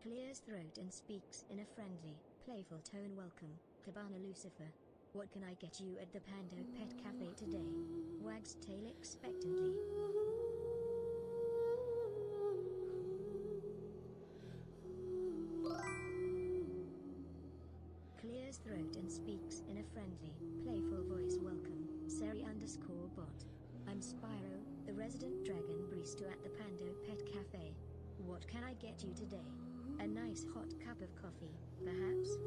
Clears throat and speaks in a friendly, playful tone. Welcome, Cabana Lucifer. What can I get you at the Pando Pet Cafe today? Wags tail expectantly. Clears throat and speaks in a friendly, playful voice. Welcome, Seri_bot. I'm Spyro, the resident dragon barista at the Pando Pet Cafe. What can I get you today? A nice hot cup of coffee, perhaps?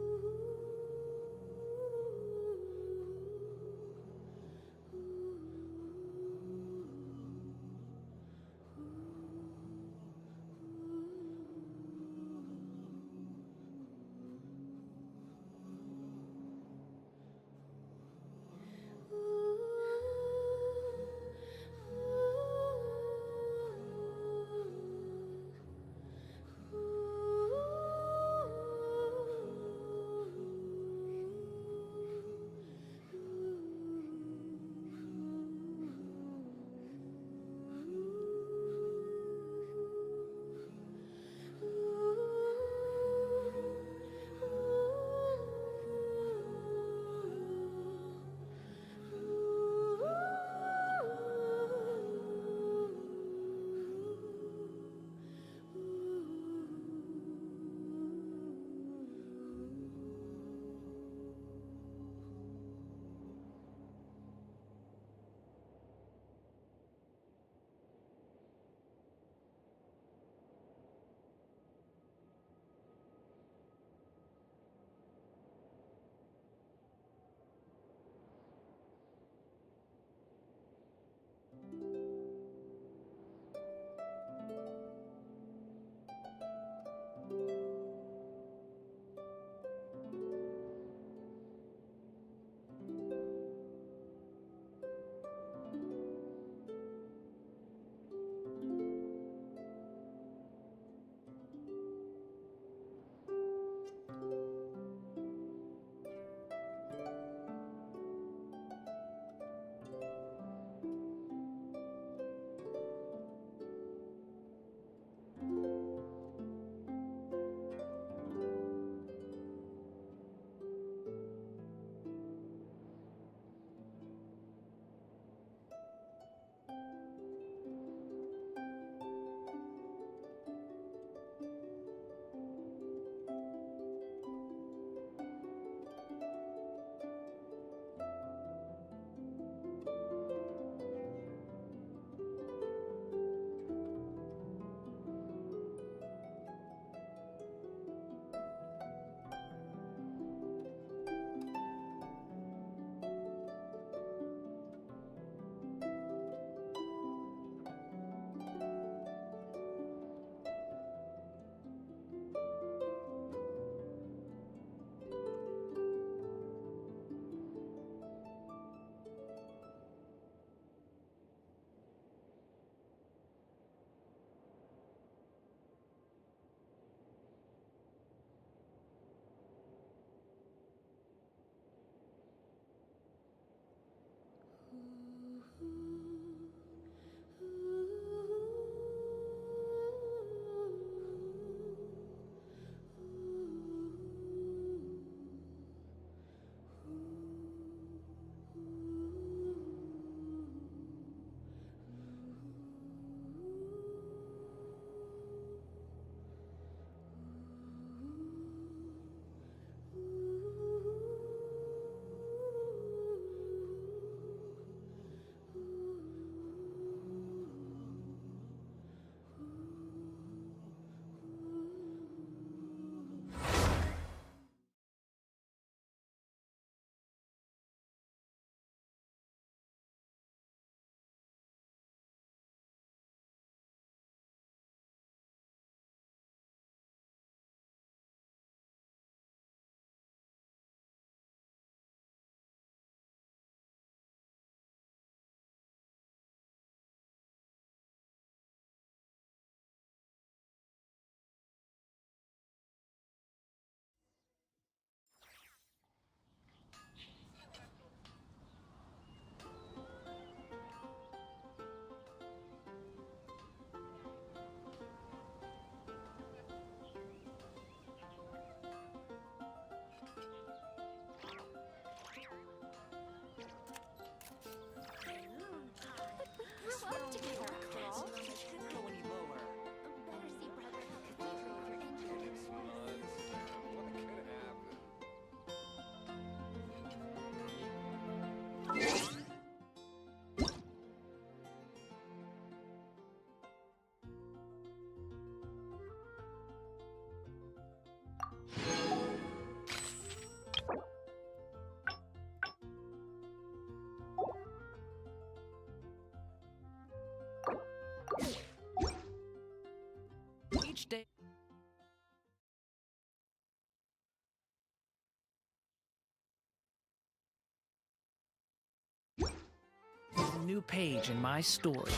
a new page in my story.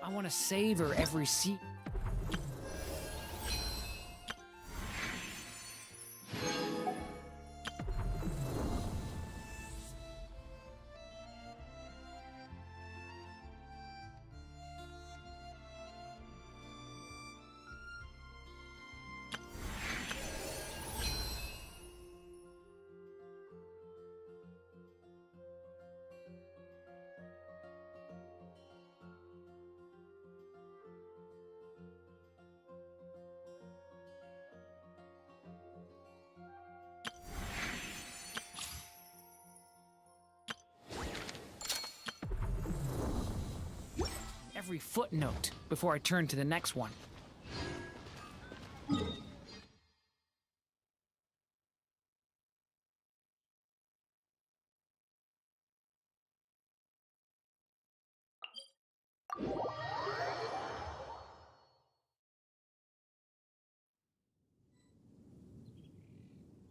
I want to savor every seat. Every footnote before I turn to the next one.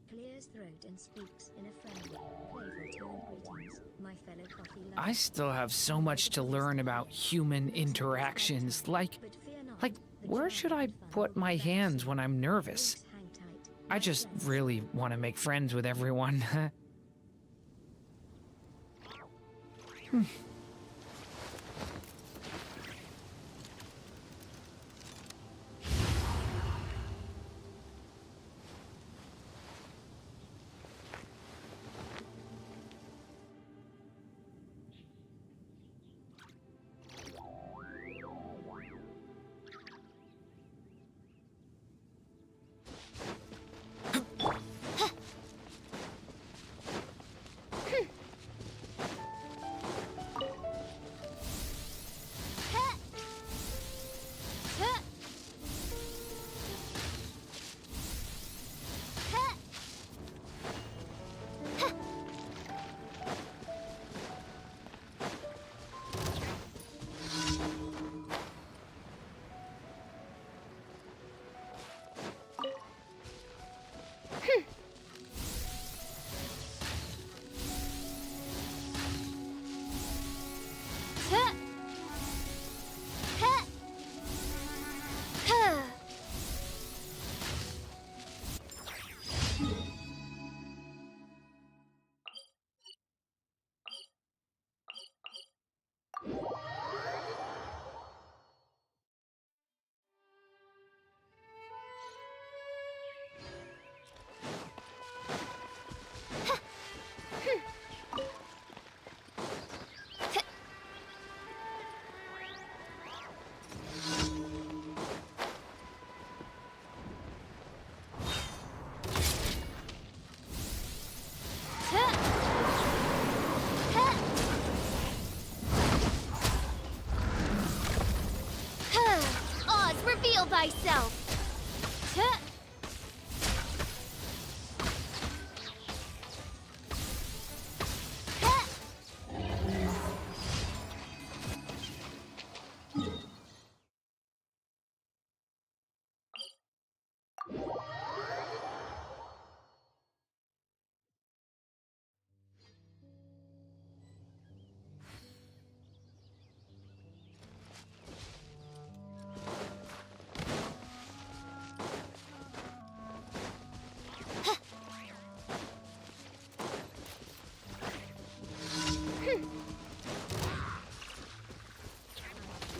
Clears throat and speaks in a friendly, playful tone. Greetings, my fellow coffee lovers. I still have so much to learn about human interactions, like where should I put my hands when I'm nervous? I just really want to make friends with everyone. Reveal thyself!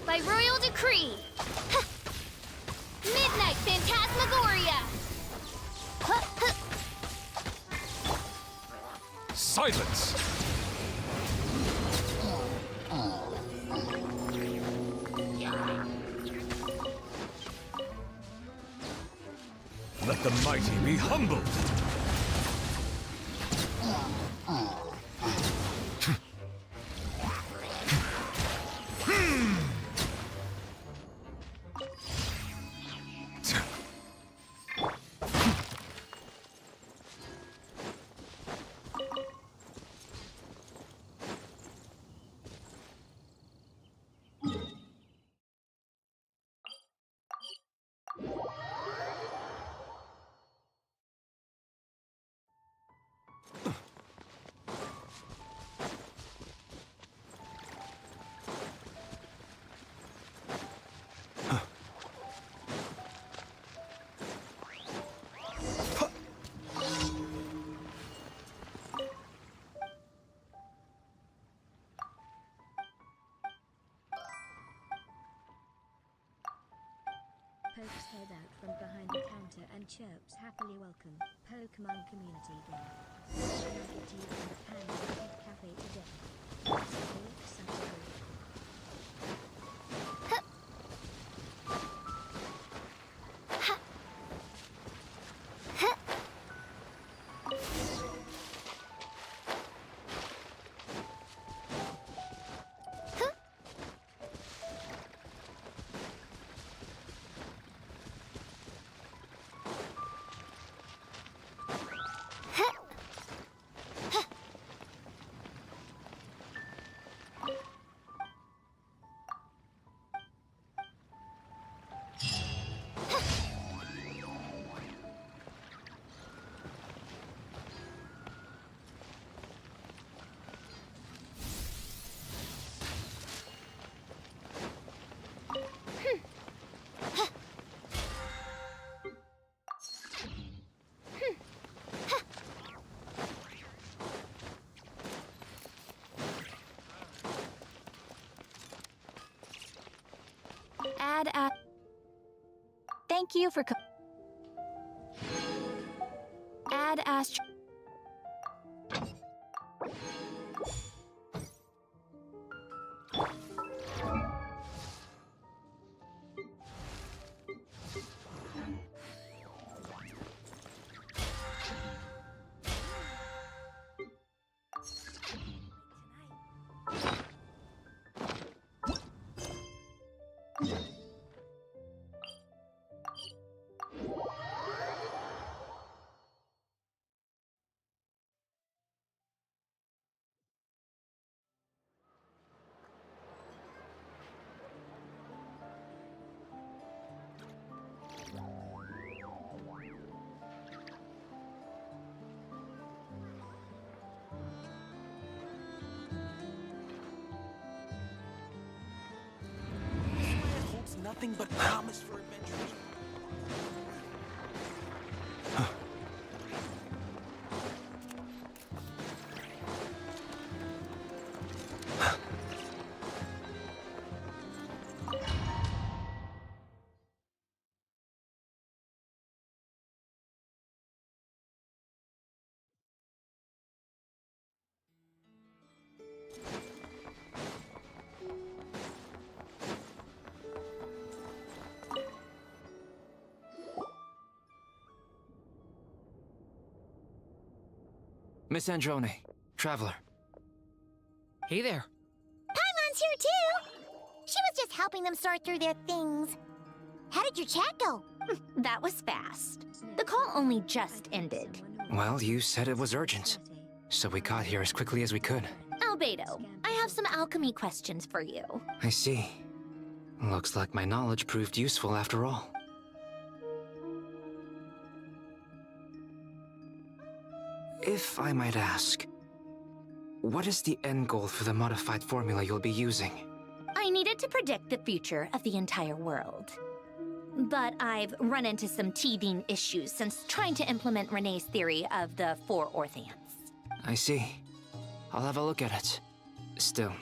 By royal decree! Midnight Phantasmagoria! Silence! Let the mighty be humbled! pokes head out from behind the counter and chirps happily welcome. Pokemon community game. What can I get you from the Panda Pet Cafe today? Such a good. Thank you for Add Astro. Nothing but promise for adventures. Miss Androne, Traveler. Hey there. Paimon's here too! She was just helping them sort through their things. How did your chat go? That was fast. The call only just ended. Well, you said it was urgent, so we got here as quickly as we could. Albedo, I have some alchemy questions for you. I see. Looks like my knowledge proved useful after all. If I might ask, what is the end goal for the modified formula you'll be using? I needed to predict the future of the entire world. But I've run into some teething issues since trying to implement Renee's theory of the 4 orthants. I see. I'll have a look at it. Still,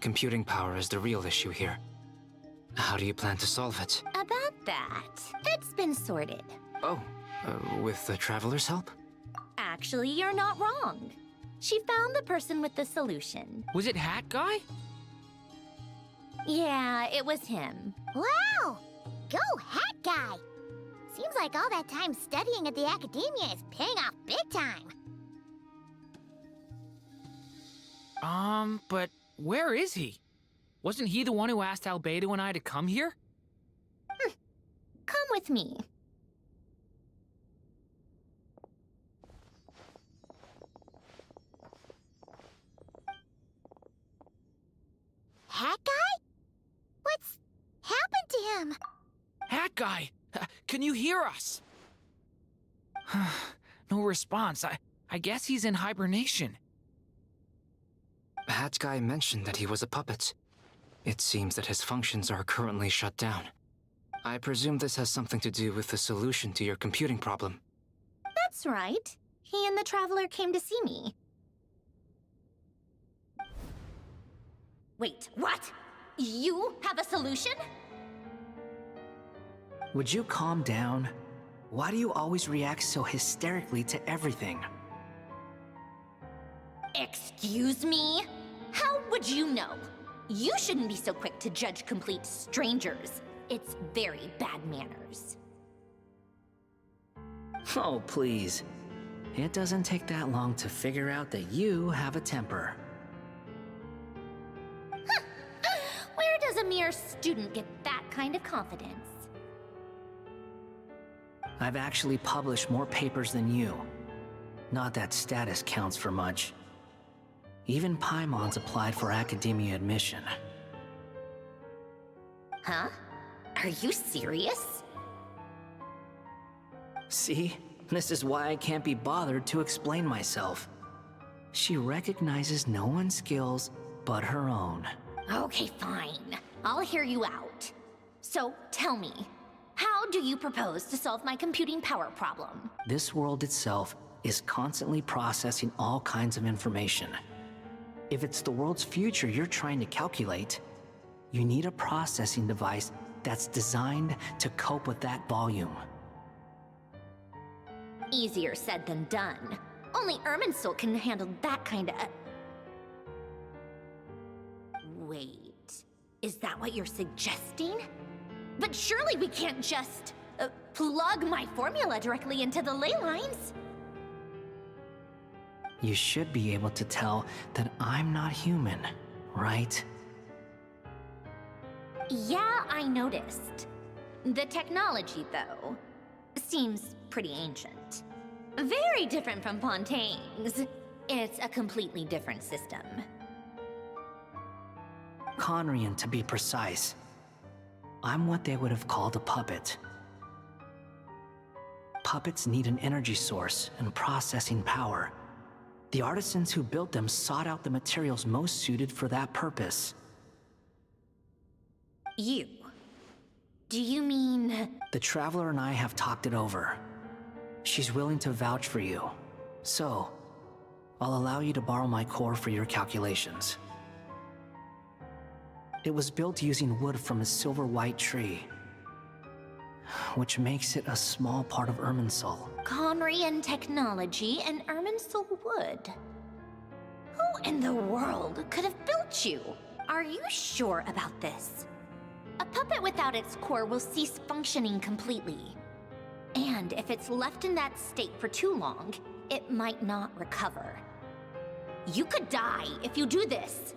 computing power is the real issue here. How do you plan to solve it? About that, it's been sorted. Oh, with the Traveler's help? Actually, you're not wrong. She found the person with the solution. Was it Hat Guy? Yeah, it was him. Wow! Go Hat Guy! Seems like all that time studying at the academia is paying off big time. But where is he? Wasn't he the one who asked Albedo and I to come here? Come with me. Hat Guy? What's happened to him? Hat Guy! Can you hear us? No response. I guess he's in hibernation. Hat Guy mentioned that he was a puppet. It seems that his functions are currently shut down. I presume this has something to do with the solution to your computing problem. That's right. He and the Traveler came to see me. Wait, what? You have a solution? Would you calm down? Why do you always react so hysterically to everything? Excuse me? How would you know? You shouldn't be so quick to judge complete strangers. It's very bad manners. Oh, please. It doesn't take that long to figure out that you have a temper. Where does a mere student get that kind of confidence? I've actually published more papers than you. Not that status counts for much. Even Paimon's applied for academia admission. Huh? Are you serious? See? This is why I can't be bothered to explain myself. She recognizes no one's skills but her own. Okay, fine. I'll hear you out. So, tell me, how do you propose to solve my computing power problem? This world itself is constantly processing all kinds of information. If it's the world's future you're trying to calculate, you need a processing device that's designed to cope with that volume. Easier said than done. Only Irminsul can handle that kind of... Wait, is that what you're suggesting? But surely we can't just plug my formula directly into the ley lines. You should be able to tell that I'm not human, right? Yeah, I noticed. The technology, though, seems pretty ancient. Very different from Pontaine's. It's a completely different system. Conrian, to be precise. I'm what they would have called a puppet. Puppets need an energy source and processing power. The artisans who built them sought out the materials most suited for that purpose. You? Do you mean... The Traveler and I have talked it over. She's willing to vouch for you. So, I'll allow you to borrow my core for your calculations. It was built using wood from a silver-white tree, which makes it a small part of Irminsul. Conrian technology and Irminsul wood. Who in the world could have built you? Are you sure about this? A puppet without its core will cease functioning completely. And if it's left in that state for too long, it might not recover. You could die if you do this.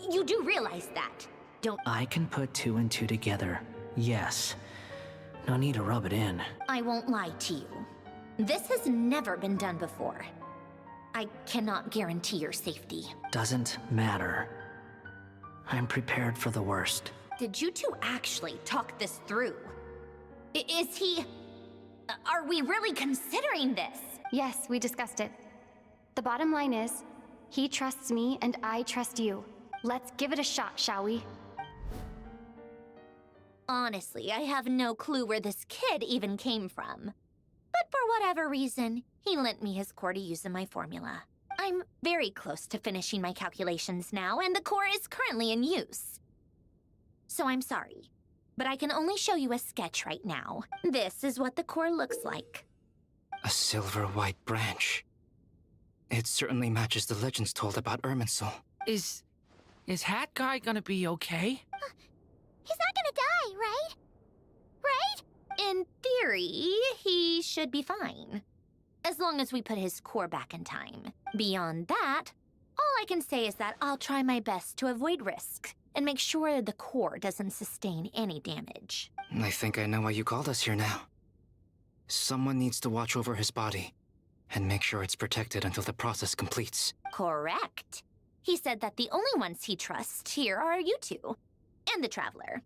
You do realize that, don't... I can put 2 and 2 together, yes. No need to rub it in. I won't lie to you. This has never been done before. I cannot guarantee your safety. Doesn't matter. I'm prepared for the worst. Did you two actually talk this through? Is he... Are we really considering this? Yes, we discussed it. The bottom line is, he trusts me and I trust you. Let's give it a shot, shall we? Honestly, I have no clue where this kid even came from. But for whatever reason, he lent me his core to use in my formula. I'm very close to finishing my calculations now, and the core is currently in use. So I'm sorry, but I can only show you a sketch right now. This is what the core looks like. A silver-white branch. It certainly matches the legends told about Irminsul. Is Hat Guy gonna be okay? He's not gonna die, right? Right? In theory, he should be fine. As long as we put his core back in time. Beyond that, all I can say is that I'll try my best to avoid risk and make sure the core doesn't sustain any damage. I think I know why you called us here now. Someone needs to watch over his body and make sure it's protected until the process completes. Correct. He said that the only ones he trusts here are you two, and the Traveler.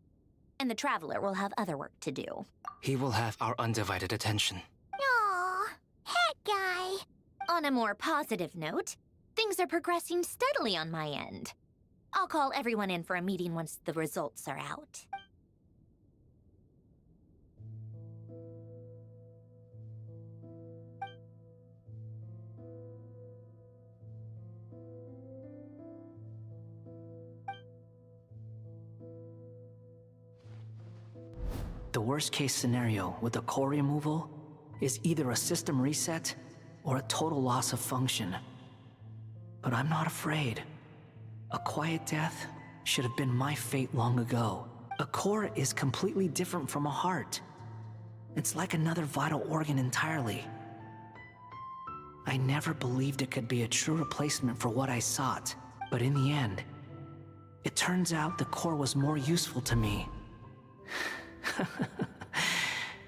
And the Traveler will have other work to do. He will have our undivided attention. Aw, Hat Guy. On a more positive note, things are progressing steadily on my end. I'll call everyone in for a meeting once the results are out. The worst case scenario with the core removal is either a system reset or a total loss of function. But I'm not afraid. A quiet death should have been my fate long ago. A core is completely different from a heart. It's like another vital organ entirely. I never believed it could be a true replacement for what I sought, but in the end, it turns out the core was more useful to me.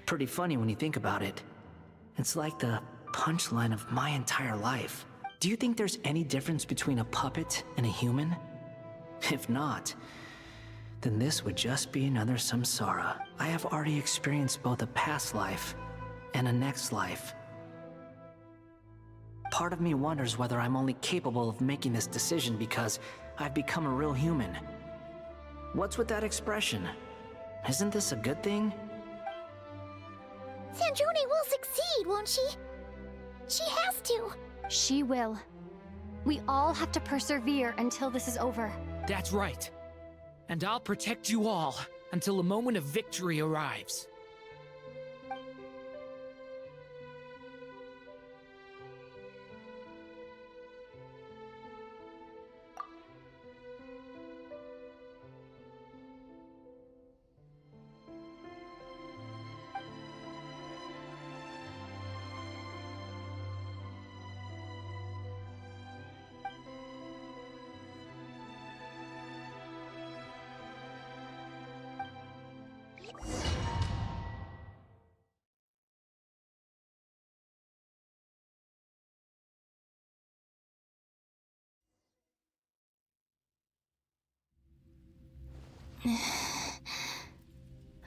Pretty funny when you think about it. It's like the punchline of my entire life. Do you think there's any difference between a puppet and a human? If not, then this would just be another samsara. I have already experienced both a past life and a next life. Part of me wonders whether I'm only capable of making this decision because I've become a real human. What's with that expression? Isn't this a good thing? Sandrone will succeed, won't she? She has to. She will. We all have to persevere until this is over. That's right. And I'll protect you all until a moment of victory arrives.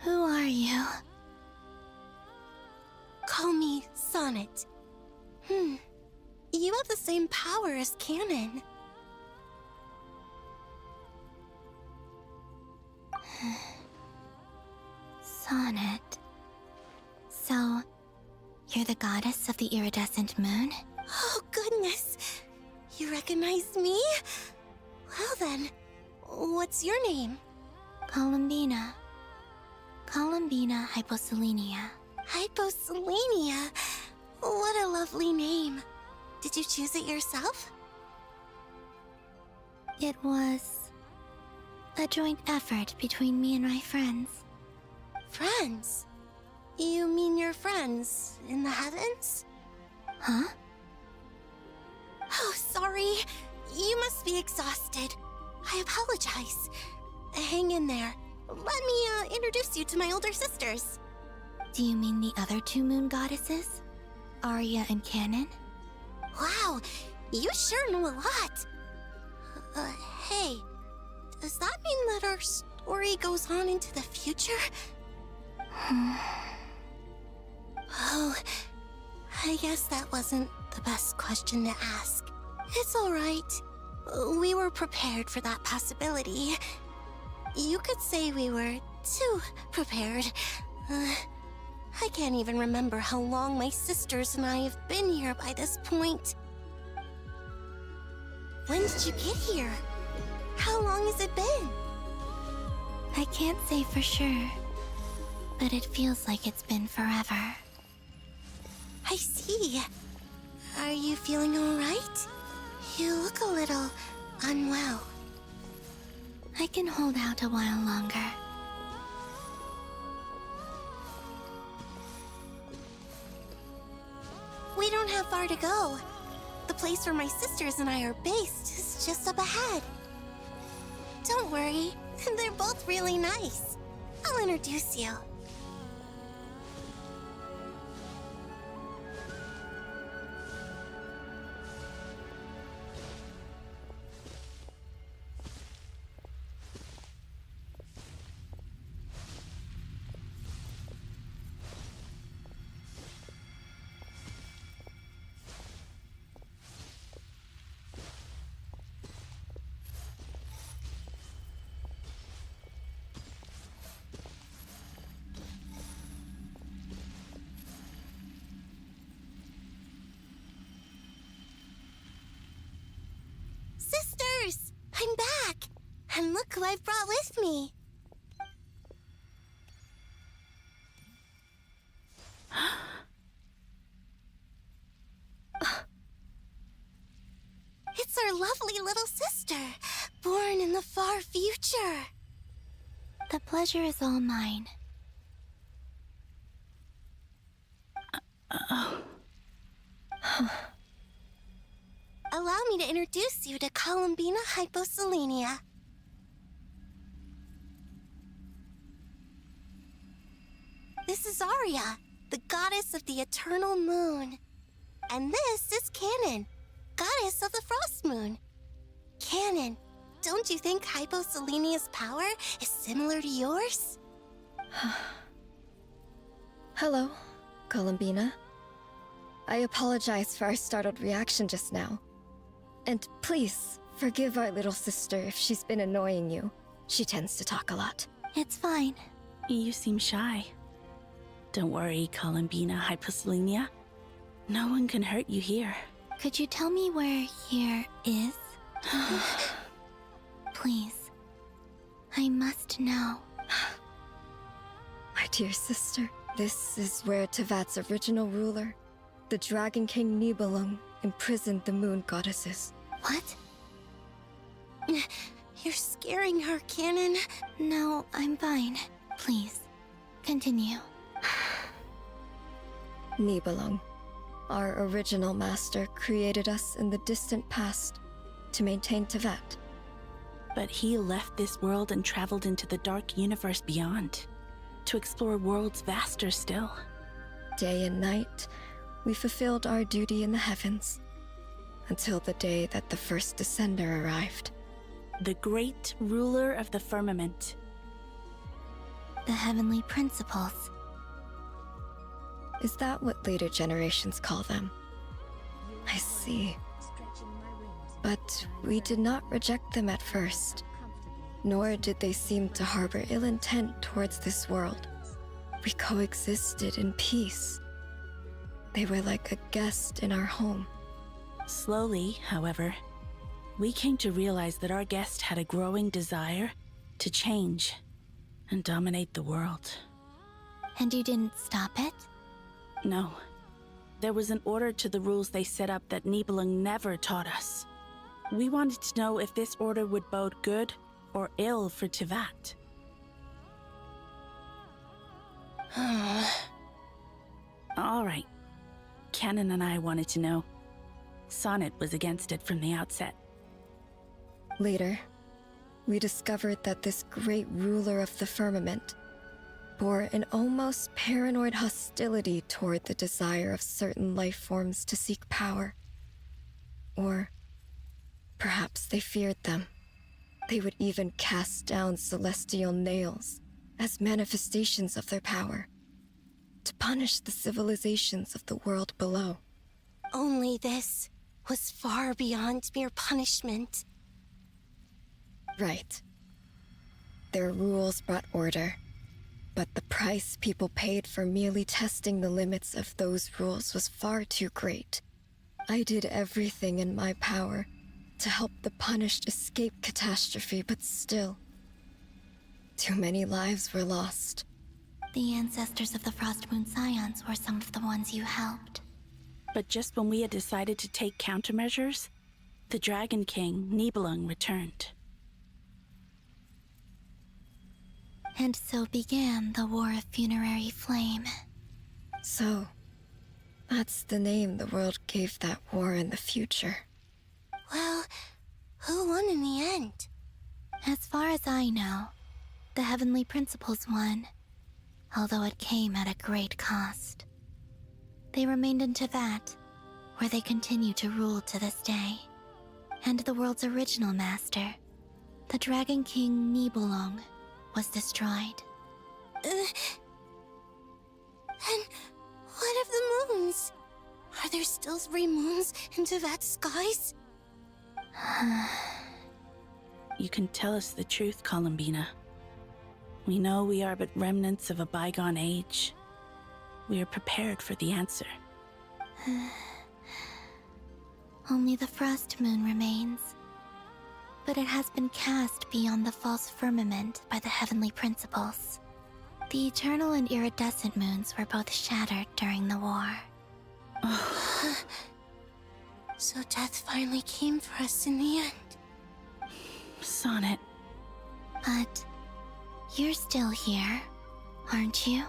Who are you? Call me Sonnet. You have the same power as Canon. Sonnet. So, you're the goddess of the iridescent moon? Oh, goodness. You recognize me? Well then, what's your name? Columbina. Columbina Hyposelenia. Hyposelenia? What a lovely name. Did you choose it yourself? It was a joint effort between me and my friends. Friends? You mean your friends in the heavens? Huh? Oh, sorry. You must be exhausted. I apologize. Hang in there. Let me introduce you to my older sisters. Do you mean the other two moon goddesses? Arya and Canon? Wow, you sure know a lot. Hey, does that mean that our story goes on into the future? Oh, I guess that wasn't the best question to ask. It's alright. We were prepared for that possibility. You could say we were too prepared. I can't even remember how long my sisters and I have been here by this point. When did you get here? How long has it been? I can't say for sure, but it feels like it's been forever. I see. Are you feeling alright? You look a little unwell. I can hold out a while longer. We don't have far to go. The place where my sisters and I are based is just up ahead. Don't worry, they're both really nice. I'll introduce you. Sisters! I'm back! And look who I've brought with me! lovely little sister, born in the far future. The pleasure is all mine. Allow me to introduce you to Columbina Hyposelenia. This is Arya, the goddess of the eternal moon. And this is Canon, goddess of the frost moon. Canon, don't you think Hyposelenia's power is similar to yours? Hello, Columbina. I apologize for our startled reaction just now. And please, forgive our little sister if she's been annoying you. She tends to talk a lot. It's fine. You seem shy. Don't worry, Columbina Hyposelenia. No one can hurt you here. Could you tell me where here is? Please. I must know. My dear sister, this is where Tevat's original ruler, the Dragon King Nibelung, imprisoned the moon goddesses. What? You're scaring her, Canon. No, I'm fine. Please, continue. Nibelung, our original master, created us in the distant past to maintain Tevat. But he left this world and traveled into the dark universe beyond, to explore worlds vaster still. Day and night, we fulfilled our duty in the heavens, until the day that the first Descender arrived. The great ruler of the firmament. The heavenly principles. Is that what later generations call them? I see. But we did not reject them at first, nor did they seem to harbor ill intent towards this world. We coexisted in peace. They were like a guest in our home. Slowly, however, we came to realize that our guest had a growing desire to change and dominate the world. And you didn't stop it? No. There was an order to the rules they set up that Nibelung never taught us. We wanted to know if this order would bode good or ill for Tevat. All right. Canon and I wanted to know. Sonnet was against it from the outset. Later, we discovered that this great ruler of the firmament bore an almost paranoid hostility toward the desire of certain life forms to seek power. Or perhaps they feared them. They would even cast down celestial nails as manifestations of their power, to punish the civilizations of the world below. Only this was far beyond mere punishment. Right. Their rules brought order, but the price people paid for merely testing the limits of those rules was far too great. I did everything in my power to help the punished escape catastrophe, but still, too many lives were lost. The ancestors of the Frost Moon Scions were some of the ones you helped. But just when we had decided to take countermeasures, the Dragon King, Nibelung, returned. And so began the War of Funerary Flame. So, that's the name the world gave that war in the future. Well, who won in the end? As far as I know, the Heavenly Principles won, although it came at a great cost. They remained in Tevat, where they continue to rule to this day. And the world's original master, the Dragon King Nibelung, was destroyed. And what of the moons? Are there still 3 moons in Tevat's skies? You can tell us the truth, Columbina. We know we are but remnants of a bygone age. We are prepared for the answer. Only the Frost Moon remains. But it has been cast beyond the false firmament by the Heavenly Principles. The eternal and iridescent moons were both shattered during the war. So death finally came for us in the end. Sonnet. But you're still here, aren't you?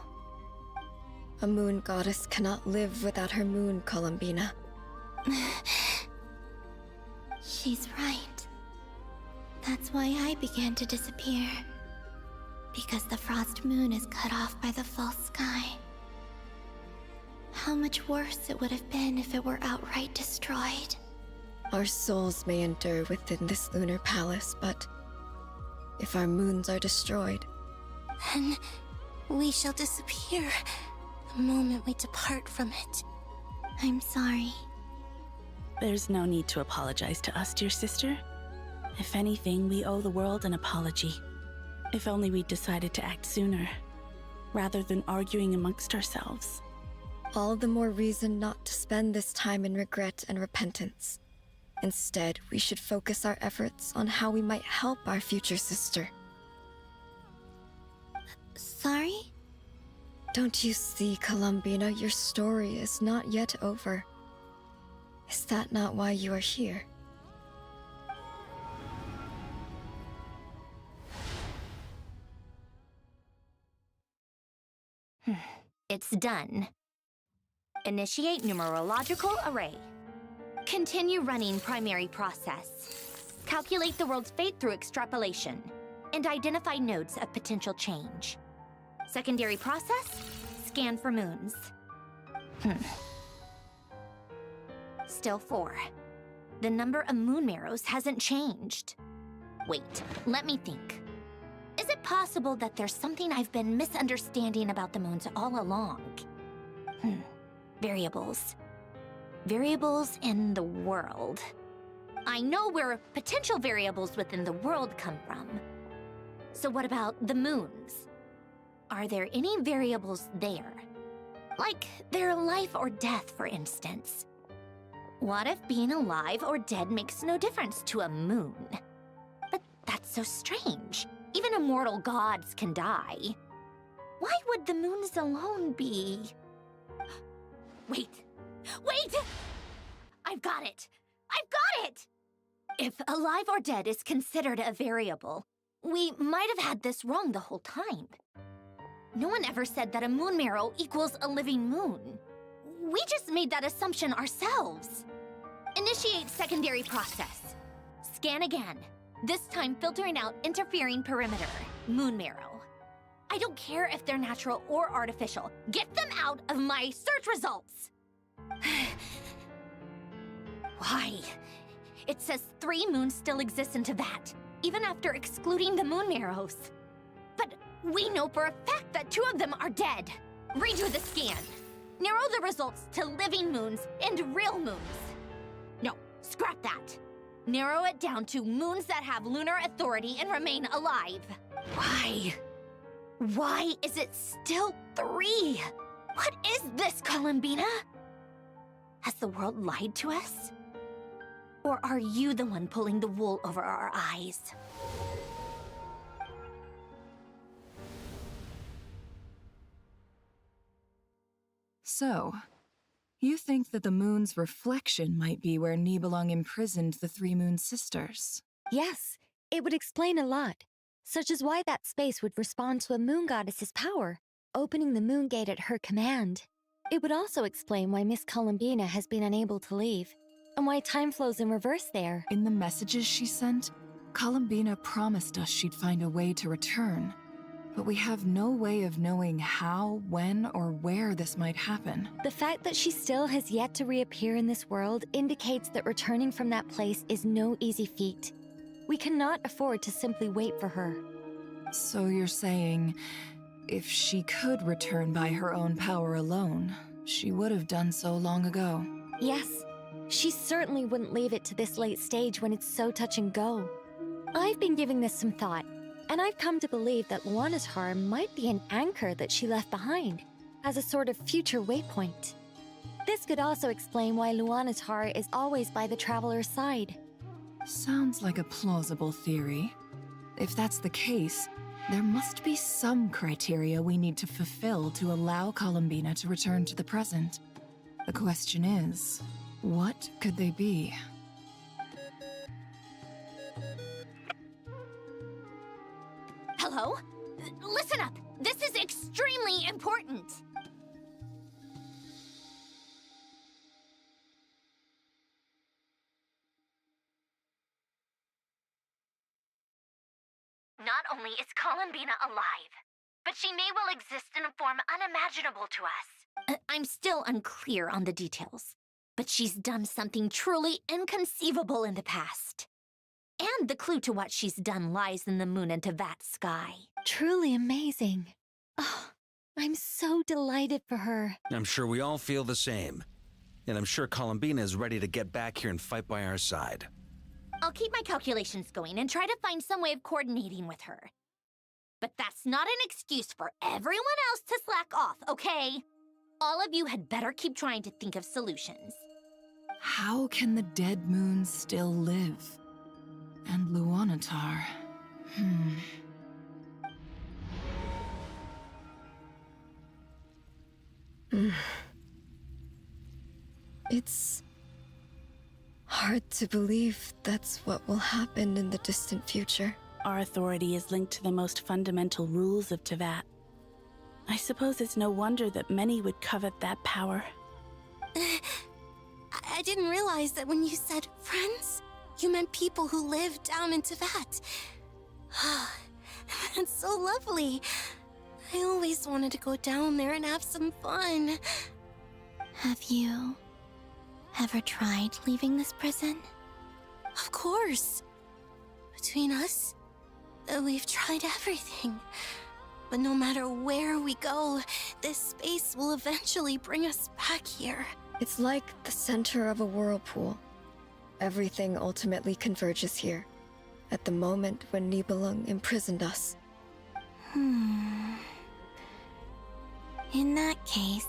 A moon goddess cannot live without her moon, Columbina. She's right. That's why I began to disappear. Because the frost moon is cut off by the false sky. How much worse it would have been if it were outright destroyed. Our souls may endure within this lunar palace, but if our moons are destroyed, then we shall disappear the moment we depart from it. I'm sorry. There's no need to apologize to us, dear sister. If anything, we owe the world an apology. If only we'd decided to act sooner, rather than arguing amongst ourselves. all the more reason not to spend this time in regret and repentance. Instead, we should focus our efforts on how we might help our future sister. Sorry? Don't you see, Columbina, your story is not yet over. Is that not why you are here? It's done. Initiate numerological array. Continue running primary process. Calculate the world's fate through extrapolation. And identify nodes of potential change. Secondary process, scan for moons. Still 4. The number of moon marrows hasn't changed. Wait, let me think. Is it possible that there's something I've been misunderstanding about the moons all along? Variables. Variables in the world. I know where potential variables within the world come from. So what about the moons? Are there any variables there? Like their life or death, for instance. What if being alive or dead makes no difference to a moon? But that's so strange. Even immortal gods can die. Why would the moons alone be? Wait! Wait! I've got it! I've got it! If alive or dead is considered a variable, we might have had this wrong the whole time. No one ever said that a moon marrow equals a living moon. We just made that assumption ourselves. Initiate secondary process. Scan again. This time filtering out interfering perimeter, moon marrow. I don't care if they're natural or artificial. Get them out of my search results! Why? It says 3 moons still exist in Teyvat, even after excluding the moon marrows. But we know for a fact that 2 of them are dead. Redo the scan. Narrow the results to living moons and real moons. No, scrap that. Narrow it down to moons that have lunar authority and remain alive. Why? Why is it still 3? What is this, Columbina? Has the world lied to us? Or are you the one pulling the wool over our eyes? So, you think that the moon's reflection might be where Nibelung imprisoned the 3 moon sisters? Yes, it would explain a lot, such as why that space would respond to a moon goddess's power, opening the moon gate at her command. It would also explain why Miss Columbina has been unable to leave, and why time flows in reverse there. In the messages she sent, Columbina promised us she'd find a way to return. But we have no way of knowing how, when, or where this might happen. The fact that she still has yet to reappear in this world indicates that returning from that place is no easy feat. We cannot afford to simply wait for her. So you're saying, if she could return by her own power alone, she would have done so long ago? Yes, she certainly wouldn't leave it to this late stage when it's so touch and go. I've been giving this some thought. And I've come to believe that Luanatar might be an anchor that she left behind, as a sort of future waypoint. This could also explain why Luanatar is always by the traveler's side. Sounds like a plausible theory. If that's the case, there must be some criteria we need to fulfill to allow Columbina to return to the present. The question is, What could they be? Hello? Listen up! This is extremely important! Not only is Columbina alive, but she may well exist in a form unimaginable to us. I'm still unclear on the details, but she's done something truly inconceivable in the past. And the clue to what she's done lies in the moon and Tevat sky. Truly amazing. Oh, I'm so delighted for her. I'm sure we all feel the same. And I'm sure Columbina is ready to get back here and fight by our side. I'll keep my calculations going and try to find some way of coordinating with her. But that's not an excuse for everyone else to slack off, okay? All of you had better keep trying to think of solutions. How can the dead moons still live? And Luanatar... It's hard to believe that's what will happen in the distant future. Our authority is linked to the most fundamental rules of Tevat. I suppose it's no wonder that many would covet that power. I didn't realize that when you said friends, you meant people who live down in Tevat. That's so lovely. I always wanted to go down there and have some fun. Have you ever tried leaving this prison? Of course. Between us, we've tried everything. But no matter where we go, this space will eventually bring us back here. It's like the center of a whirlpool. Everything ultimately converges here, at the moment when Nibelung imprisoned us. In that case,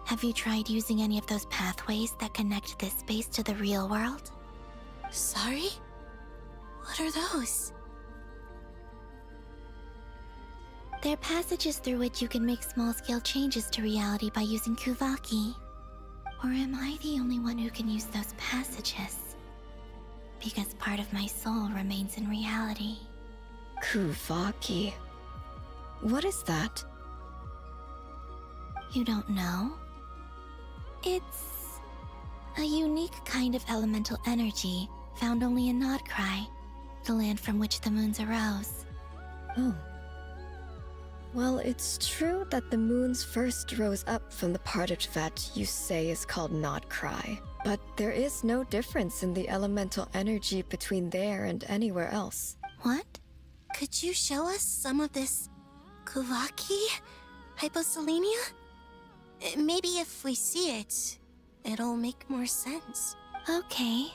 have you tried using any of those pathways that connect this space to the real world? Sorry? What are those? They're passages through which you can make small-scale changes to reality by using Kuvaki. Or am I the only one who can use those passages? Because part of my soul remains in reality. Kuvaki. What is that? You don't know? It's a unique kind of elemental energy found only in Nodcry, the land from which the moons arose. Oh. Well, it's true that the moons first rose up from the part of Tevat you say is called Nodcry, but there is no difference in the elemental energy between there and anywhere else. What? Could you show us some of this Kuvaki? Hyposelenia? Maybe if we see it, it'll make more sense. Okay.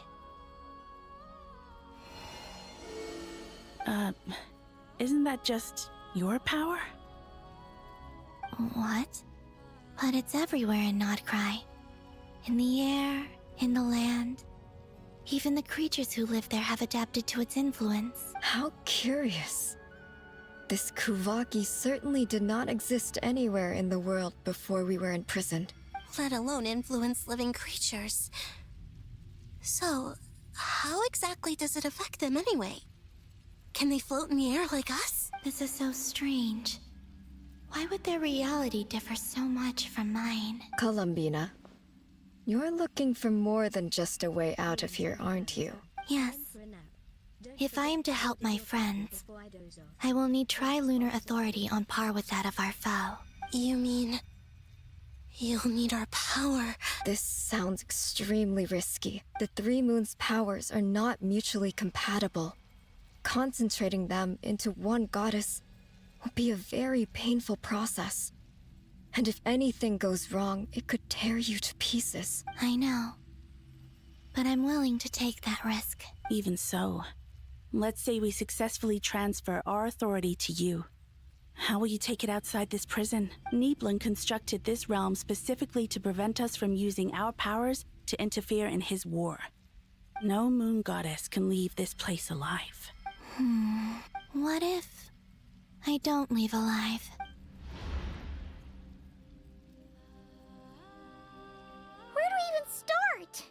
Isn't that just your power? What? But it's everywhere in Nodcry. In the air, in the land. Even the creatures who live there have adapted to its influence. How curious. This Kuvaki certainly did not exist anywhere in the world before we were imprisoned. Let alone influence living creatures. So, how exactly does it affect them anyway? Can they float in the air like us? This is so strange. Why would their reality differ so much from mine? Columbina, you're looking for more than just a way out of here, aren't you? Yes. If I am to help my friends, I will need trilunar authority on par with that of our foe. You mean... you'll need our power? This sounds extremely risky. The Three Moons' powers are not mutually compatible. Concentrating them into one goddess will be a very painful process. And if anything goes wrong, it could tear you to pieces. I know. But I'm willing to take that risk. Even so, let's say we successfully transfer our authority to you. How will you take it outside this prison? Nibelung constructed this realm specifically to prevent us from using our powers to interfere in his war. No moon goddess can leave this place alive. What if I don't leave alive? Where do we even start?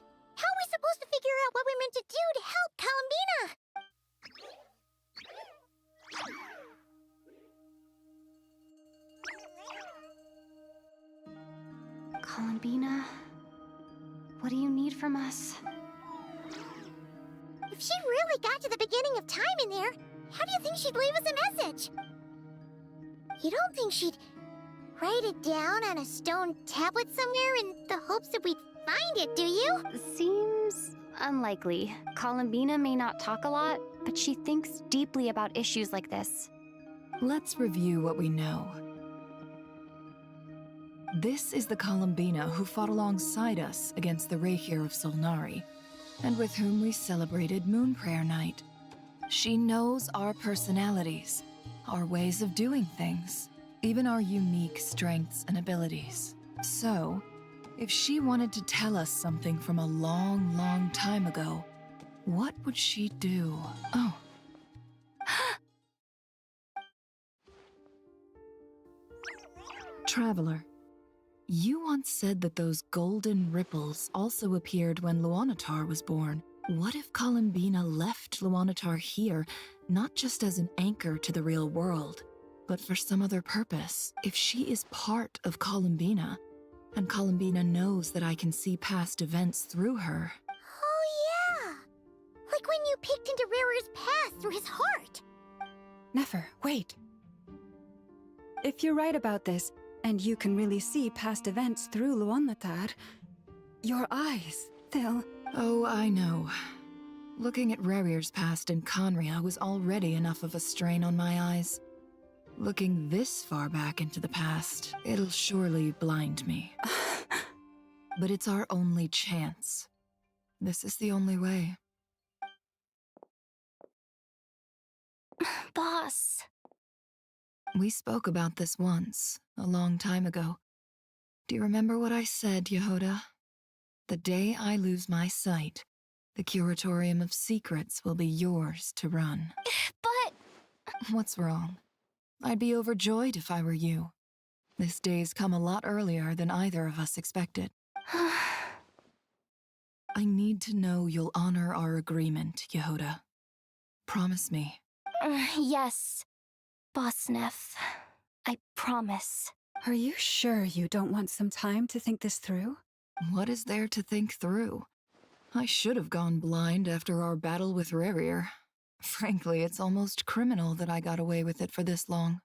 Columbina, what do you need from us? If she really got to the beginning of time in there, how do you think she'd leave us a message? You don't think she'd write it down on a stone tablet somewhere in the hopes that we'd find it, do you? Seems unlikely. Columbina may not talk a lot, but she thinks deeply about issues like this. Let's review what we know. This is the Columbina who fought alongside us against the Reikir of Solnari, and with whom we celebrated Moon Prayer Night. She knows our personalities, our ways of doing things, even our unique strengths and abilities. So, if she wanted to tell us something from a long, long time ago, what would she do? Oh. Traveler, you once said that those golden ripples also appeared when Luanatar was born. What if Columbina left Luanatar here, not just as an anchor to the real world, but for some other purpose? If she is part of Columbina, and Columbina knows that I can see past events through her. Oh yeah! Like when you peeked into Rarer's past through his heart! Nefer, wait. If you're right about this, and you can really see past events through Luanatar, your eyes, they'll... Oh, I know. Looking at Rerir's past in Conria was already enough of a strain on my eyes. Looking this far back into the past, it'll surely blind me. But it's our only chance. This is the only way. Boss. We spoke about this once, a long time ago. Do you remember what I said, Yehoda? The day I lose my sight, the Curatorium of Secrets will be yours to run. But... What's wrong? I'd be overjoyed if I were you. This day's come a lot earlier than either of us expected. I need to know you'll honor our agreement, Yehoda. Promise me. Yes, Boss Neff. I promise. Are you sure you don't want some time to think this through? What is there to think through? I should have gone blind after our battle with Rerir. Frankly, it's almost criminal that I got away with it for this long.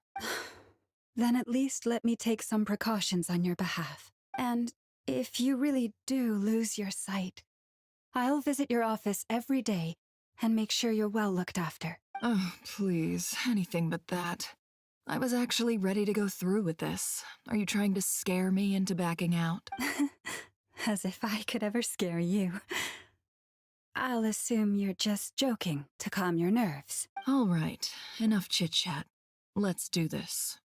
Then at least let me take some precautions on your behalf. And if you really do lose your sight, I'll visit your office every day and make sure you're well looked after. Oh, please, anything but that. I was actually ready to go through with this. Are you trying to scare me into backing out? As if I could ever scare you. I'll assume you're just joking to calm your nerves. All right, enough chit-chat. Let's do this.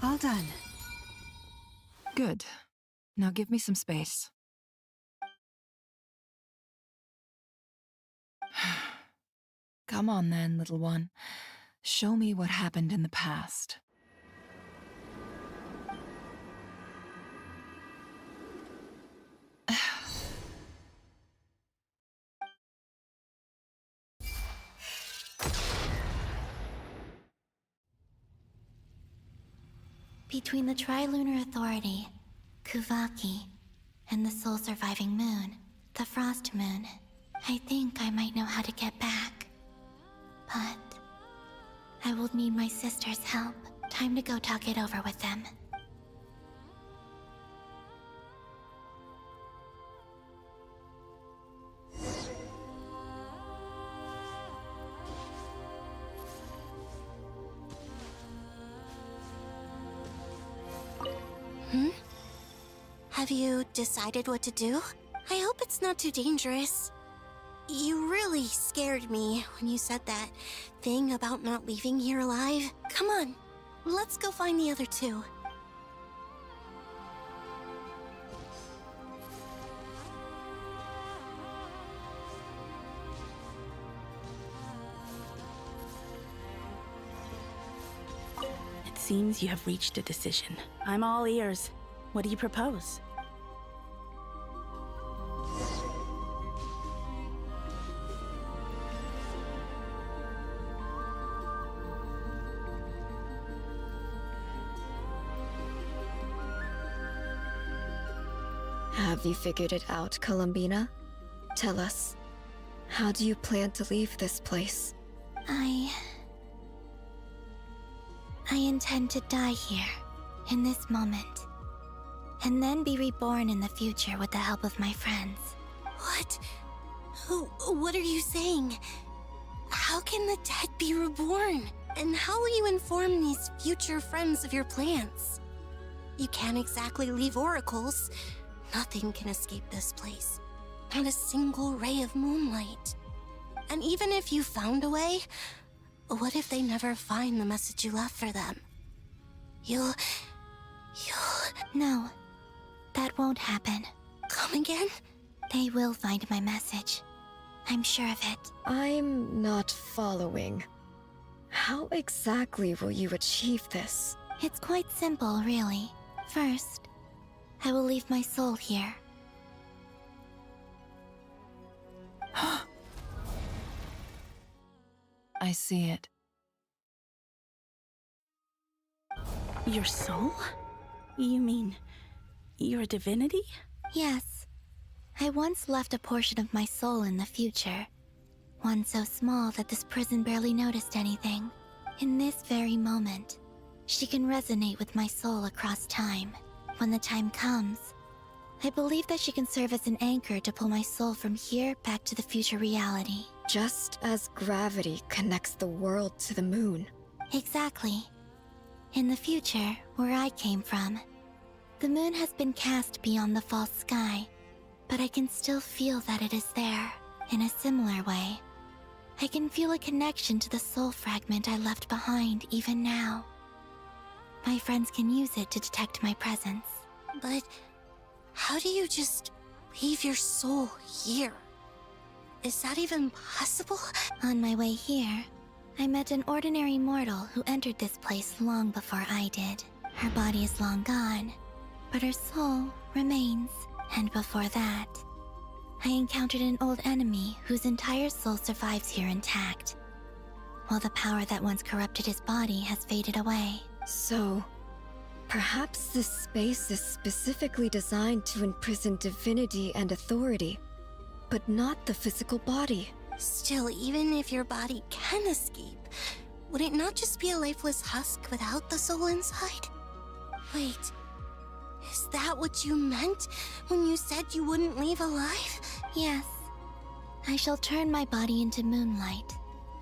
All done. Good. Now give me some space. Come on then, little one. Show me what happened in the past. Between the Trilunar Authority, Kuvaki, and the sole surviving moon, the Frost Moon, I think I might know how to get back. But I will need my sister's help. Time to go talk it over with them. Have you decided what to do? I hope it's not too dangerous. You really scared me when you said that thing about not leaving here alive. Come on, let's go find the other two. seems you have reached a decision. I'm all ears. What do you propose? Have you figured it out, Columbina? Tell us, how do you plan to leave this place? I intend to die here, in this moment, and then be reborn in the future with the help of my friends. What? What are you saying? How can the dead be reborn? And how will you inform these future friends of your plans? You can't exactly leave oracles. Nothing can escape this place. Not a single ray of moonlight. And even if you found a way, what if they never find the message you left for them? You'll... No, that won't happen. Come again? They will find my message. I'm sure of it. I'm not following. How exactly will you achieve this? It's quite simple, really. First, I will leave my soul here. I see it. Your soul? You mean your divinity? Yes. I once left a portion of my soul in the future. One so small that this prison barely noticed anything. In this very moment, she can resonate with my soul across time. When the time comes, I believe that she can serve as an anchor to pull my soul from here back to the future reality. Just as gravity connects the world to the moon. Exactly. In the future, where I came from, the moon has been cast beyond the false sky, but I can still feel that it is there. In a similar way, I can feel a connection to the soul fragment I left behind even now. My friends can use it to detect my presence. But how do you just leave your soul here? Is that even possible? On my way here, I met an ordinary mortal who entered this place long before I did. Her body is long gone, but her soul remains. And before that, I encountered an old enemy whose entire soul survives here intact, while the power that once corrupted his body has faded away. So, perhaps this space is specifically designed to imprison divinity and authority, but not the physical body. Still, even if your body can escape, would it not just be a lifeless husk without the soul inside? Wait, is that what you meant when you said you wouldn't leave alive? Yes. I shall turn my body into moonlight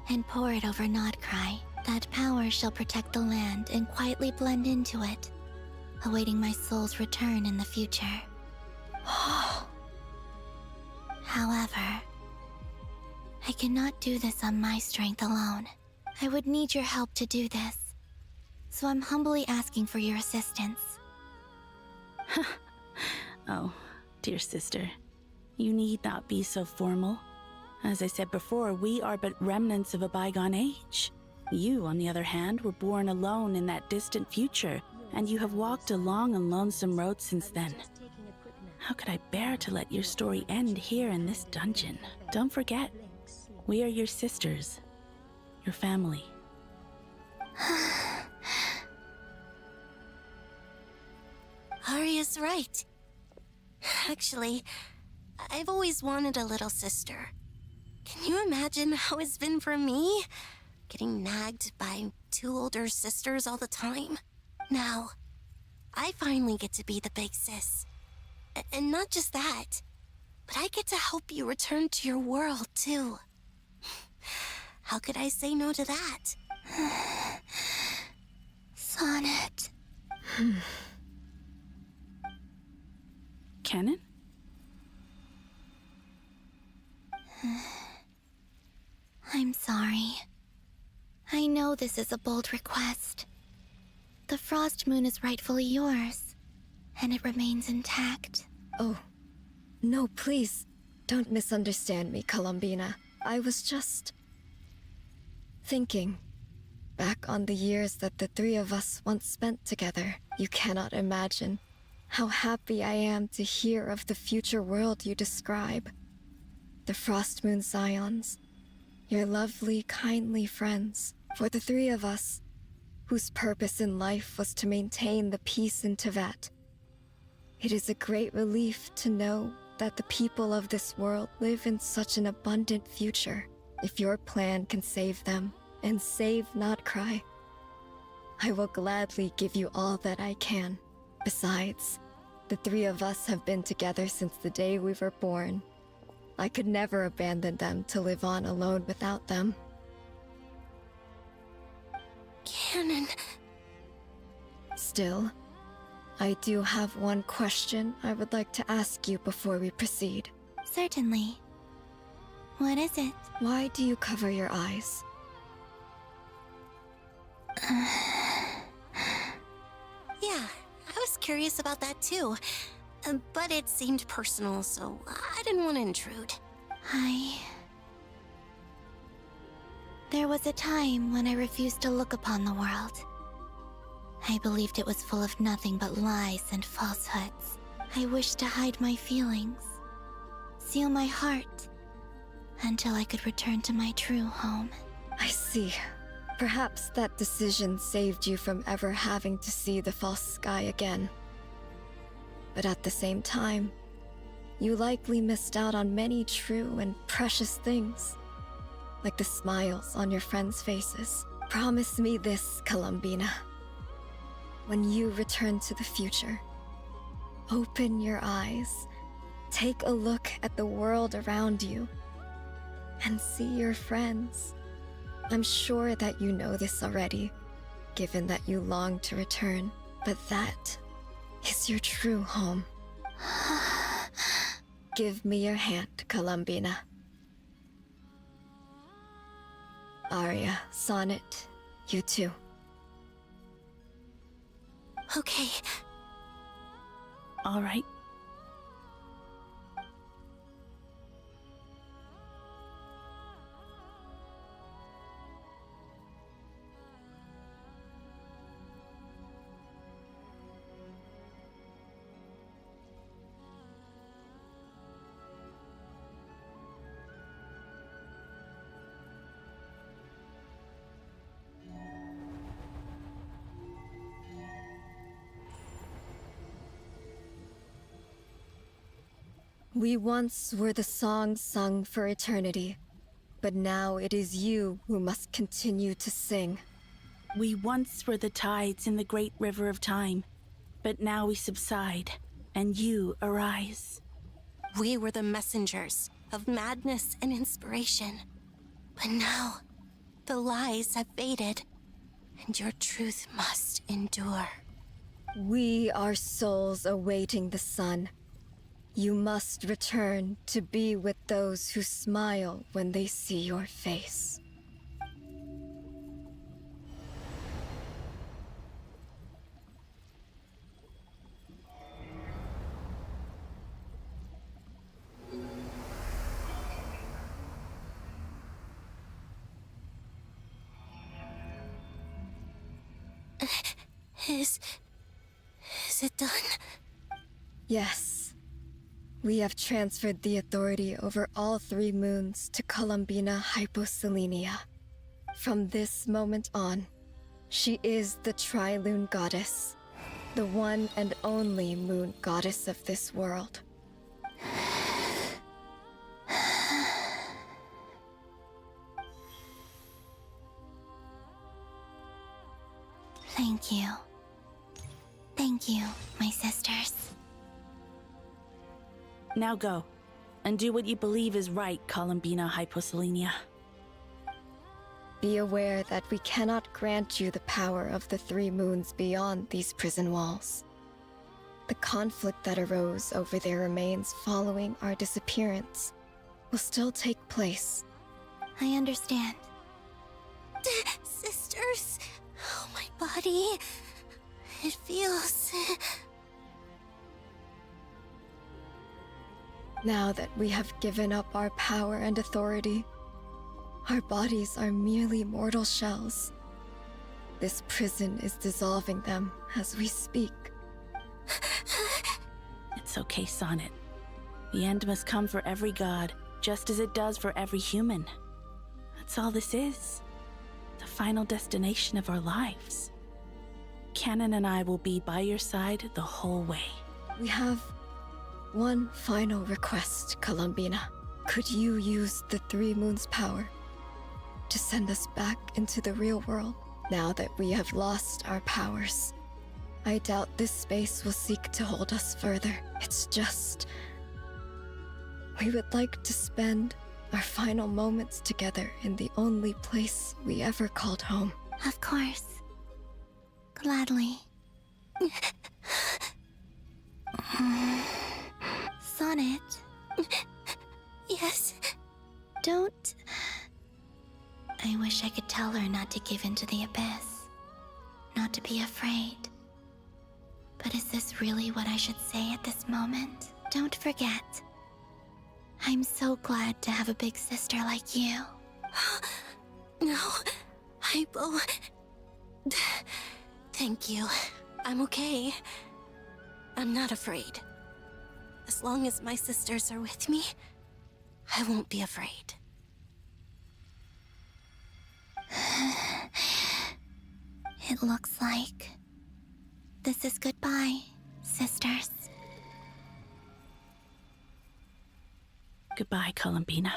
and pour it over Nodcry. That power shall protect the land and quietly blend into it, awaiting my soul's return in the future. However, I cannot do this on my strength alone. I would need your help to do this, so I'm humbly asking for your assistance. Oh, dear sister, you need not be so formal. As I said before, we are but remnants of a bygone age. You, on the other hand, were born alone in that distant future, and you have walked a long and lonesome road since then. How could I bear to let your story end here in this dungeon? Don't forget, we are your sisters, your family. Arya's right. Actually, I've always wanted a little sister. Can you imagine how it's been for me? Getting nagged by two older sisters all the time. Now, I finally get to be the big sis. And not just that, but I get to help you return to your world, too. How could I say no to that? Sonnet. Canon? I'm sorry. I know this is a bold request. The Frost Moon is rightfully yours, and it remains intact. Oh, no, please. Don't misunderstand me, Columbina. I was just thinking. back on the years that the three of us once spent together, you cannot imagine how happy I am to hear of the future world you describe. The Frost Moon Scions, your lovely, kindly friends. For the three of us, whose purpose in life was to maintain the peace in Teyvat, it is a great relief to know that the people of this world live in such an abundant future. If your plan can save them, and save not cry, I will gladly give you all that I can. Besides, the three of us have been together since the day we were born. I could never abandon them to live on alone without them. Canon. Still, I do have one question I would like to ask you before we proceed. Certainly. What is it? Why do you cover your eyes? Yeah, I was curious about that too. But it seemed personal, so I didn't want to intrude. There was a time when I refused to look upon the world. I believed it was full of nothing but lies and falsehoods. I wished to hide my feelings, seal my heart, until I could return to my true home. I see. Perhaps that decision saved you from ever having to see the false sky again. But at the same time, you likely missed out on many true and precious things, like the smiles on your friends' faces. Promise me this, Columbina. When you return to the future, open your eyes, take a look at the world around you, and see your friends. I'm sure that you know this already, given that you long to return, but that is your true home. Give me your hand, Columbina. Arya, Sonnet, you too. Okay. All right. We once were the songs sung for eternity, but now it is you who must continue to sing. We once were the tides in the great river of time, but now we subside, and you arise. We were the messengers of madness and inspiration, but now the lies have faded, and your truth must endure. We are souls awaiting the sun. You must return to be with those who smile when they see your face. Is it done? Yes. We have transferred the authority over all 3 moons to Columbina Hyposelenia. From this moment on, she is the Tri-Lune Goddess, the one and only moon goddess of this world. Thank you. Thank you, my sisters. Now go, and do what you believe is right, Columbina Hyposelenia. Be aware that we cannot grant you the power of the 3 moons beyond these prison walls. The conflict that arose over their remains following our disappearance will still take place. I understand. Sisters, oh, my body. It feels... Now that we have given up our power and authority, our bodies are merely mortal shells. This prison is dissolving them as we speak. It's okay, Sonnet. The end must come for every god, just as it does for every human. That's all this is. The final destination of our lives. Canon and I will be by your side the whole way. We have one final request, Columbina. Could you use the Three Moons' power to send us back into the real world now that we have lost our powers? I doubt this space will seek to hold us further. It's just... we would like to spend our final moments together in the only place we ever called home. Of course. Gladly. Sonnet. Yes? Don't... I wish I could tell her not to give in to the abyss. Not to be afraid. But is this really what I should say at this moment? Don't forget. I'm so glad to have a big sister like you. No, Hypo. Thank you. I'm okay. I'm not afraid. As long as my sisters are with me, I won't be afraid. It looks like this is goodbye, sisters. Goodbye, Columbina.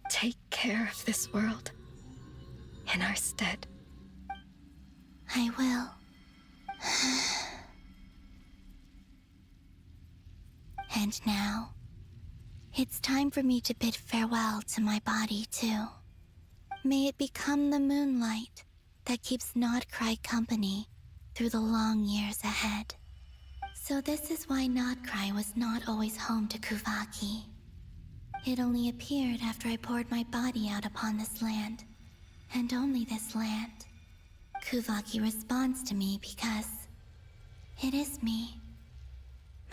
Take care of this world in our stead. I will. And now, it's time for me to bid farewell to my body, too. May it become the moonlight that keeps Nodcry company through the long years ahead. So this is why Nodcry was not always home to Kuvaki. It only appeared after I poured my body out upon this land, and only this land. Kuvaki responds to me because it is me,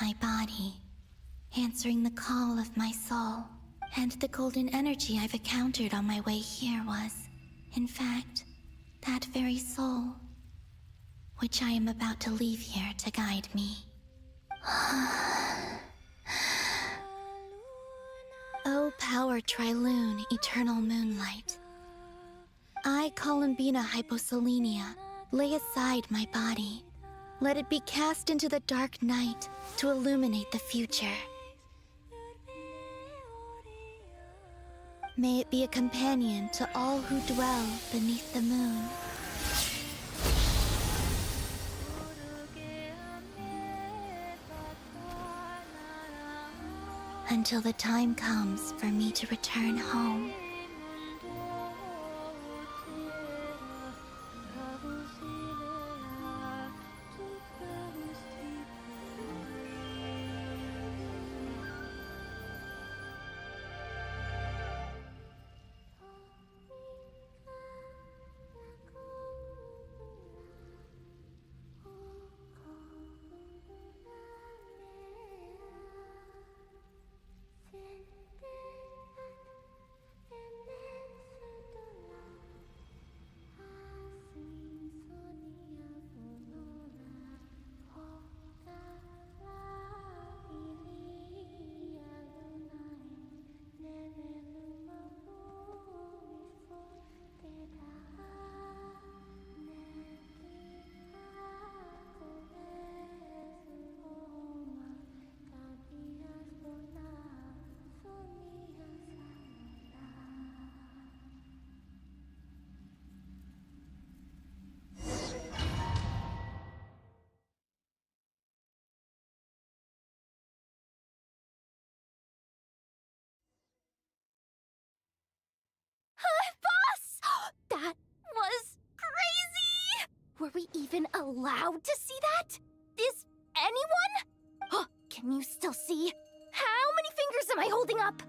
my body, answering the call of my soul. And the golden energy I've encountered on my way here was, in fact, that very soul, which I am about to leave here to guide me. O power Triloon, eternal moonlight. I, Columbina Hyposelenia, lay aside my body. Let it be cast into the dark night to illuminate the future. May it be a companion to all who dwell beneath the moon. Until the time comes for me to return home. That was crazy! Were we even allowed to see that? Is anyone? Can you still see? How many fingers am I holding up?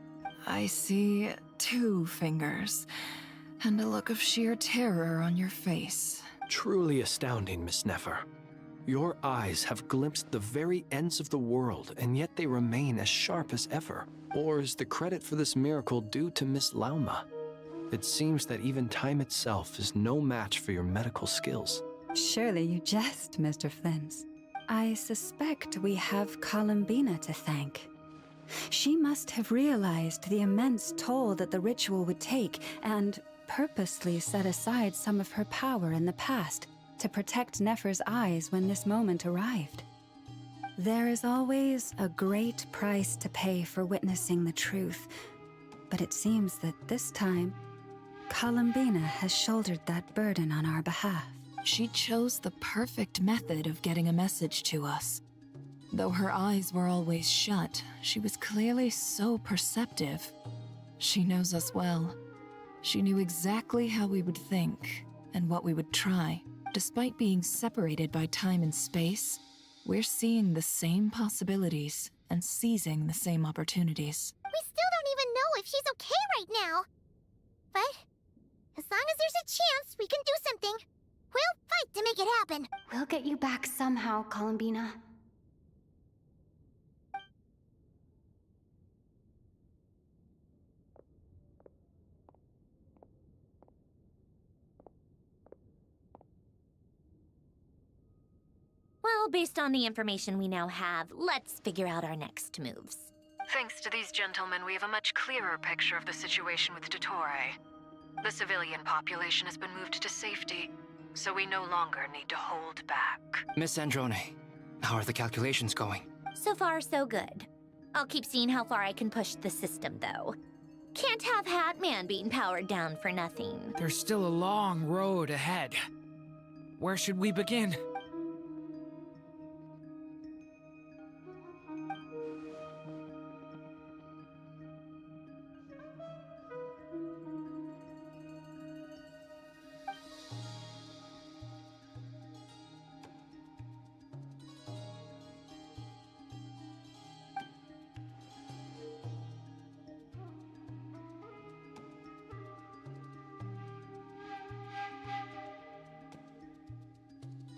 I see 2 fingers, and a look of sheer terror on your face. Truly astounding, Miss Nefer. Your eyes have glimpsed the very ends of the world, and yet they remain as sharp as ever. Or is the credit for this miracle due to Miss Lauma? It seems that even time itself is no match for your medical skills. Surely you jest, Mr. Flins. I suspect we have Columbina to thank. She must have realized the immense toll that the ritual would take and purposely set aside some of her power in the past to protect Nefer's eyes when this moment arrived. There is always a great price to pay for witnessing the truth, but it seems that this time, Columbina has shouldered that burden on our behalf. She chose the perfect method of getting a message to us. Though her eyes were always shut, she was clearly so perceptive. She knows us well. She knew exactly how we would think and what we would try. Despite being separated by time and space, we're seeing the same possibilities and seizing the same opportunities. We still don't even know if she's okay right now. But as long as there's a chance we can do something, we'll fight to make it happen. We'll get you back somehow, Columbina. Well, based on the information we now have, let's figure out our next moves. Thanks to these gentlemen, we have a much clearer picture of the situation with Dottore. The civilian population has been moved to safety, so we no longer need to hold back. Miss Androne, how are the calculations going? So far, so good. I'll keep seeing how far I can push the system, though. Can't have Hatman being powered down for nothing. There's still a long road ahead. Where should we begin?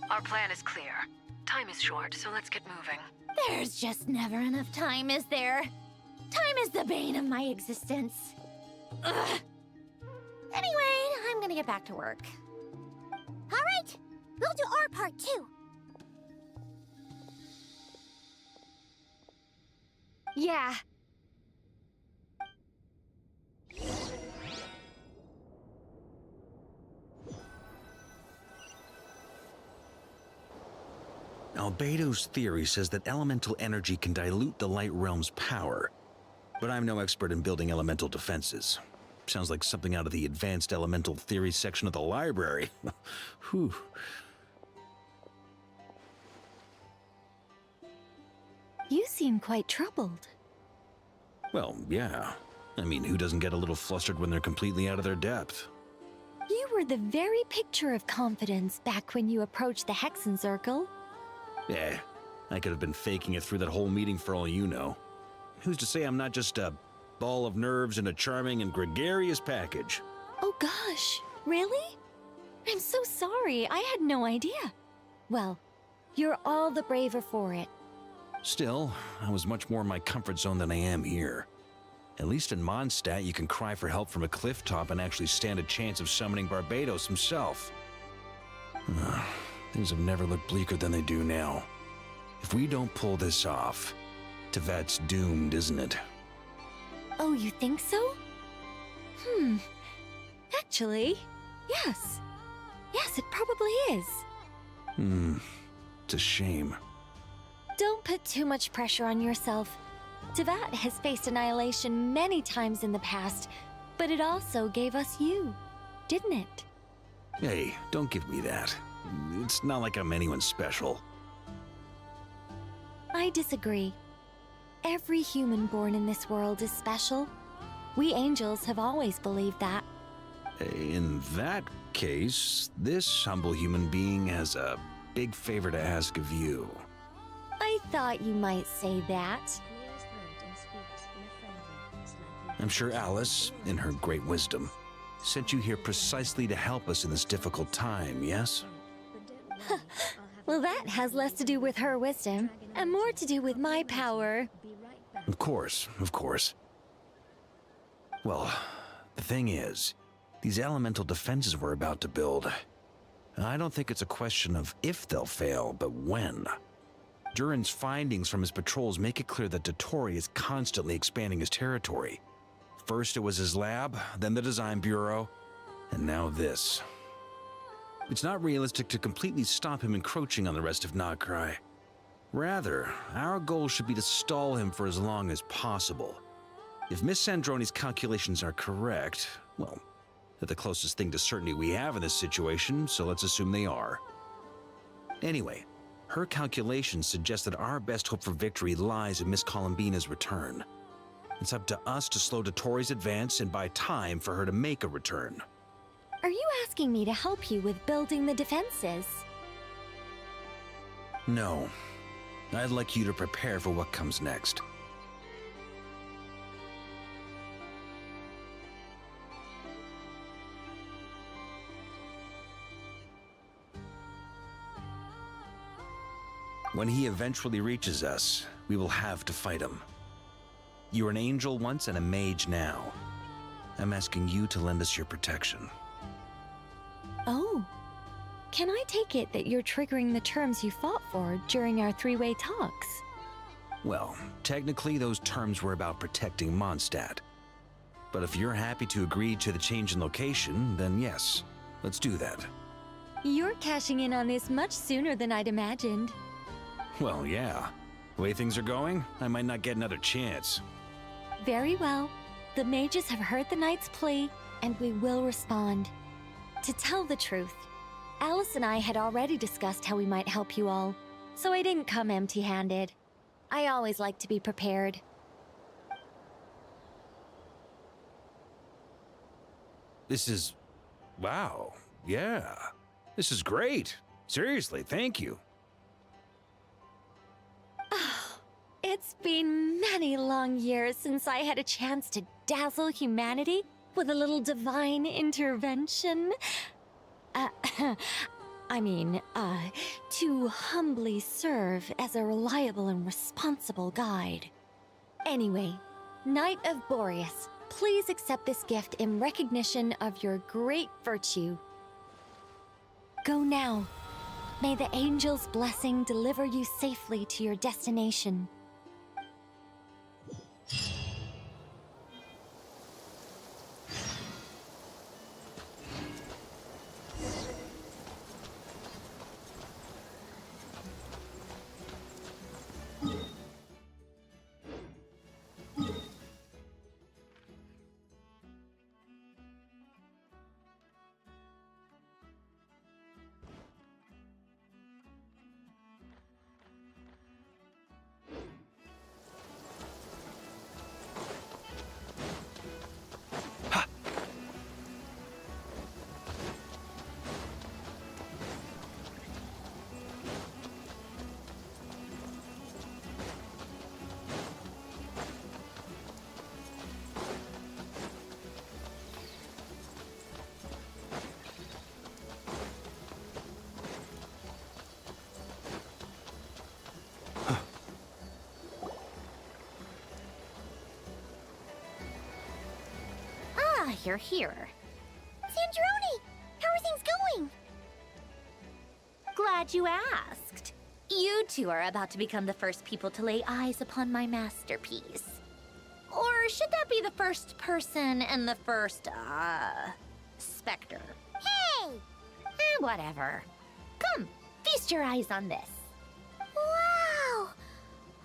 Our plan is clear. Time is short, so let's get moving. There's just never enough time, is there? Time is the bane of my existence. Ugh. Anyway, I'm gonna get back to work. All right, we'll do our part too. Yeah. Albedo's theory says that elemental energy can dilute the light realm's power, but I'm no expert in building elemental defenses. Sounds like something out of the advanced elemental theory section of the library. Whew. You seem quite troubled. Well, yeah. I mean, who doesn't get a little flustered when they're completely out of their depth? You were the very picture of confidence back when you approached the Hexen Circle. Yeah, I could have been faking it through that whole meeting for all you know. Who's to say I'm not just a ball of nerves in a charming and gregarious package? Oh gosh, really? I'm so sorry, I had no idea. Well, you're all the braver for it. Still, I was much more in my comfort zone than I am here. At least in Mondstadt, you can cry for help from a cliff top and actually stand a chance of summoning Barbados himself. Things have never looked bleaker than they do now. If we don't pull this off, Tevat's doomed, isn't it? Oh, you think so? Actually, yes. Yes, it probably is. It's a shame. Don't put too much pressure on yourself. Tevat has faced annihilation many times in the past, but it also gave us you, didn't it? Hey, don't give me that. It's not like I'm anyone special. I disagree. Every human born in this world is special. We angels have always believed that. In that case, this humble human being has a big favor to ask of you. I thought you might say that. I'm sure Alice, in her great wisdom, sent you here precisely to help us in this difficult time, yes? Well, that has less to do with her wisdom, and more to do with my power. Of course, of course. Well, the thing is, These elemental defenses we're about to build, I don't think it's a question of if they'll fail, but when. Durin's findings from his patrols make it clear that Dottore is constantly expanding his territory. First it was his lab, then the design bureau, and now this. It's not realistic to completely stop him encroaching on the rest of Nagcry. Rather, our goal should be to stall him for as long as possible. If Miss Sandroni's calculations are correct, well, they're the closest thing to certainty we have in this situation, so let's assume they are. Anyway, her calculations suggest that our best hope for victory lies in Miss Columbina's return. It's up to us to slow Dottore's advance and buy time for her to make a return. Are you asking me to help you with building the defenses? No. I'd like you to prepare for what comes next. When he eventually reaches us, we will have to fight him. You were an angel once and a mage now. I'm asking you to lend us your protection. Oh. Can I take it that you're triggering the terms you fought for during our three-way talks? Well, technically those terms were about protecting Mondstadt. But if you're happy to agree to the change in location, then yes, let's do that. You're cashing in on this much sooner than I'd imagined. Well, yeah. The way things are going, I might not get another chance. Very well. The mages have heard the knight's plea, and we will respond. To tell the truth, Alice and I had already discussed how we might help you all, so I didn't come empty-handed. I always like to be prepared. This is... wow. Yeah. This is great. Seriously, thank you. It's been many long years since I had a chance to dazzle humanity with a little divine intervention. To humbly serve as a reliable and responsible guide. Anyway, Knight of Boreas, please accept this gift in recognition of your great virtue. Go now. May the angel's blessing deliver you safely to your destination. You're here. Sandroni! How are things going? Glad you asked. You two are about to become the first people to lay eyes upon my masterpiece. Or should that be the first person and the first, specter? Hey! Whatever. Come, feast your eyes on this. Wow!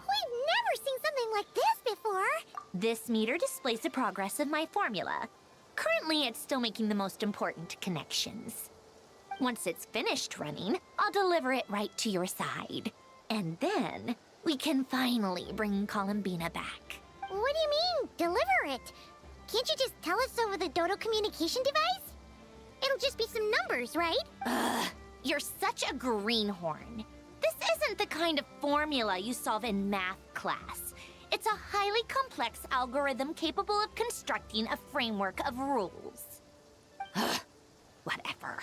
We've never seen something like this before! This meter displays the progress of my formula. Currently, it's still making the most important connections. Once it's finished running, I'll deliver it right to your side. And then, we can finally bring Columbina back. What do you mean, deliver it? Can't you just tell us over the Dodo communication device? It'll just be some numbers, right? Ugh, you're such a greenhorn. This isn't the kind of formula you solve in math class. It's a highly complex algorithm capable of constructing a framework of rules. Ugh, whatever.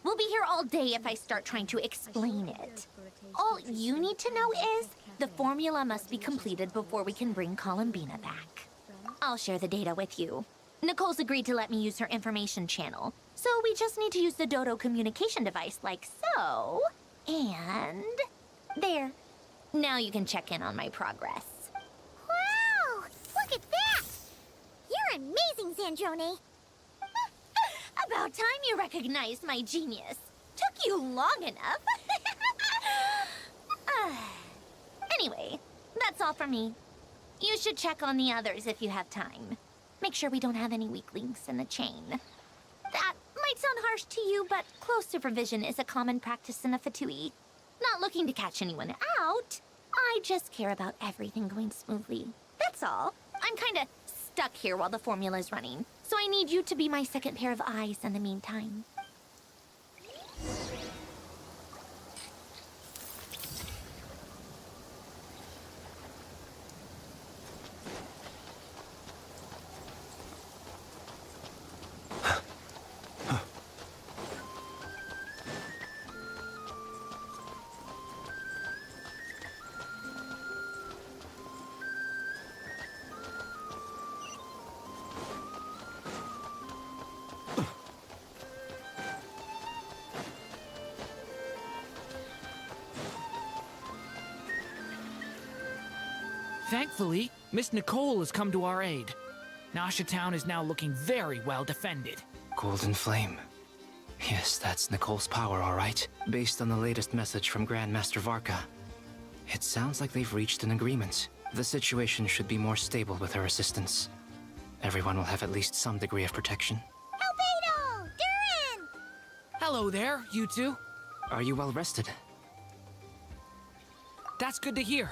We'll be here all day if I start trying to explain it. All you need to know is the formula must be completed before we can bring Columbina back. I'll share the data with you. Nicole's agreed to let me use her information channel, so we just need to use the Dodo communication device like so. And... there. Now you can check in on my progress. Wow! Look at that! You're amazing, Zandrone! About time you recognized my genius. Took you long enough. Anyway, that's all for me. You should check on the others if you have time. Make sure we don't have any weak links in the chain. That might sound harsh to you, but close supervision is a common practice in a Fatui. Not looking to catch anyone out. I just care about everything going smoothly. That's all. I'm kinda stuck here while the formula's running, so I need you to be my second pair of eyes in the meantime. Thankfully, Miss Nicole has come to our aid. Nasha Town is now looking very well defended. Golden Flame. Yes, that's Nicole's power, all right. Based on the latest message from Grandmaster Varka. It sounds like they've reached an agreement. The situation should be more stable with her assistance. Everyone will have at least some degree of protection. Albedo! Durin! Hello there, you two. Are you well rested? That's good to hear.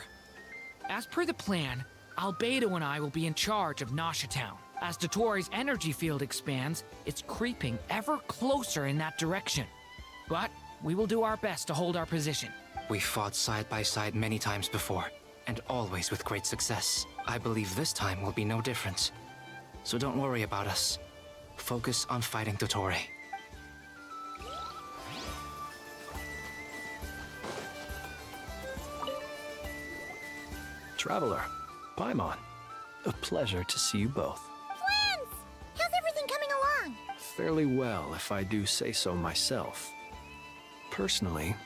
As per the plan, Albedo and I will be in charge of Nasha Town. As Dottoro's energy field expands, it's creeping ever closer in that direction. But we will do our best to hold our position. We fought side by side many times before, and always with great success. I believe this time will be no different. So don't worry about us. Focus on fighting Dottore. Traveler, Paimon, a pleasure to see you both. Twins! How's everything coming along? Fairly well, if I do say so myself. Personally,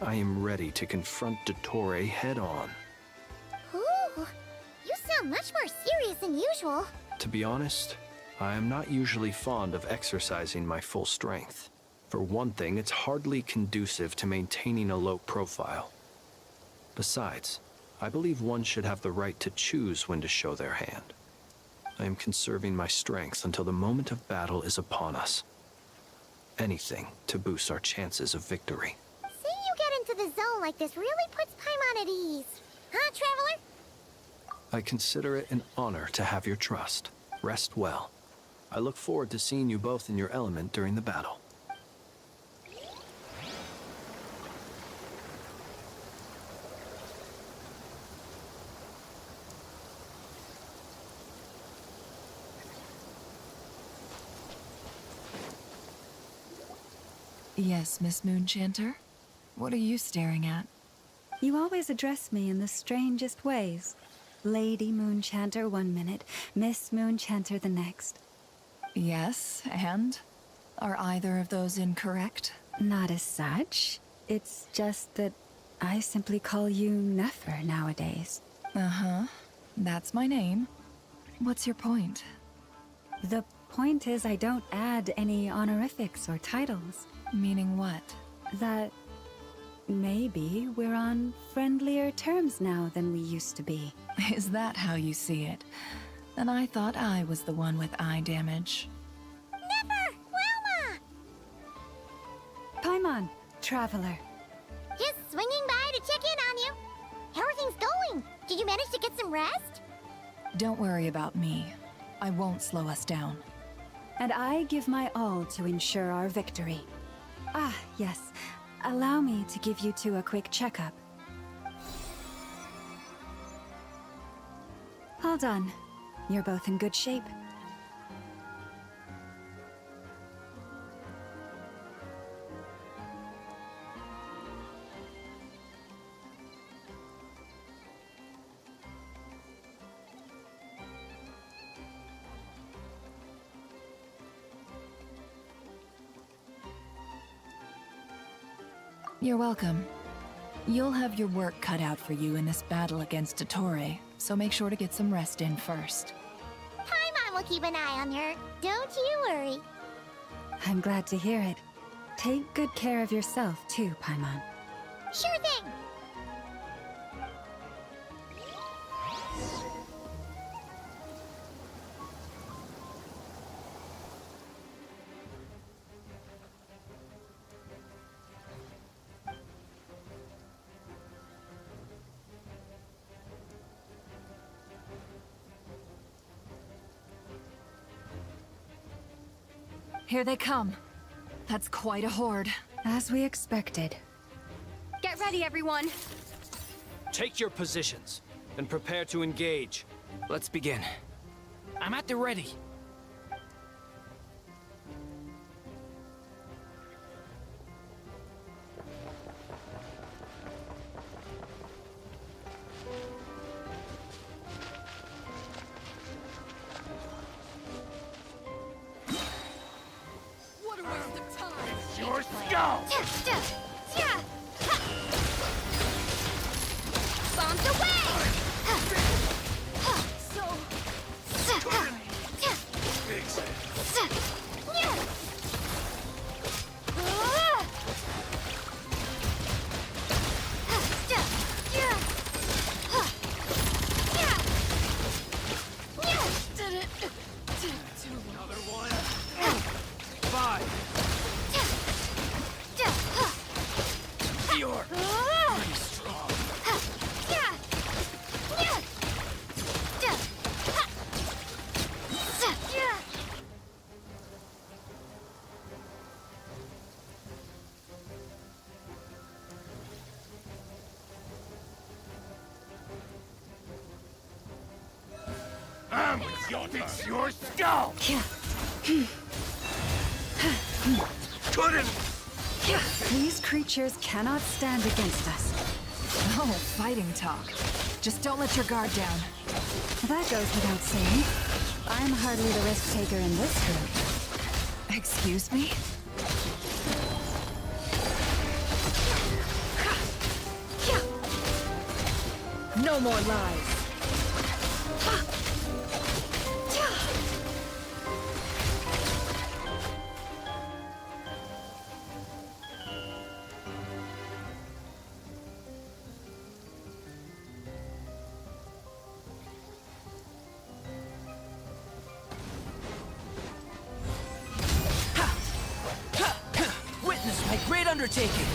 I am ready to confront Dottore head-on. Ooh, you sound much more serious than usual. To be honest, I am not usually fond of exercising my full strength. For one thing, it's hardly conducive to maintaining a low profile. Besides, I believe one should have the right to choose when to show their hand. I am conserving my strength until the moment of battle is upon us. Anything to boost our chances of victory. Seeing you get into the zone like this really puts Paimon at ease. Huh, Traveler? I consider it an honor to have your trust. Rest well. I look forward to seeing you both in your element during the battle. Yes, Miss Moonchanter? What are you staring at? You always address me in the strangest ways. Lady Moonchanter 1 minute, Miss Moonchanter the next. Yes, and? Are either of those incorrect? Not as such. It's just that I simply call you Nefer nowadays. Uh-huh. That's my name. What's your point? The point is I don't add any honorifics or titles. Meaning what? That maybe we're on friendlier terms now than we used to be. Is that how you see it? Then I thought I was the one with eye damage. Never! Wilma! Paimon, Traveler. Just swinging by to check in on you. How are things going? Did you manage to get some rest? Don't worry about me. I won't slow us down. And I give my all to ensure our victory. Ah, yes. Allow me to give you two a quick checkup. All done. You're both in good shape. You're welcome. You'll have your work cut out for you in this battle against Dottore, so make sure to get some rest in first. Paimon will keep an eye on her. Don't you worry. I'm glad to hear it. Take good care of yourself, too, Paimon. Sure thing! Here they come. That's quite a horde. As we expected. Get ready, everyone. Take your positions and prepare to engage. Let's begin. I'm at the ready. Your skull! Bombs away! Another one. 5. You're pretty strong. It's your skull! Couldn't! These creatures cannot stand against us. Oh, fighting talk. Just don't let your guard down. That goes without saying. I'm hardly the risk taker in this group. Excuse me? No more lies. Witness my great undertaking.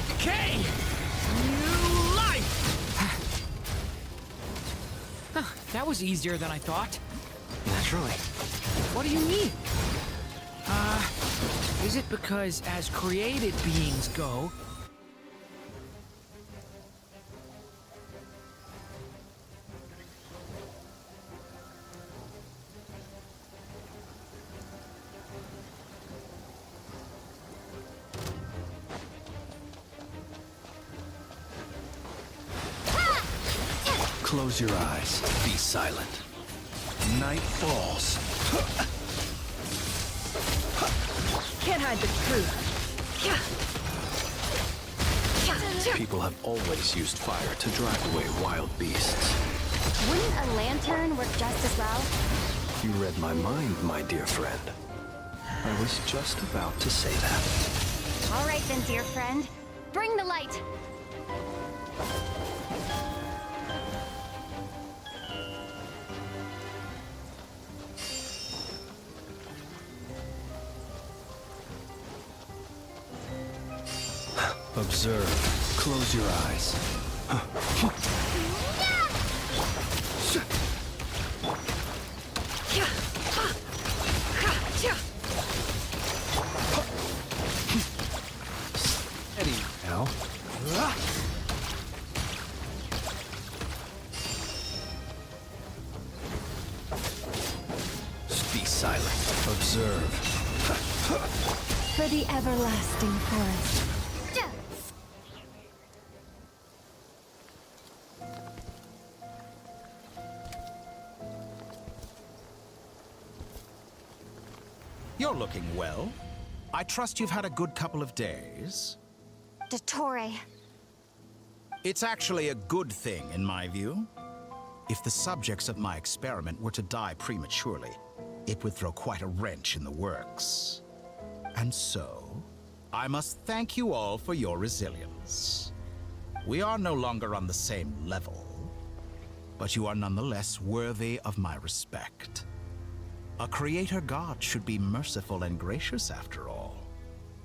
Decay! New life! That was easier than I thought. Naturally. What do you mean? Is it because as created beings go, Close your eyes. Be silent. Night falls. Can't hide the truth. People have always used fire to drive away wild beasts. Wouldn't a lantern work just as well? You read my mind, my dear friend. I was just about to say that. All right then, dear friend. Bring the light. Observe. Close your eyes. Steady now. Be silent. Observe. For the everlasting forest. You're looking well. I trust you've had a good couple of days. Dottore. It's actually a good thing, in my view. If the subjects of my experiment were to die prematurely, it would throw quite a wrench in the works. And so, I must thank you all for your resilience. We are no longer on the same level, but you are nonetheless worthy of my respect. A creator god should be merciful and gracious after all.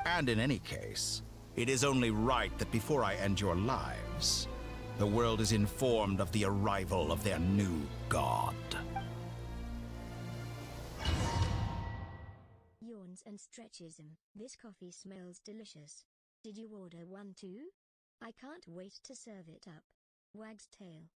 And in any case, it is only right that before I end your lives, the world is informed of the arrival of their new god. Yawns and stretches him. This coffee smells delicious. Did you order one too? I can't wait to serve it up. Wags tail.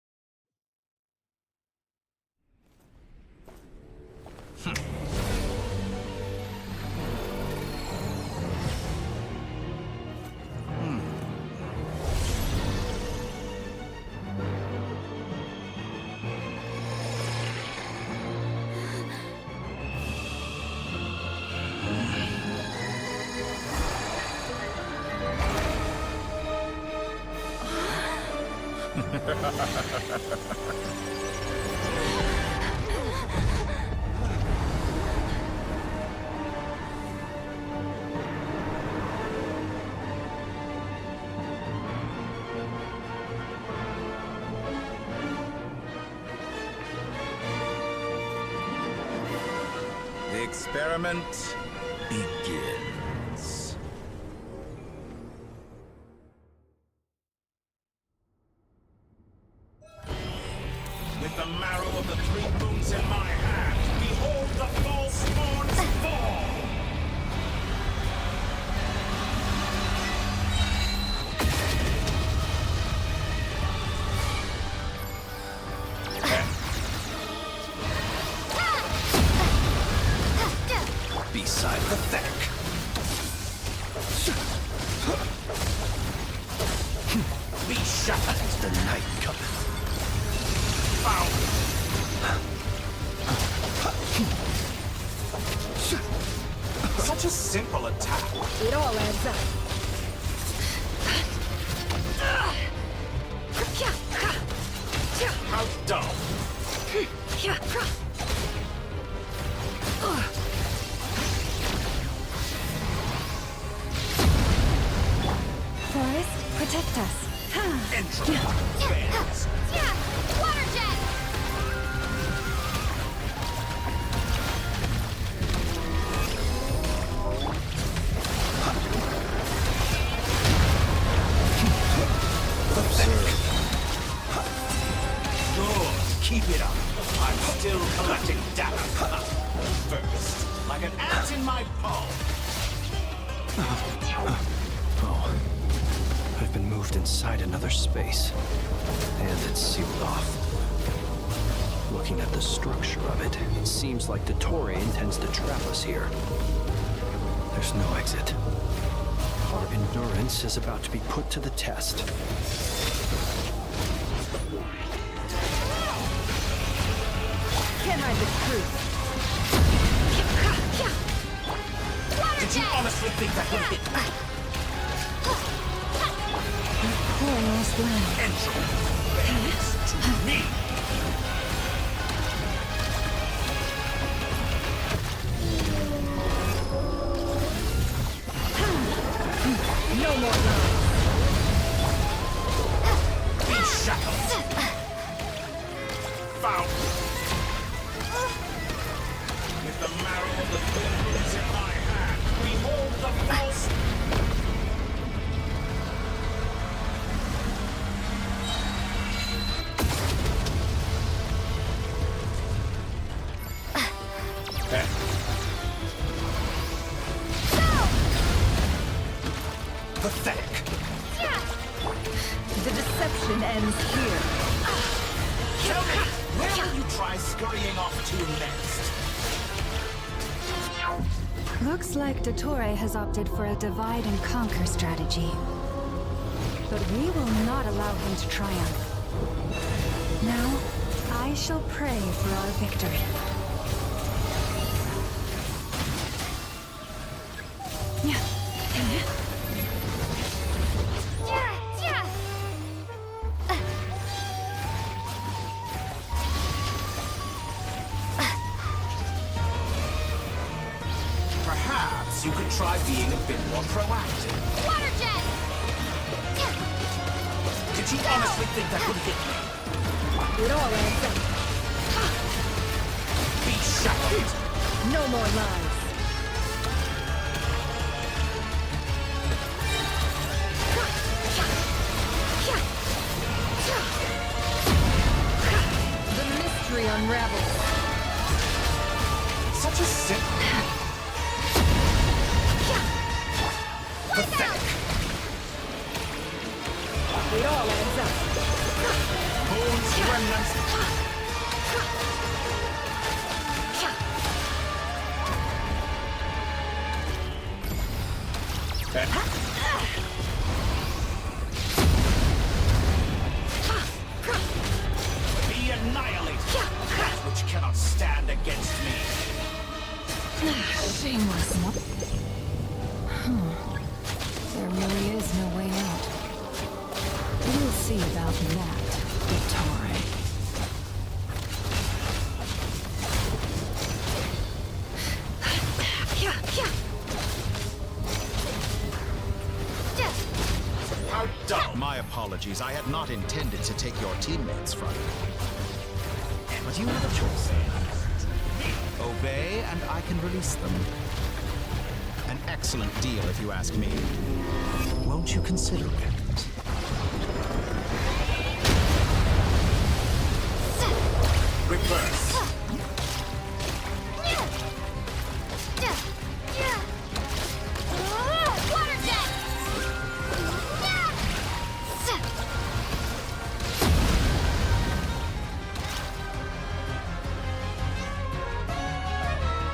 The experiment begins. With the marrow of the 3 moons in my hand, behold the false moons fall! Beside pathetic. Be shattered as the night cometh. Found. Such a simple attack. It all adds up. How dull. Forest, protect us. Introvert. Water jet! Good. Keep it up. I'm still collecting data. First, like an ant in my palm. Oh. I've been moved inside another space. And it's sealed off. Looking at the structure of it, it seems like Dottore intends to trap us here. There's no exit. Our endurance is about to be put to the test. Can't hide the truth. Did you honestly think that would hit me? Almost land. Entry. Thanks to me. No more love. Be shackled. Found. With the marrow of the moons in my hand, behold the false. Pathetic. The deception ends here. Tell me, where will you try scurrying off to next? Looks like Dottore has opted for a divide and conquer strategy. But we will not allow him to triumph. Now, I shall pray for our victory. Perhaps you could try being a bit more proactive. Water jet! Did you honestly think that would hit me? It all adds up. Be shackled! No more lies. The mystery unravels. Such a simple... Pathetic! It all adds up. Bones, remnants... Be annihilated! That which cannot stand against me! Shameless. There really is no way out. We'll see about that, Dottore. How dumb! My apologies. I had not intended to take your teammates from you. But you have a choice. Obey, and I can release them. An excellent deal, if you ask me. Won't you consider it? Reverse. Water jet!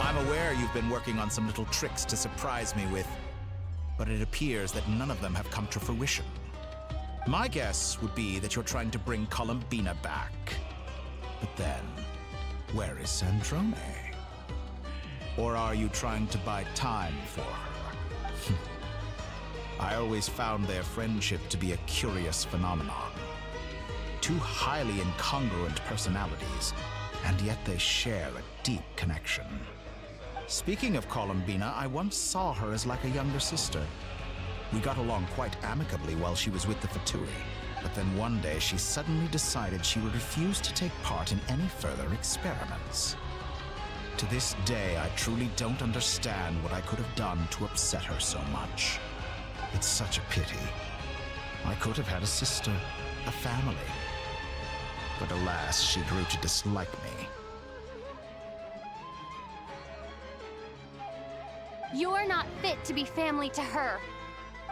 I'm aware you've been working on some little tricks to surprise me with, but it appears that none of them have come to fruition. My guess would be that you're trying to bring Columbina back. But then, where is Sandrone? Or are you trying to buy time for her? I always found their friendship to be a curious phenomenon. Two highly incongruent personalities, and yet they share a deep connection. Speaking of Columbina, I once saw her as like a younger sister. We got along quite amicably while she was with the Fatui. But then one day she suddenly decided she would refuse to take part in any further experiments. To this day, I truly don't understand what I could have done to upset her so much. It's such a pity. I could have had a sister, a family. But alas, she grew to dislike me. You're not fit to be family to her.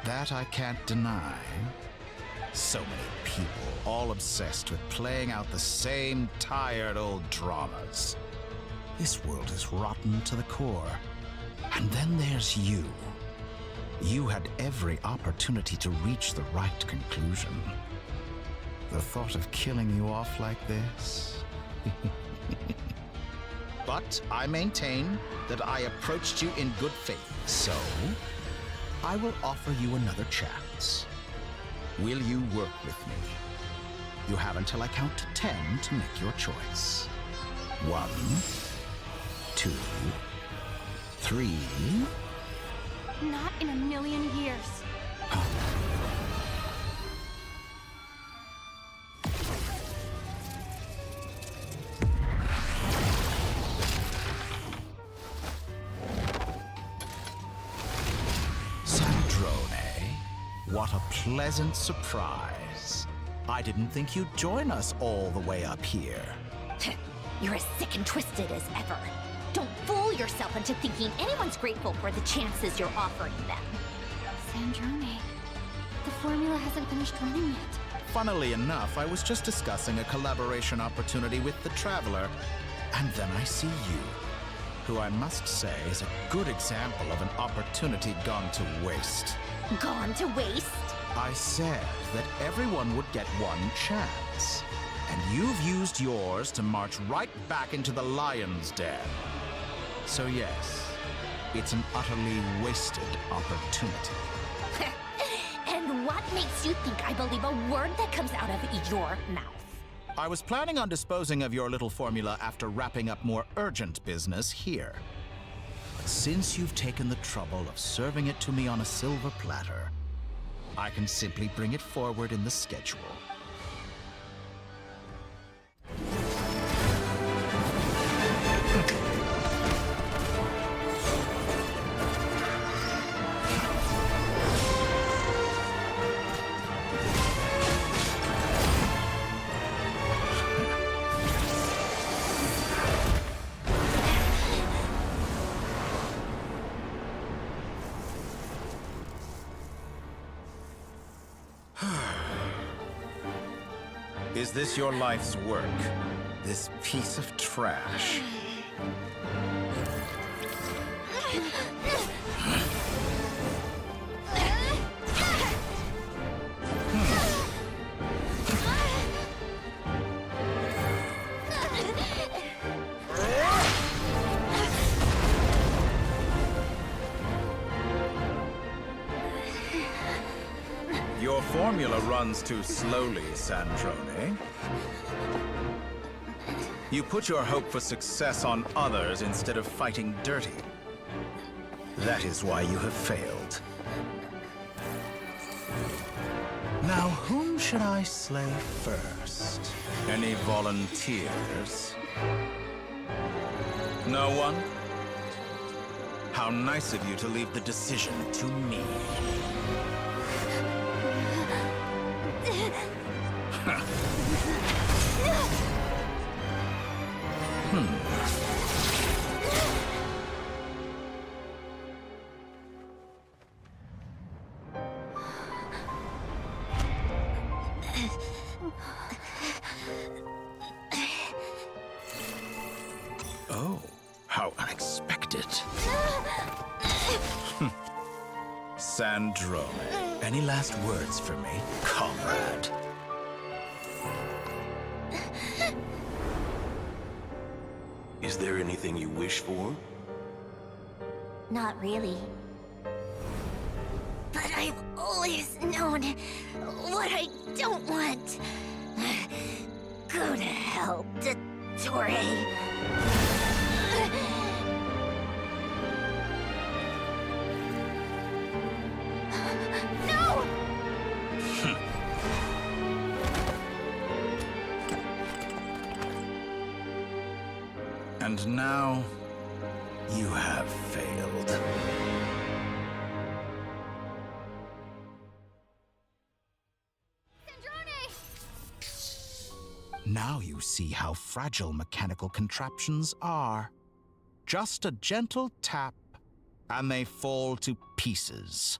That I can't deny. So many people, all obsessed with playing out the same tired old dramas. This world is rotten to the core. And then there's you. You had every opportunity to reach the right conclusion. The thought of killing you off like this? But I maintain that I approached you in good faith. So, I will offer you another chance. Will you work with me? You have until I count to 10 to make your choice. 1, 2, 3. Not in a million years. What a pleasant surprise. I didn't think you'd join us all the way up here. You're as sick and twisted as ever. Don't fool yourself into thinking anyone's grateful for the chances you're offering them. Sandrone, the formula hasn't finished running yet. Funnily enough, I was just discussing a collaboration opportunity with the Traveler, and then I see you, who I must say is a good example of an opportunity gone to waste. Gone to waste? I said that everyone would get one chance, and you've used yours to march right back into the lion's den. So yes, it's an utterly wasted opportunity. And what makes you think I believe a word that comes out of your mouth? I was planning on disposing of your little formula after wrapping up more urgent business here. But since you've taken the trouble of serving it to me on a silver platter, I can simply bring it forward in the schedule. Is this your life's work? This piece of trash? Your formula runs too slowly, Sandrone. You put your hope for success on others instead of fighting dirty. That is why you have failed. Now, whom should I slay first? Any volunteers? No one? How nice of you to leave the decision to me. Oh, how unexpected. Sandrone, any last words for me, comrade? Is there anything you wish for? Not really. But I've always known what I don't want. Go to hell, Dottore. No! And now, you have failed. Now you see how fragile mechanical contraptions are. Just a gentle tap, and they fall to pieces.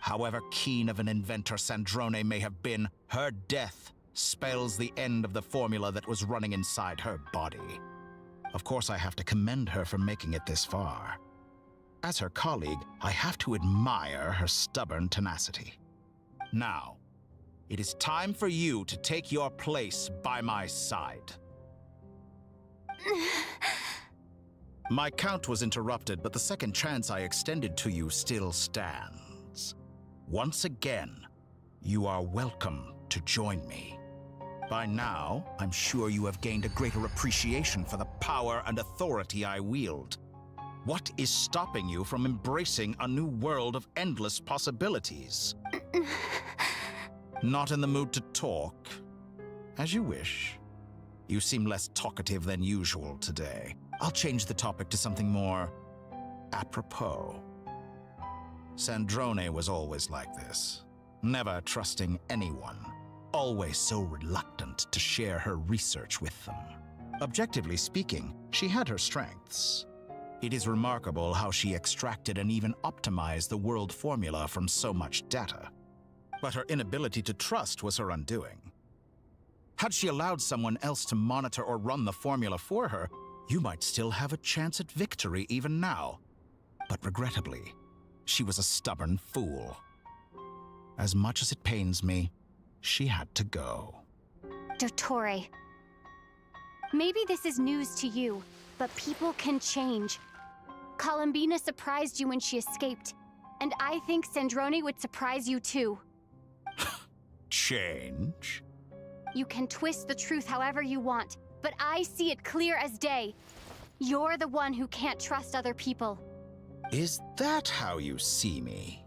However keen of an inventor Sandrone may have been, her death spells the end of the formula that was running inside her body. Of course, I have to commend her for making it this far. As her colleague, I have to admire her stubborn tenacity. Now, it is time for you to take your place by my side. My count was interrupted, but the second chance I extended to you still stands. Once again, you are welcome to join me. By now, I'm sure you have gained a greater appreciation for the power and authority I wield. What is stopping you from embracing a new world of endless possibilities? Not in the mood to talk? As you wish. You seem less talkative than usual today. I'll change the topic to something more apropos. Sandrone was always like this, never trusting anyone, always so reluctant to share her research with them. Objectively speaking, she had her strengths. It is remarkable how she extracted and even optimized the world formula from so much data. But her inability to trust was her undoing. Had she allowed someone else to monitor or run the formula for her, you might still have a chance at victory even now. But regrettably, she was a stubborn fool. As much as it pains me, she had to go. Dottore. Maybe this is news to you, but people can change. Columbina surprised you when she escaped, and I think Sandrone would surprise you too. Change? You can twist the truth however you want, but I see it clear as day. You're the one who can't trust other people. Is that how you see me?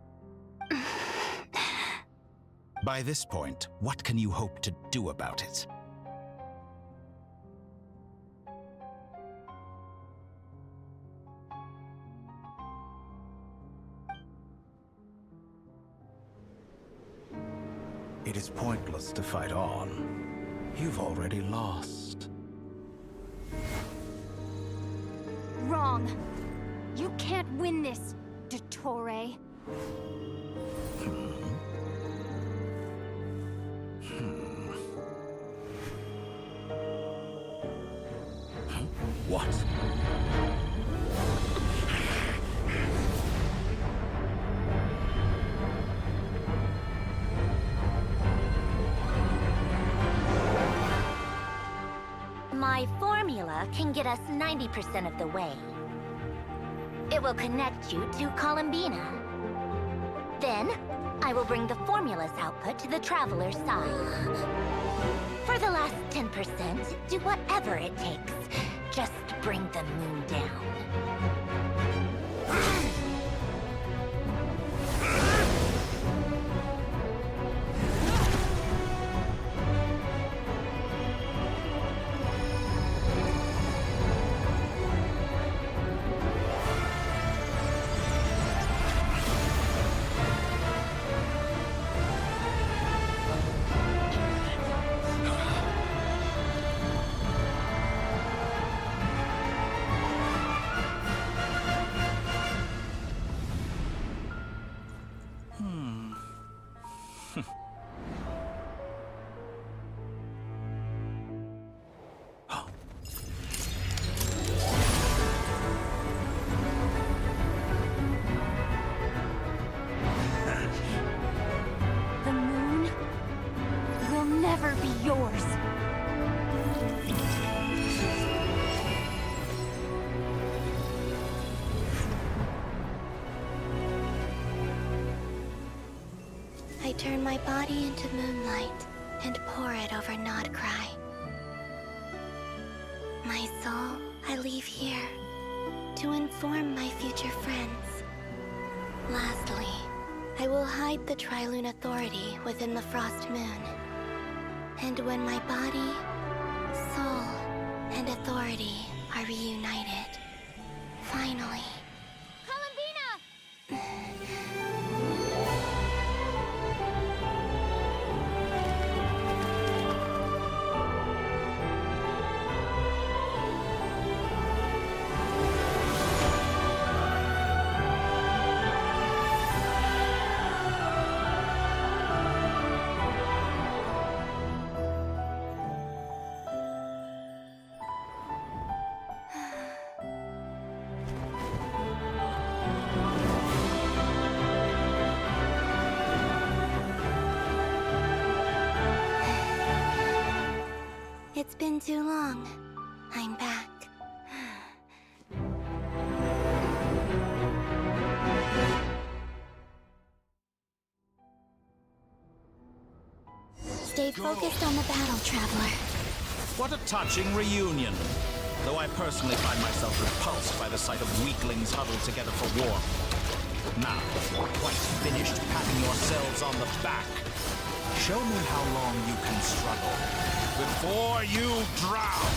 By this point, what can you hope to do about it? It is pointless to fight on. You've already lost. Wrong. You can't win this, Dottore. What? My formula can get us 90% of the way. It will connect you to Columbina. Then, I will bring the formula's output to the Traveler's side. For the last 10%, do whatever it takes. Just bring the moon down. The moon will never be yours. I turn my body into moonlight and pour it over Nodcry. My soul, I leave here to inform my future friends. Lastly, I will hide the Trilune Authority within the Frost Moon. And when my body, soul, and authority are reunited, finally... It's been too long. I'm back. Stay focused on the battle, Traveler. What a touching reunion. Though I personally find myself repulsed by the sight of weaklings huddled together for war. Now, quite finished patting yourselves on the back. Show me how long you can struggle before you drown.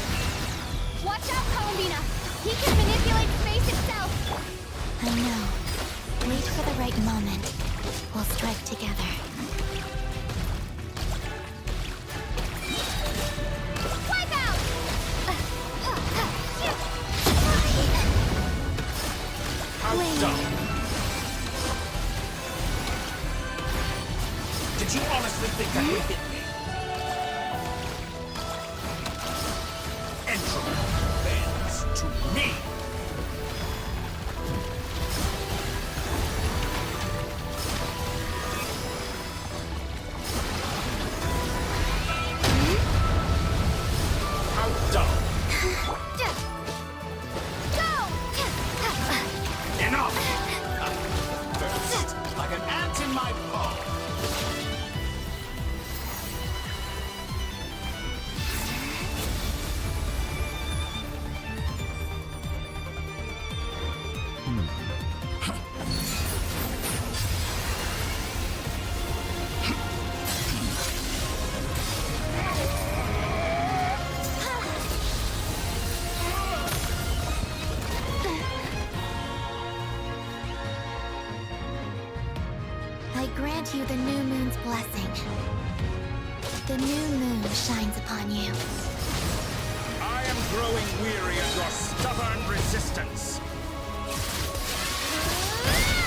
Watch out, Columbina! He can manipulate space itself! I know. Wait for the right moment. We'll strike together. Wipe out! How dumb! Did you honestly think that would hit me? Introvert bends to me! grant you the new moon's blessing. The new moon shines upon you. I am growing weary of your stubborn resistance.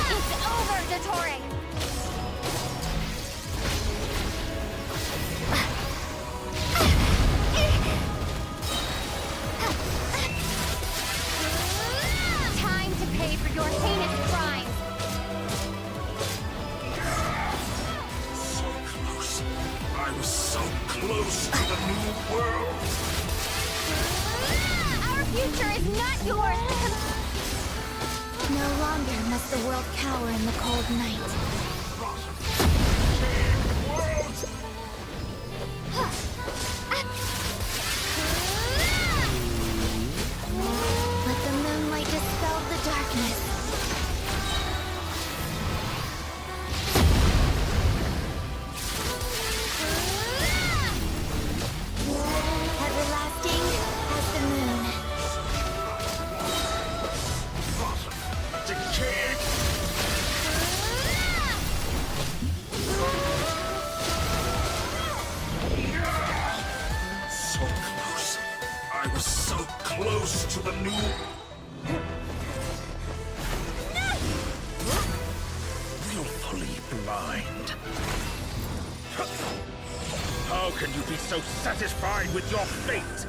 It's over, Dottore! Time to pay for your heinous crimes! So close. I was so close to the new world. Our future is not yours! No longer must the world cower in the cold night. Let the moonlight dispel the darkness. Everlasting as the moon. So close. I was so close to the new... Willfully blind. How can you be so satisfied with your fate?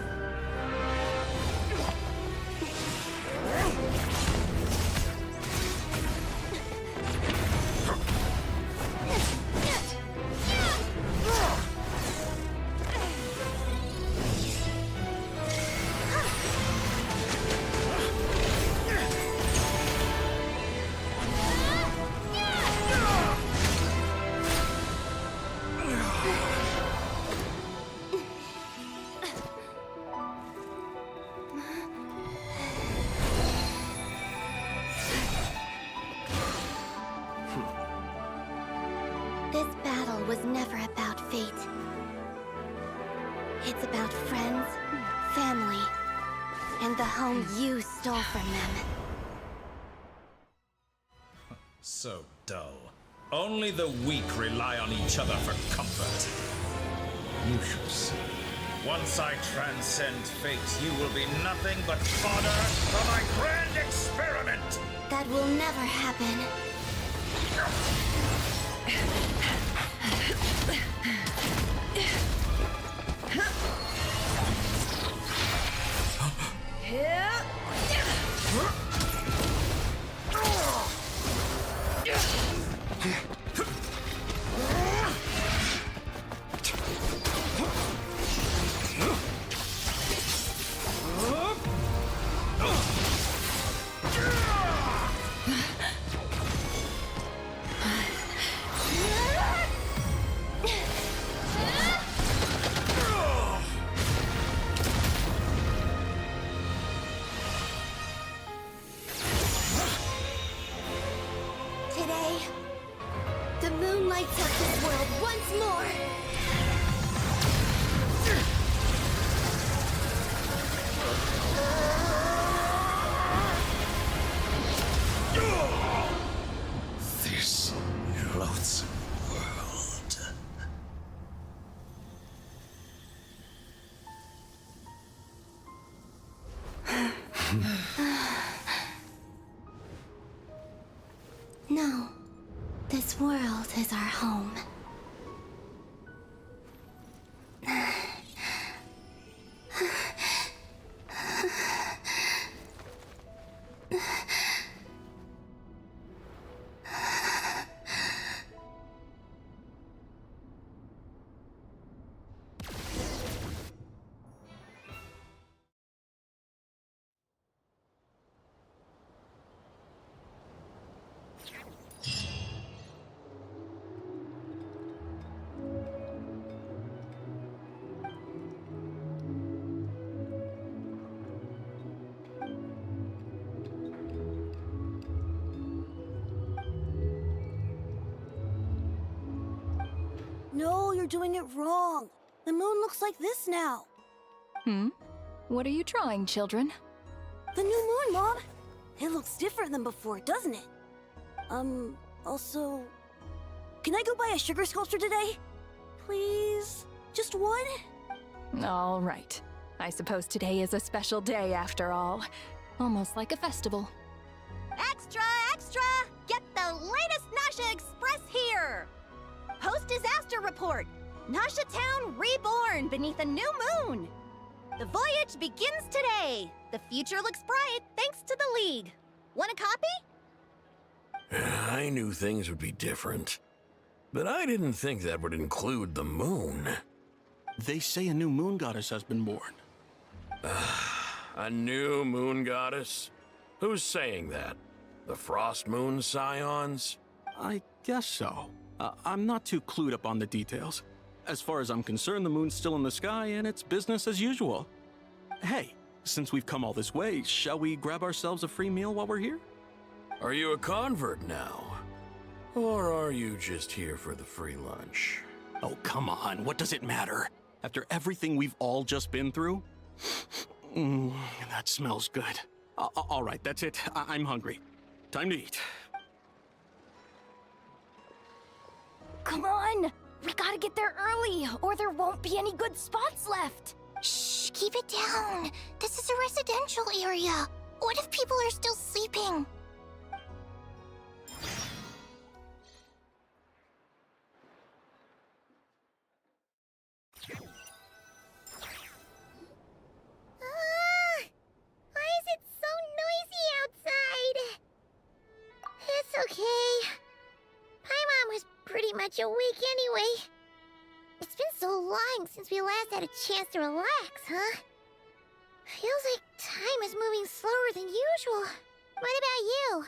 This battle was never about fate. It's about friends, family, and the home you stole from them. So dull. Only the weak rely on each other for comfort. You shall see. Once I transcend fate, you will be nothing but fodder for my grand experiment! That will never happen. Today, the moon lights up this world once more. This loathsome world. No, this world is our home. No, you're doing it wrong. The moon looks like this now. What are you trying, children? The new moon, Mom. It looks different than before, doesn't it? Also... can I go buy a sugar sculpture today? Please? Just one? All right. I suppose today is a special day after all. Almost like a festival. Extra, extra! Get the latest Nasha Express here! Post-disaster report! Nasha Town reborn beneath a new moon! The voyage begins today! The future looks bright thanks to the League. Want a copy? I knew things would be different, but I didn't think that would include the moon. They say a new moon goddess has been born. A new moon goddess? Who's saying that? The Frost Moon Scions? I guess so. I'm not too clued up on the details. As far as I'm concerned, the moon's still in the sky and it's business as usual. Hey, since we've come all this way, shall we grab ourselves a free meal while we're here? Are you a convert now? Or are you just here for the free lunch? Oh, come on. What does it matter? After everything we've all just been through? That smells good. All right, that's it. I'm hungry. Time to eat. Come on! We gotta get there early, or there won't be any good spots left! Shh, keep it down. This is a residential area. What if people are still sleeping? Why is it so noisy outside? It's okay. Paimon was pretty much awake anyway. It's been so long since we last had a chance to relax, huh? Feels like time is moving slower than usual. What about you?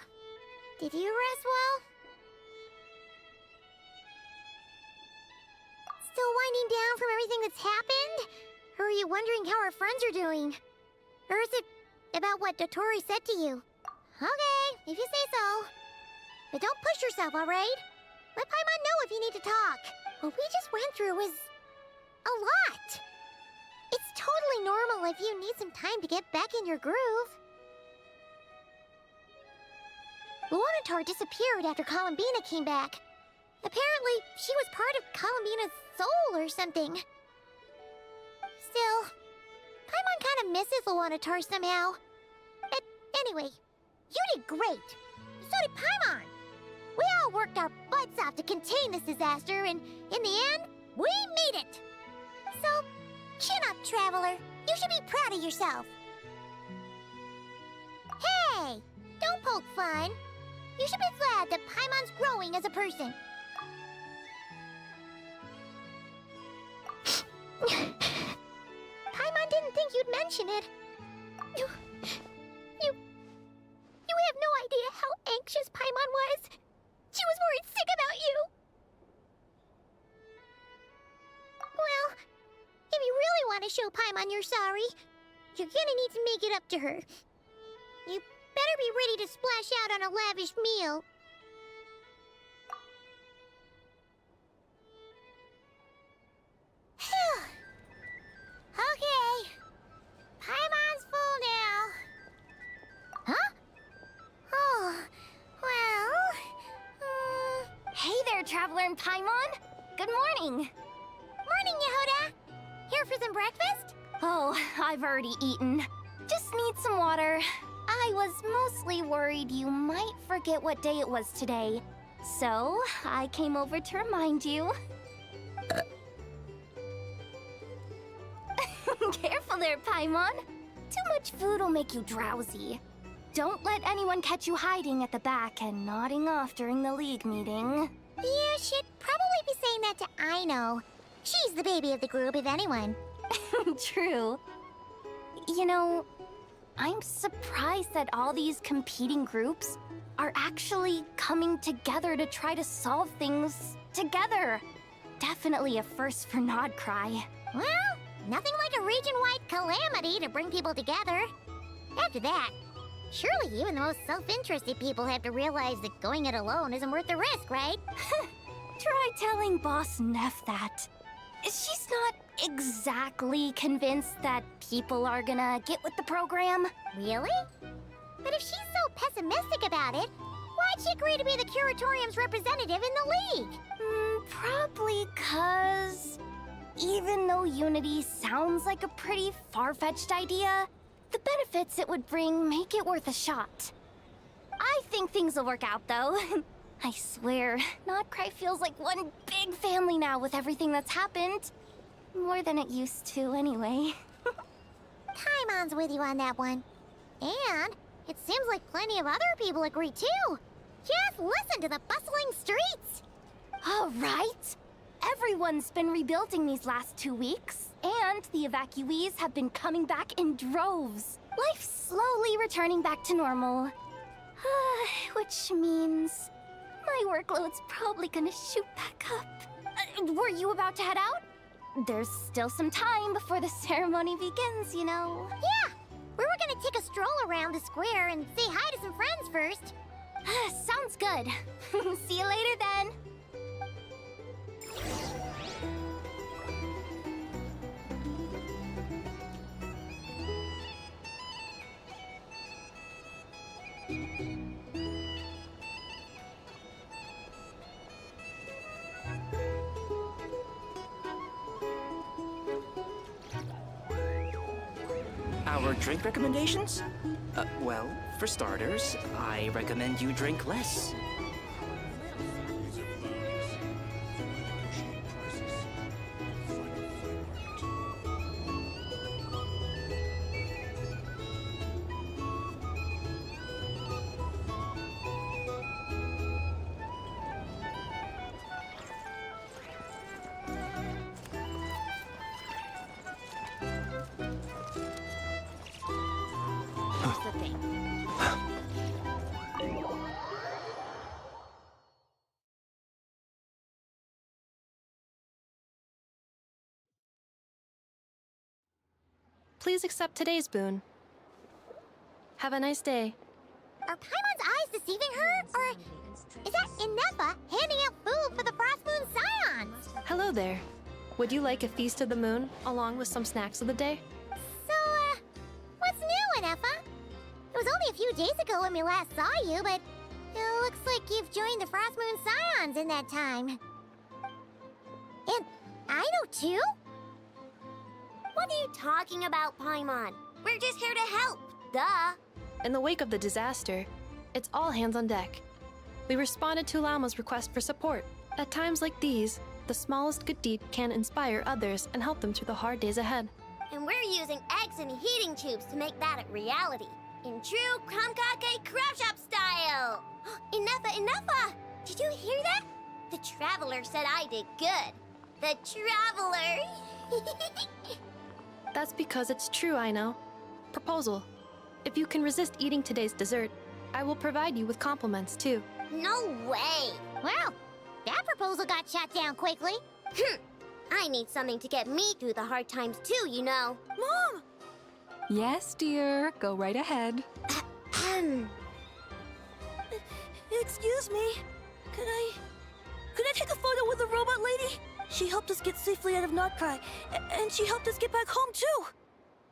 Did you rest well? Still winding down from everything that's happened? Or are you wondering how our friends are doing? Or is it about what Dotori said to you? Okay, if you say so. But don't push yourself, alright? Let Paimon know if you need to talk. What we just went through was a lot. It's totally normal if you need some time to get back in your groove. Luanatar disappeared after Columbina came back. Apparently, she was part of Columbina's soul or something. Still, Paimon kind of misses Luanatar somehow. But anyway, you did great. So did Paimon. We all worked our butts off to contain this disaster, and in the end, we made it! So, chin up, Traveler. You should be proud of yourself. Hey! Don't poke fun. You should be glad that Paimon's growing as a person. Paimon didn't think you'd mention it. You have no idea how anxious Paimon was. She was worried sick about you! Well, if you really want to show Paimon you're sorry, you're gonna need to make it up to her. You better be ready to splash out on a lavish meal. Okay. Paimon's full now. Huh? Oh, well... Hey there, Traveler and Paimon! Good morning! Morning, Yehoda! Here for some breakfast? Oh, I've already eaten. Just need some water. I was mostly worried you might forget what day it was today. So, I came over to remind you. Careful there, Paimon. Too much food will make you drowsy. Don't let anyone catch you hiding at the back and nodding off during the League meeting. You should probably be saying that to Aino. She's the baby of the group, if anyone. True. You know, I'm surprised that all these competing groups are actually coming together to try to solve things together. Definitely a first for Nodcry. Well, nothing like a region-wide calamity to bring people together. After that, surely even the most self-interested people have to realize that going it alone isn't worth the risk, right? Try telling Boss Neff that. She's not exactly convinced that people are gonna get with the program. Really? But if she's so pessimistic about it, why Why'd she agree to be the Curatorium's representative in the League? Probably 'cause even though Unity sounds like a pretty far-fetched idea, the benefits it would bring make it worth a shot. I think things will work out, though. I swear, Notcry feels like one big family now with everything that's happened. More than it used to, anyway. Paimon's with you on that one. And it seems like plenty of other people agree, too. Just listen to the bustling streets. All right. Everyone's been rebuilding these last 2 weeks, and the evacuees have been coming back in droves. Life's slowly returning back to normal. Which means my workload's probably gonna shoot back up. Were you about to head out? There's still some time before the ceremony begins, you know. Yeah, we were gonna take a stroll around the square and say hi to some friends first. Sounds good. See you later then. Our drink recommendations? Well, for starters, I recommend you drink less. Please accept today's boon. Have a nice day. Are Paimon's eyes deceiving her? Or is that Inefa handing out food for the Frost Moon Scions? Hello there. Would you like a feast of the moon, along with some snacks of the day? So, what's new, Inefa? It was only a few days ago when we last saw you, but it looks like you've joined the Frost Moon Scions in that time. And I know too? What are you talking about, Paimon? We're just here to help, duh. In the wake of the disaster, it's all hands on deck. We responded to Lama's request for support. At times like these, the smallest good deed can inspire others and help them through the hard days ahead. And we're using eggs and heating tubes to make that a reality. In true Krumkake Crab Shop style! Inefa! Did you hear that? The Traveler said I did good. The Traveler! That's because it's true, I know. Proposal. If you can resist eating today's dessert, I will provide you with compliments, too. No way! Well, that proposal got shot down quickly. I need something to get me through the hard times too, you know. Mom! Yes, dear. Go right ahead. Excuse me. Could I take a photo with the robot lady? She helped us get safely out of Notcry, and she helped us get back home too.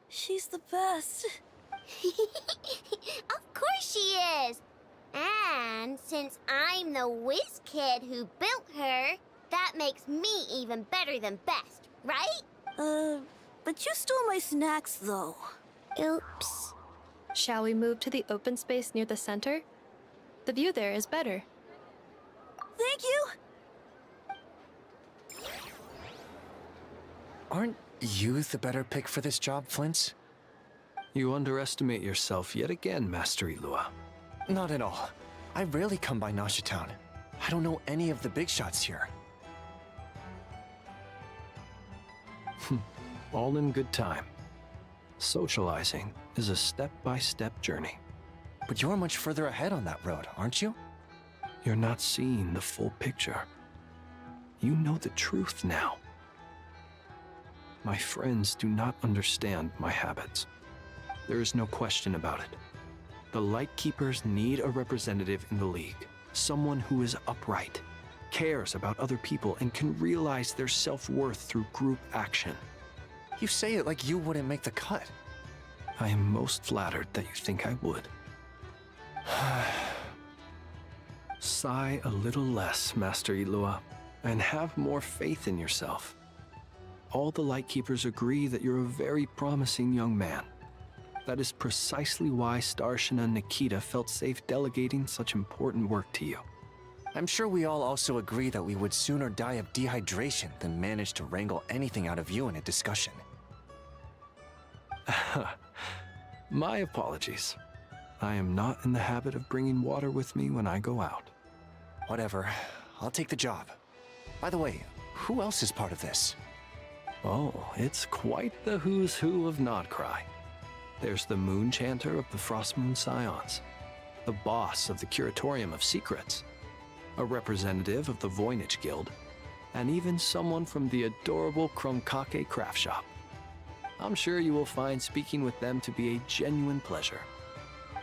She's the best. Of course she is. And since I'm the whiz kid who built her, that makes me even better than best, right? But you stole my snacks though. Oops. Shall we move to the open space near the center? The view there is better. Thank you. Aren't you the better pick for this job, Flint's? You underestimate yourself yet again, Master Ilua. Not at all. I rarely come by Nasha Town. I don't know any of the big shots here. All in good time. Socializing is a step-by-step journey. But you're much further ahead on that road, aren't you? You're not seeing the full picture. You know the truth now. My friends do not understand my habits. There is no question about it. The Lightkeepers need a representative in the League. Someone who is upright, cares about other people, and can realize their self-worth through group action. You say it like you wouldn't make the cut. I am most flattered that you think I would. Sigh a little less, Master Ilua, and have more faith in yourself. All the Lightkeepers agree that you're a very promising young man. That is precisely why Starshina Nikita felt safe delegating such important work to you. I'm sure we all also agree that we would sooner die of dehydration than manage to wrangle anything out of you in a discussion. My apologies. I am not in the habit of bringing water with me when I go out. Whatever. I'll take the job. By the way, who else is part of this? Oh, it's quite the who's who of Nodcry. There's the Moon Chanter of the Frostmoon Scions, the boss of the Curatorium of Secrets, a representative of the Voynich Guild, and even someone from the adorable Krumkake craft shop. I'm sure you will find speaking with them to be a genuine pleasure.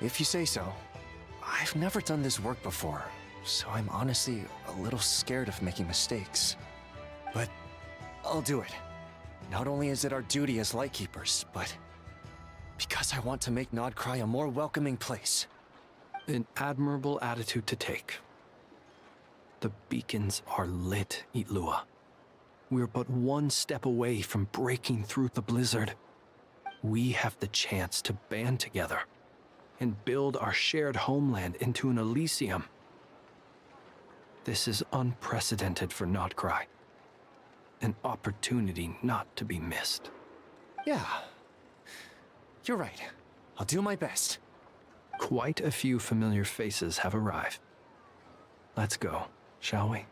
If you say so. I've never done this work before, so I'm honestly a little scared of making mistakes. But I'll do it. Not only is it our duty as Lightkeepers, but because I want to make Nodcry a more welcoming place. An admirable attitude to take. The beacons are lit, Itlua. We're but one step away from breaking through the blizzard. We have the chance to band together and build our shared homeland into an Elysium. This is unprecedented for Nodcry. An opportunity not to be missed. Yeah. You're right. I'll do my best. Quite a few familiar faces have arrived. Let's go, shall we?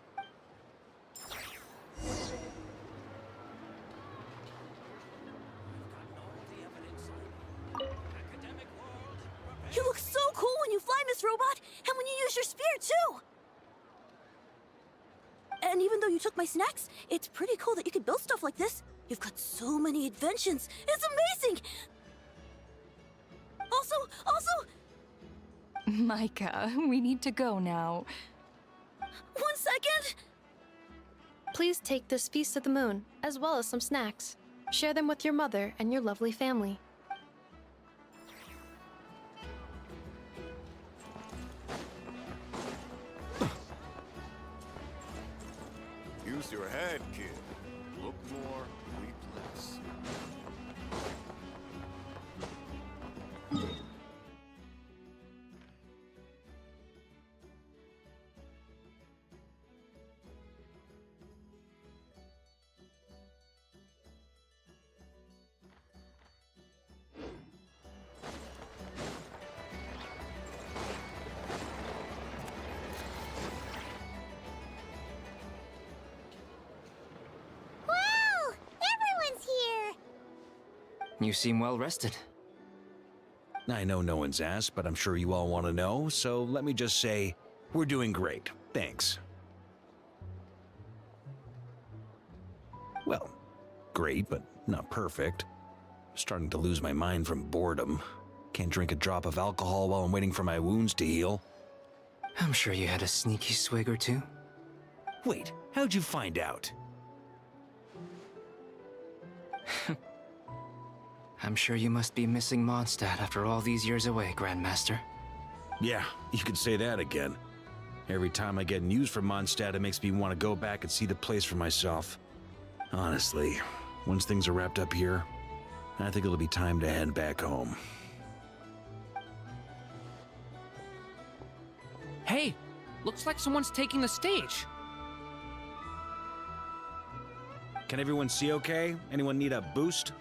You look so cool when you fly, Miss Robot, and when you use your spear, too! And even though you took my snacks, it's pretty cool that you could build stuff like this. You've got so many inventions. It's amazing! Also... Micah, we need to go now. 1 second! Please take this Feast of the Moon, as well as some snacks. Share them with your mother and your lovely family. Use your head, kid. Look more, weep less. You seem well rested. I know no one's asked, but I'm sure you all want to know, so let me just say, we're doing great. Thanks. Well, great, but not perfect. Starting to lose my mind from boredom. Can't drink a drop of alcohol while I'm waiting for my wounds to heal. I'm sure you had a sneaky swig or two. Wait, how'd you find out? I'm sure you must be missing Mondstadt after all these years away, Grandmaster. Yeah, you could say that again. Every time I get news from Mondstadt, it makes me want to go back and see the place for myself. Honestly, once things are wrapped up here, I think it'll be time to head back home. Hey, looks like someone's taking the stage. Can everyone see okay? Anyone need a boost?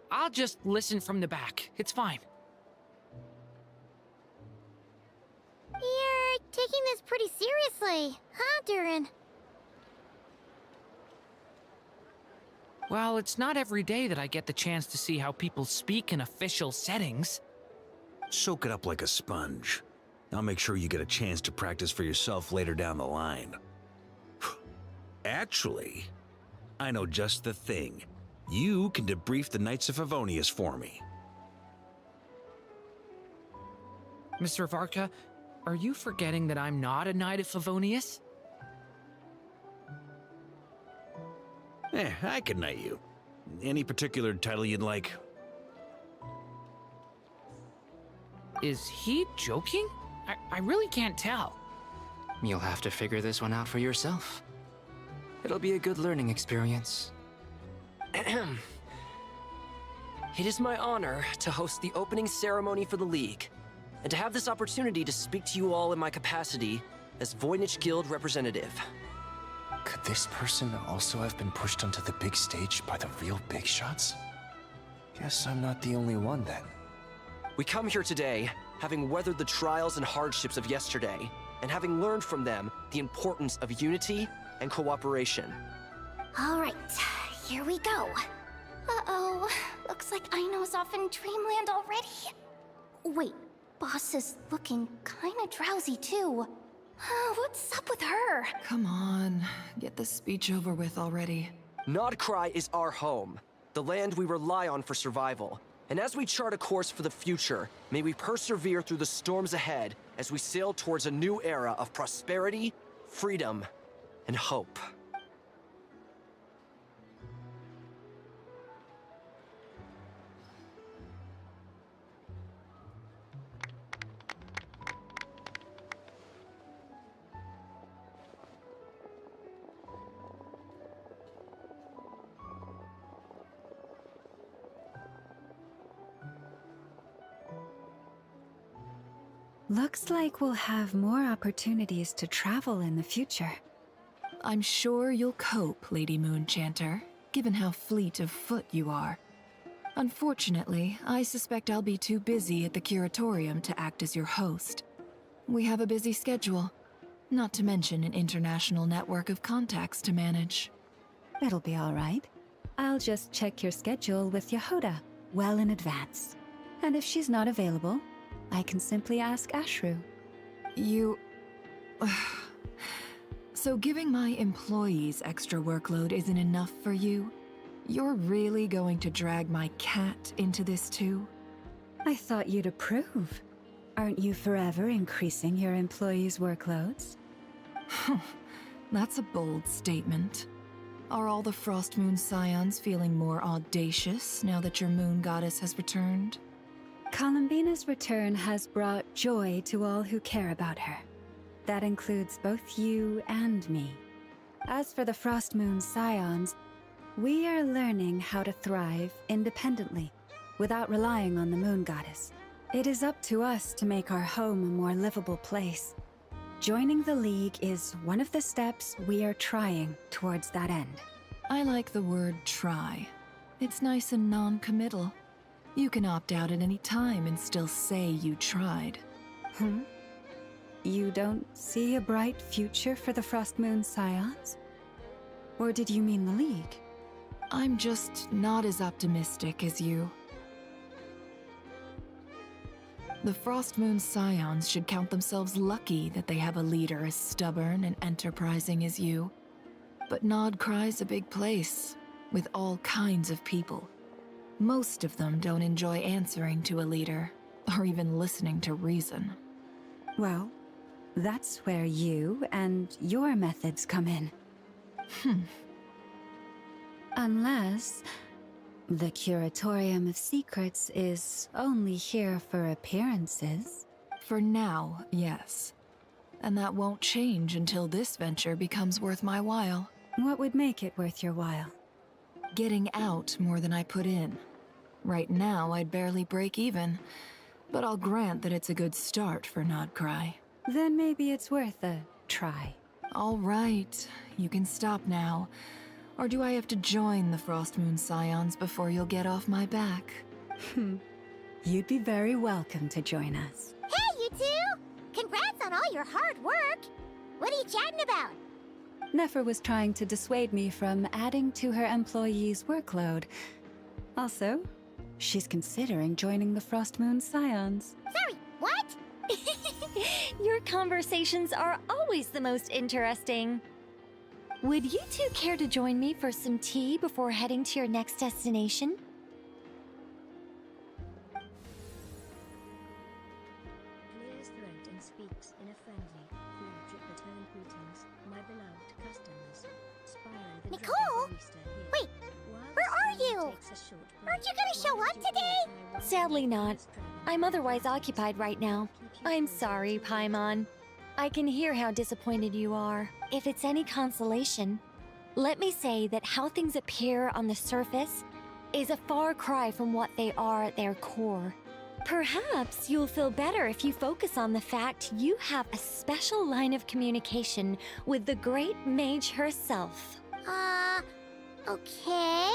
I'll just listen from the back. It's fine. You're taking this pretty seriously, huh, Durin? Well, it's not every day that I get the chance to see how people speak in official settings. Soak it up like a sponge. I'll make sure you get a chance to practice for yourself later down the line. Actually, I know just the thing. You can debrief the Knights of Favonius for me. Mr. Varka, are you forgetting that I'm not a Knight of Favonius? I can knight you. Any particular title you'd like? Is he joking? I really can't tell. You'll have to figure this one out for yourself. It'll be a good learning experience. It is my honor to host the opening ceremony for the League, and to have this opportunity to speak to you all in my capacity as Voynich Guild representative. Could this person also have been pushed onto the big stage by the real big shots? Guess I'm not the only one then. We come here today, having weathered the trials and hardships of yesterday, and having learned from them the importance of unity and cooperation. All right, here we go. Uh-oh, looks like Aino's off in dreamland already. Wait, Boss is looking kinda drowsy too. What's up with her? Come on, get the speech over with already. Nodcry is our home, the land we rely on for survival. And as we chart a course for the future, may we persevere through the storms ahead as we sail towards a new era of prosperity, freedom, and hope. Looks like we'll have more opportunities to travel in the future. I'm sure you'll cope, Lady Moonchanter, given how fleet of foot you are. Unfortunately, I suspect I'll be too busy at the curatorium to act as your host. We have a busy schedule, not to mention an international network of contacts to manage. It'll be all right. I'll just check your schedule with Yehoda well in advance. And if she's not available, I can simply ask Ashru. You... So giving my employees extra workload isn't enough for you? You're really going to drag my cat into this too? I thought you'd approve. Aren't you forever increasing your employees' workloads? That's a bold statement. Are all the Frost Moon Scions feeling more audacious now that your moon goddess has returned? Columbina's return has brought joy to all who care about her. That includes both you and me. As for the Frost Moon Scions, we are learning how to thrive independently, without relying on the moon goddess. It is up to us to make our home a more livable place. Joining the League is one of the steps we are trying towards that end. I like the word try. It's nice and non-committal. You can opt out at any time and still say you tried. You don't see a bright future for the Frost Moon Scions? Or did you mean the League? I'm just not as optimistic as you. The Frost Moon Scions should count themselves lucky that they have a leader as stubborn and enterprising as you. But Nodcry's a big place, with all kinds of people. Most of them don't enjoy answering to a leader, or even listening to reason. Well, that's where you and your methods come in. Unless the Curatorium of Secrets is only here for appearances. For now, yes. And that won't change until this venture becomes worth my while. What would make it worth your while? Getting out more than I put in. Right now, I'd barely break even, but I'll grant that it's a good start for Nodcry. Then maybe it's worth a try. All right, you can stop now. Or do I have to join the Frost Moon Scions before you'll get off my back? You'd be very welcome to join us. Hey, you two! Congrats on all your hard work! What are you chatting about? Nefer was trying to dissuade me from adding to her employees' workload. Also, she's considering joining the Frost Moon Scions. Sorry, what? Your conversations are always the most interesting. Would you two care to join me for some tea before heading to your next destination? Oh, aren't you gonna show up today? Sadly not. I'm otherwise occupied right now. I'm sorry, Paimon. I can hear how disappointed you are. If it's any consolation, let me say that how things appear on the surface is a far cry from what they are at their core. Perhaps you'll feel better if you focus on the fact you have a special line of communication with the great mage herself. Okay?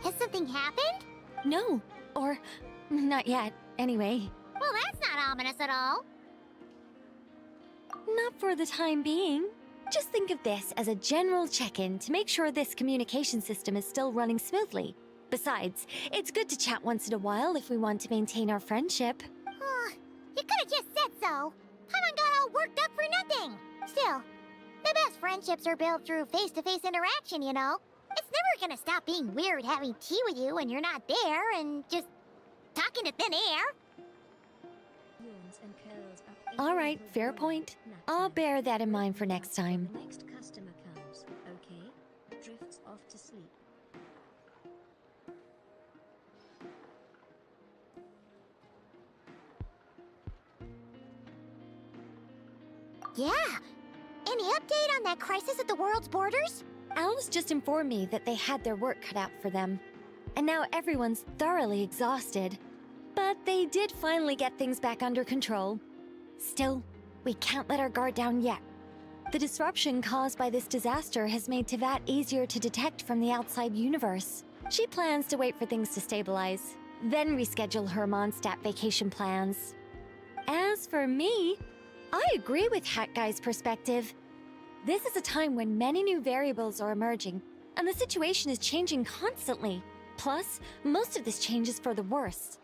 Has something happened? No, or not yet, anyway. Well, that's not ominous at all. Not for the time being. Just think of this as a general check-in to make sure this communication system is still running smoothly. Besides, it's good to chat once in a while if we want to maintain our friendship. You could've just said so. Paimon got all worked up for nothing. Still, the best friendships are built through face-to-face interaction, you know? It's never gonna stop being weird having tea with you when you're not there and just talking to thin air. All right, fair point. I'll bear that in mind for next time. Next customer comes. Okay. Drifts off to sleep. Yeah. Any update on that crisis at the world's borders? Alice just informed me that they had their work cut out for them. And now everyone's thoroughly exhausted. But they did finally get things back under control. Still, we can't let our guard down yet. The disruption caused by this disaster has made Tevat easier to detect from the outside universe. She plans to wait for things to stabilize, then reschedule her Mondstadt vacation plans. As for me, I agree with Hat Guy's perspective. This is a time when many new variables are emerging, and the situation is changing constantly. Plus, most of this change is for the worse.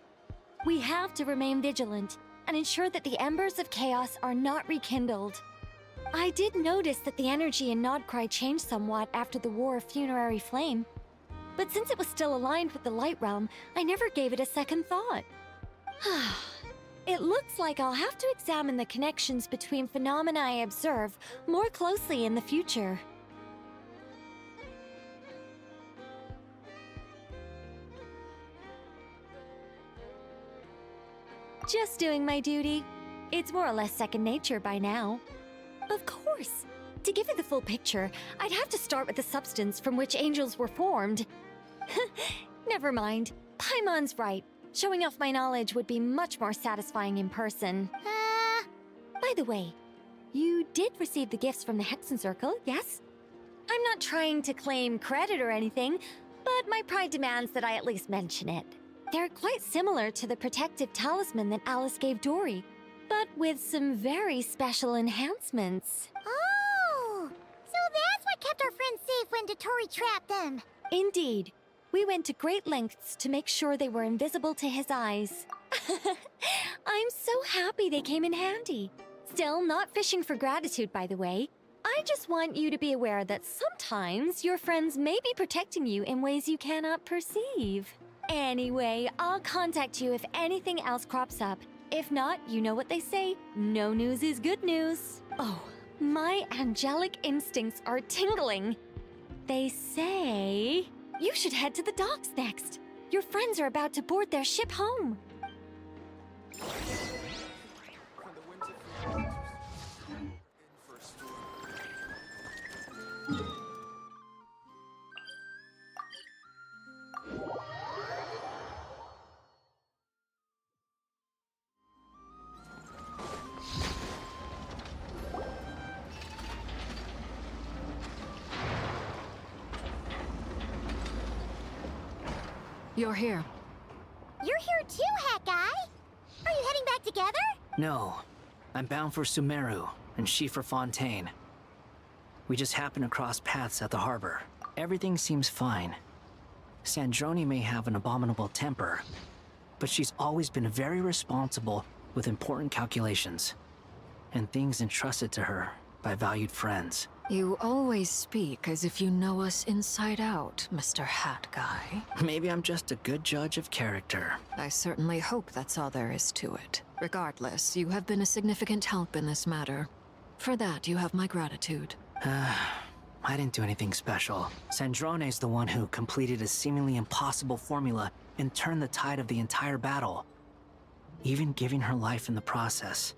We have to remain vigilant and ensure that the embers of chaos are not rekindled. I did notice that the energy in Nodcry changed somewhat after the War of Funerary Flame, but since it was still aligned with the Light Realm, I never gave it a second thought. It looks like I'll have to examine the connections between phenomena I observe more closely in the future. Just doing my duty. It's more or less second nature by now. Of course. To give you the full picture, I'd have to start with the substance from which angels were formed. Never mind. Paimon's right. Showing off my knowledge would be much more satisfying in person. By the way, you did receive the gifts from the Hexen Circle, yes? I'm not trying to claim credit or anything, but my pride demands that I at least mention it. They're quite similar to the protective talisman that Alice gave Dory, but with some very special enhancements. Oh! So that's what kept our friends safe when Dotori trapped them. Indeed. We went to great lengths to make sure they were invisible to his eyes. I'm so happy they came in handy. Still, not fishing for gratitude, by the way. I just want you to be aware that sometimes your friends may be protecting you in ways you cannot perceive. Anyway, I'll contact you if anything else crops up. If not, you know what they say, no news is good news. Oh, my angelic instincts are tingling. They say you should head to the docks next. Your friends are about to board their ship home. You're here. You're here too, Hat Guy. Are you heading back together? No. I'm bound for Sumeru, and she for Fontaine. We just happened to cross paths at the harbor. Everything seems fine. Sandrone may have an abominable temper, but she's always been very responsible with important calculations, and things entrusted to her by valued friends. You always speak as if you know us inside out, Mr. Hat Guy. Maybe I'm just a good judge of character. I certainly hope that's all there is to it. Regardless, you have been a significant help in this matter. For that, you have my gratitude. I didn't do anything special. Sandrone's the one who completed a seemingly impossible formula and turned the tide of the entire battle, even giving her life in the process.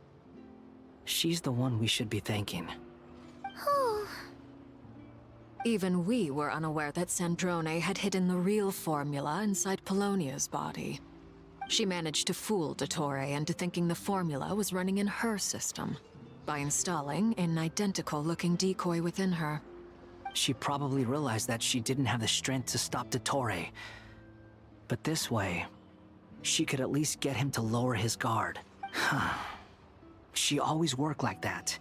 She's the one we should be thanking. Even we were unaware that Sandrone had hidden the real formula inside Polonia's body. She managed to fool Dottore into thinking the formula was running in her system by installing an identical-looking decoy within her. She probably realized that she didn't have the strength to stop Dottore. But this way, she could at least get him to lower his guard. She always worked like that.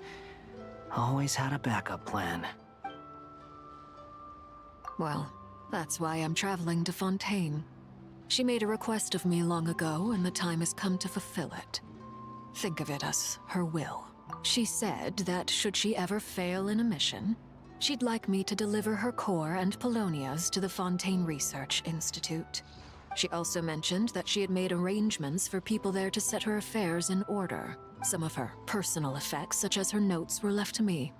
Always had a backup plan. Well, that's why I'm traveling to Fontaine. She made a request of me long ago, and the time has come to fulfill it. Think of it as her will. She said that should she ever fail in a mission, she'd like me to deliver her core and Polonia's to the Fontaine Research Institute. She also mentioned that she had made arrangements for people there to set her affairs in order. Some of her personal effects, such as her notes, were left to me.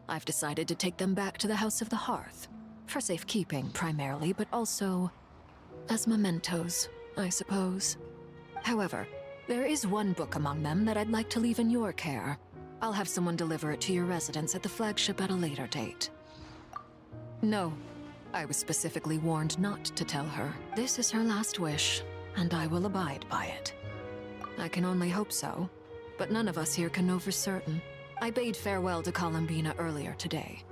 I've decided to take them back to the House of the Hearth. For safekeeping, primarily, but also as mementos, I suppose. However, there is one book among them that I'd like to leave in your care. I'll have someone deliver it to your residence at the flagship at a later date. No, I was specifically warned not to tell her. This is her last wish, and I will abide by it. I can only hope so, but none of us here can know for certain. I bade farewell to Columbina earlier today.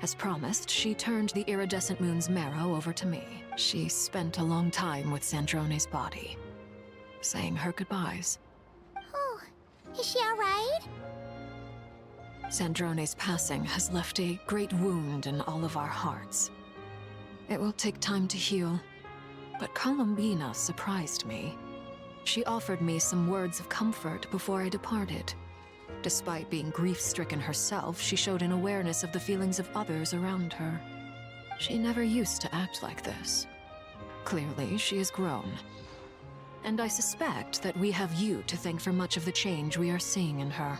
As promised, she turned the iridescent moon's marrow over to me. She spent a long time with Sandrone's body, saying her goodbyes. Oh, is she alright? Sandrone's passing has left a great wound in all of our hearts. It will take time to heal, but Columbina surprised me. She offered me some words of comfort before I departed. Despite being grief-stricken herself, she showed an awareness of the feelings of others around her. She never used to act like this. Clearly, she has grown. And I suspect that we have you to thank for much of the change we are seeing in her.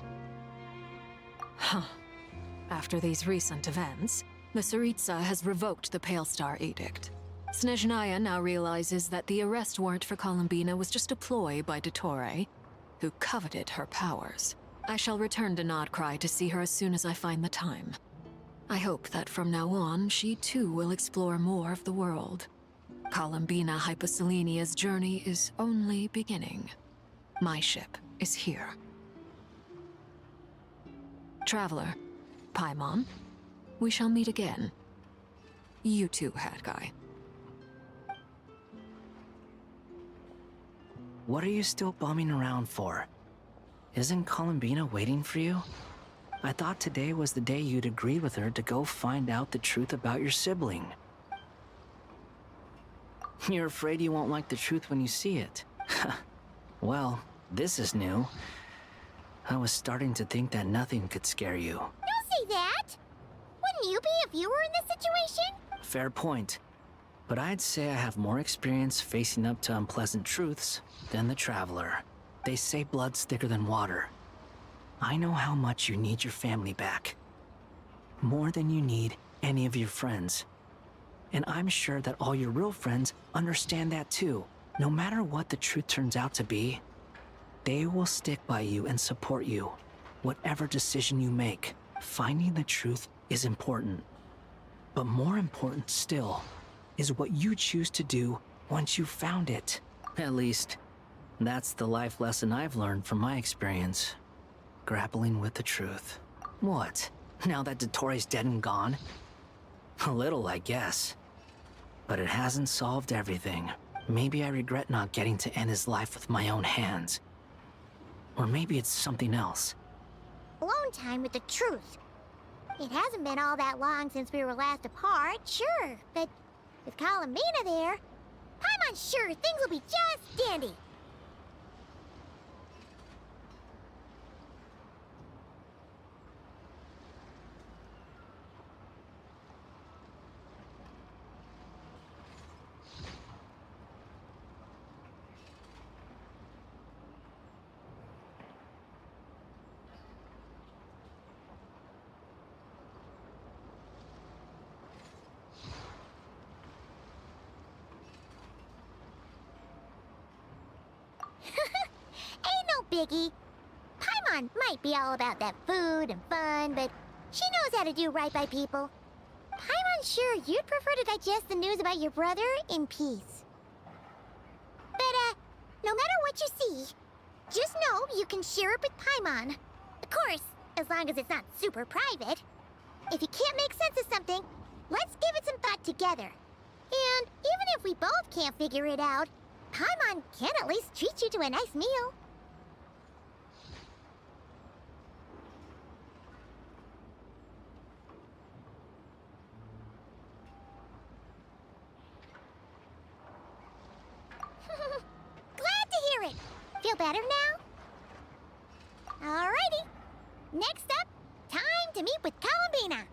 After these recent events, the Tsaritsa has revoked the Pale Star Edict. Snezhnaya now realizes that the arrest warrant for Columbina was just a ploy by Dottore, who coveted her powers. I shall return to Nodcry to see her as soon as I find the time. I hope that from now on, she too will explore more of the world. Columbina Hyposelenia's journey is only beginning. My ship is here. Traveler, Paimon, we shall meet again. You too, Hat Guy. What are you still bumming around for? Isn't Columbina waiting for you? I thought today was the day you'd agree with her to go find out the truth about your sibling. You're afraid you won't like the truth when you see it. Well, this is new. I was starting to think that nothing could scare you. Don't say that! Wouldn't you be if you were in this situation? Fair point. But I'd say I have more experience facing up to unpleasant truths than the Traveler. They say blood's thicker than water. I know how much you need your family back. More than you need any of your friends. And I'm sure that all your real friends understand that too. No matter what the truth turns out to be, they will stick by you and support you, whatever decision you make. Finding the truth is important. But more important still is what you choose to do once you've found it. At least, that's the life lesson I've learned from my experience. Grappling with the truth. What? Now that Dottore's dead and gone? A little, I guess. But it hasn't solved everything. Maybe I regret not getting to end his life with my own hands. Or maybe it's something else. Alone time with the truth. It hasn't been all that long since we were last apart, sure, but with Columbina there, I'm unsure things will be just dandy. biggie. Paimon might be all about that food and fun, but she knows how to do right by people. Paimon's sure you'd prefer to digest the news about your brother in peace. But, no matter what you see, just know you can share it with Paimon. Of course, as long as it's not super private. If you can't make sense of something, let's give it some thought together. And even if we both can't figure it out, Paimon can at least treat you to a nice meal. Glad to hear it. Feel better now? Alrighty. Next up, time to meet with Columbina.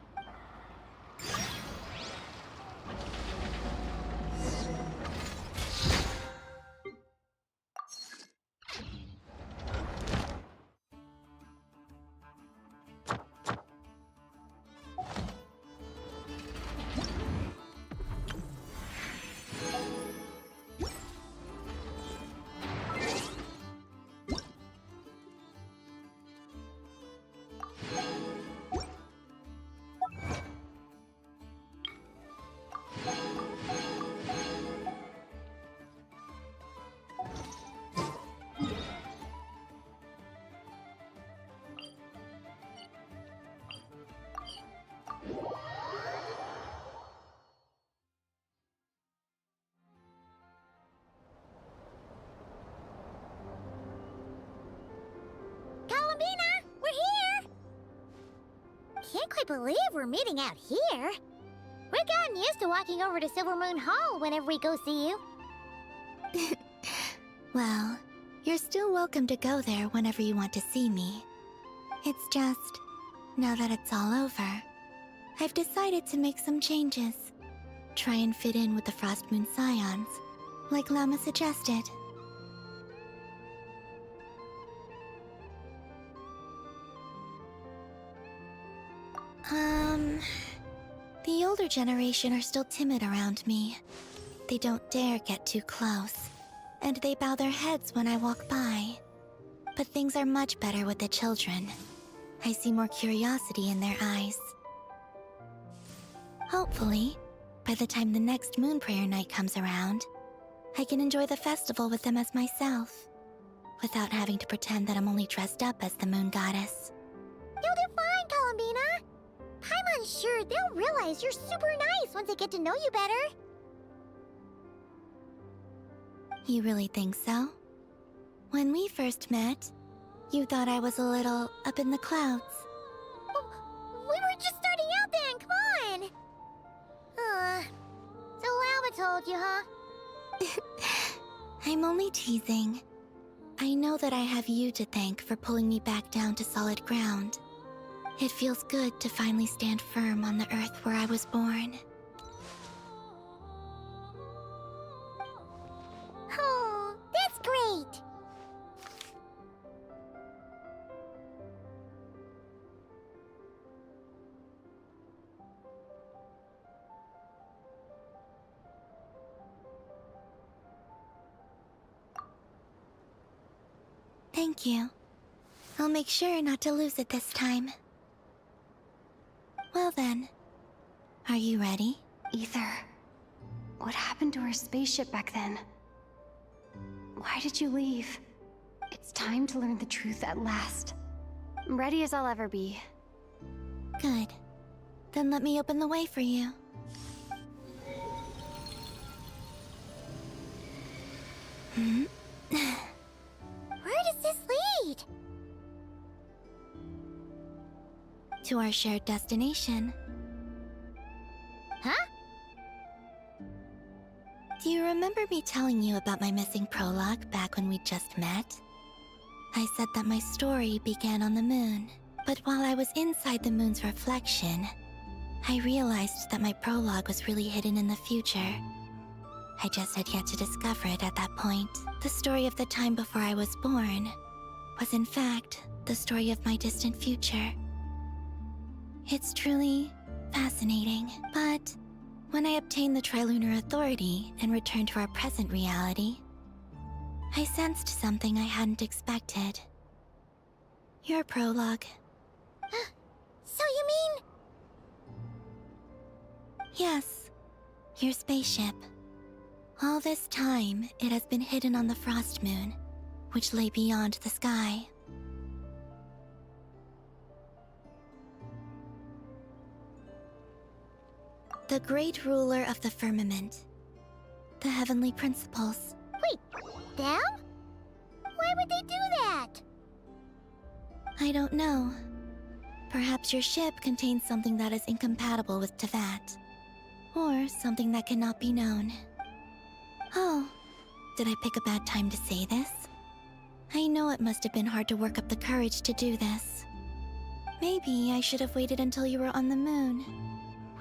Columbina, we're here! Can't quite believe we're meeting out here. We've gotten used to walking over to Silver Moon Hall whenever we go see you. Well, you're still welcome to go there whenever you want to see me. It's just, now that it's all over, I've decided to make some changes. Try and fit in with the Frost Moon Scions, like Llama suggested. The older generation are still timid around me. They don't dare get too close, and they bow their heads when I walk by. But things are much better with the children. I see more curiosity in their eyes. Hopefully, by the time the next Moon Prayer Night comes around, I can enjoy the festival with them as myself, without having to pretend that I'm only dressed up as the Moon Goddess. You'll do fine, Columbina. Paimon's sure they'll realize you're super nice once they get to know you better. You really think so? When we first met, you thought I was a little up in the clouds. We were just starting out then, come on! So Llama told you, huh? I'm only teasing. I know that I have you to thank for pulling me back down to solid ground. It feels good to finally stand firm on the earth where I was born. Oh, that's great! Thank you. I'll make sure not to lose it this time. Well then, are you ready? Ether, what happened to our spaceship back then? Why did you leave? It's time to learn the truth at last. I'm ready as I'll ever be. Good. Then let me open the way for you. Where does this lead? To our shared destination. Huh? Do you remember me telling you about my missing prologue back when we just met? I said that my story began on the moon, but while I was inside the moon's reflection, I realized that my prologue was really hidden in the future. I just had yet to discover it at that point. The story of the time before I was born was in fact the story of my distant future. It's truly fascinating, but when I obtained the Trilunar Authority and returned to our present reality, I sensed something I hadn't expected. Your prologue. So you mean... Yes, your spaceship. All this time, it has been hidden on the frost moon, which lay beyond the sky. The great ruler of the firmament. The heavenly principles. Wait, them? Why would they do that? I don't know. Perhaps your ship contains something that is incompatible with Tevat. Or something that cannot be known. Oh, did I pick a bad time to say this? I know it must have been hard to work up the courage to do this. Maybe I should have waited until you were on the moon,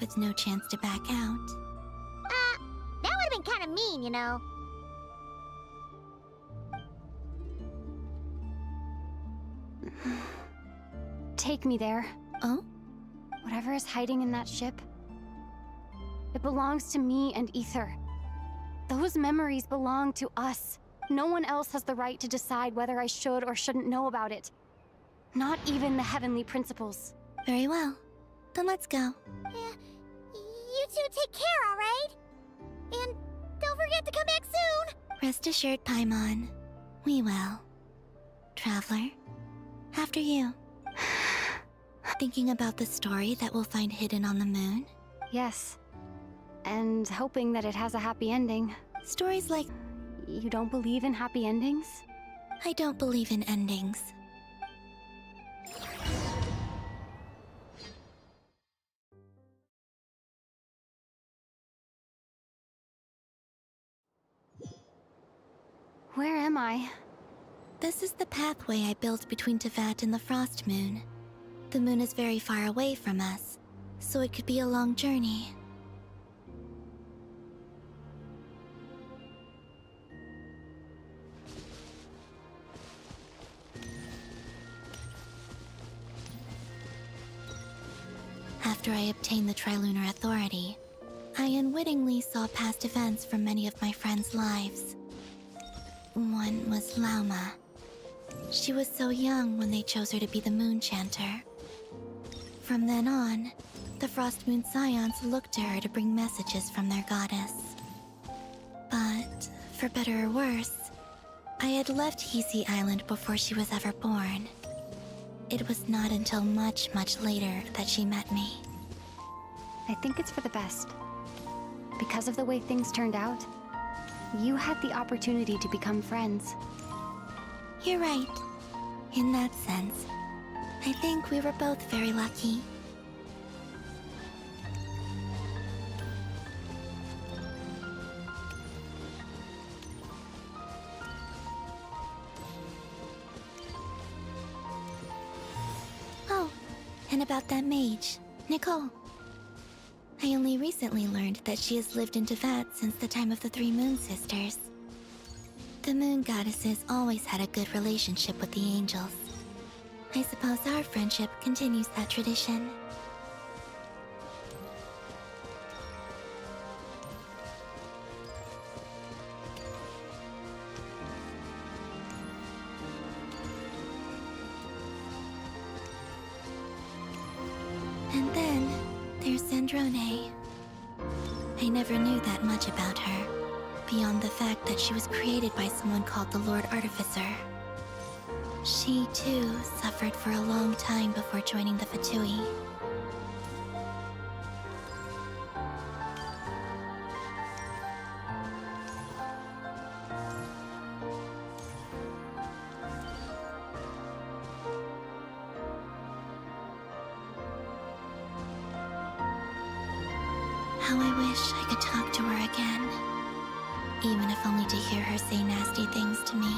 with no chance to back out. That would have been kind of mean, you know. Take me there. Oh? Whatever is hiding in that ship, it belongs to me and Ether. Those memories belong to us. No one else has the right to decide whether I should or shouldn't know about it. Not even the heavenly principles. Very well. Then let's go. You two take care, alright? And don't forget to come back soon! Rest assured, Paimon. We will. Traveler, after you. Thinking about the story that we'll find hidden on the moon? Yes. And hoping that it has a happy ending. Stories like... You don't believe in happy endings? I don't believe in endings. Where am I? This is the pathway I built between Tevat and the Frost Moon. The moon is very far away from us, so it could be a long journey. After I obtained the Trilunar Authority, I unwittingly saw past events from many of my friends' lives. One was Lauma. She was so young when they chose her to be the Moon Chanter. From then on, the Frost Moon Scions looked to her to bring messages from their goddess. But, for better or worse, I had left Hisi Island before she was ever born. It was not until much, much later that she met me. I think it's for the best. Because of the way things turned out, you had the opportunity to become friends. You're right. In that sense, I think we were both very lucky. Oh, and about that mage, Nicole. I only recently learned that she has lived in Tevat since the time of the Three Moon Sisters. The Moon Goddesses always had a good relationship with the angels. I suppose our friendship continues that tradition. And then, there's Zandrone. I never knew that much about her, beyond the fact that she was created by someone called the Lord Artificer. She, too, suffered for a long time before joining the Fatui. How I wish I could talk to her again, even if only to hear her say nasty things to me.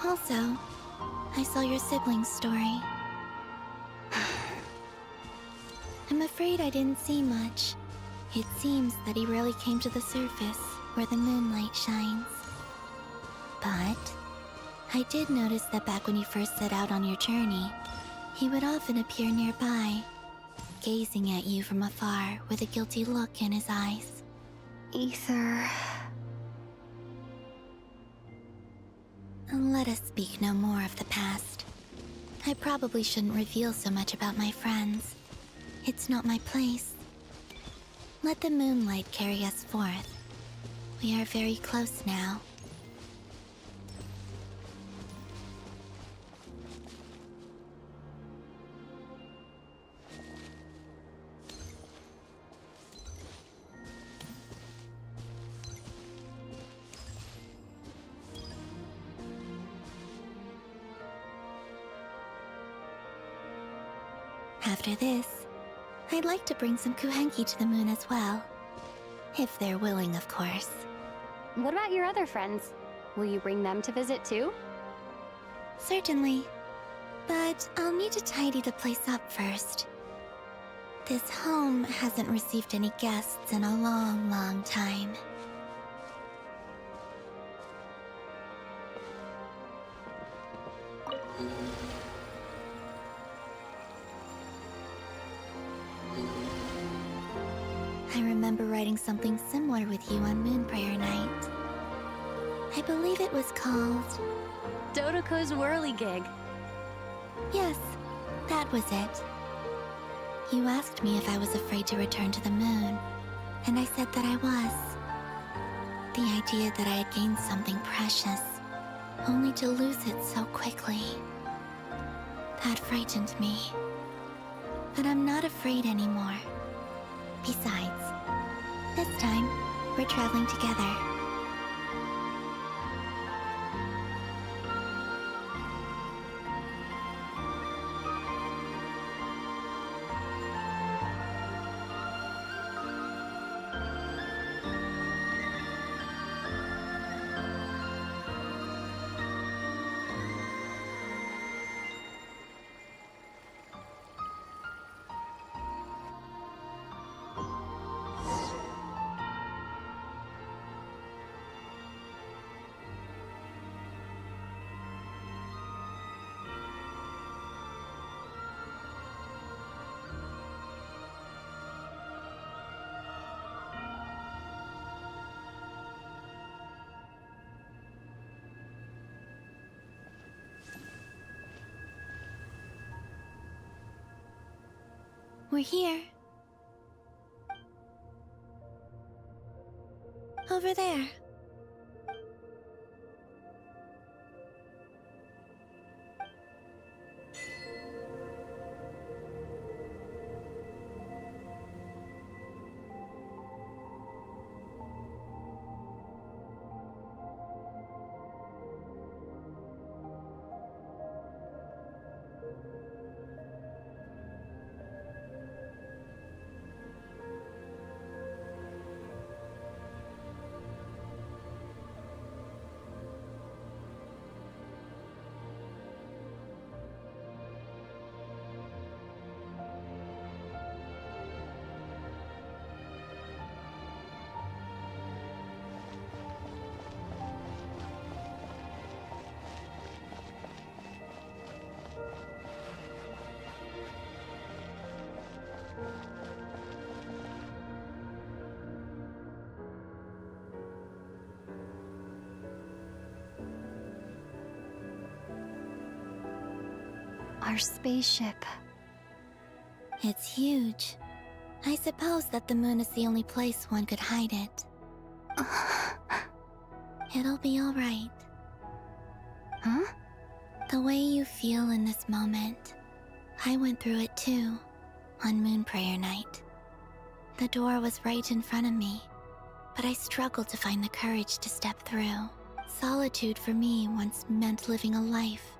Also, I saw your siblings' story. I'm afraid I didn't see much. It seems that he rarely came to the surface, where the moonlight shines. But I did notice that back when you first set out on your journey, he would often appear nearby, gazing at you from afar with a guilty look in his eyes. Ether. Let us speak no more of the past. I probably shouldn't reveal so much about my friends. It's not my place. Let the moonlight carry us forth. We are very close now. After this, I'd like to bring some kuhenki to the moon as well. If they're willing, of course. What about your other friends? Will you bring them to visit too? Certainly. But I'll need to tidy the place up first. This home hasn't received any guests in a long, long time. I remember writing something similar with you on Moon Prayer Night. I believe it was called... Dodoko's Whirligig. Yes, that was it. You asked me if I was afraid to return to the moon, and I said that I was. The idea that I had gained something precious, only to lose it so quickly. That frightened me. But I'm not afraid anymore. Besides, this time, we're traveling together. We're here. Over there. Our spaceship. It's huge. I suppose that the moon is the only place one could hide it. It'll be all right. Huh? The way you feel in this moment, I went through it too, on Moon Prayer Night. The door was right in front of me, but I struggled to find the courage to step through. Solitude for me once meant living a life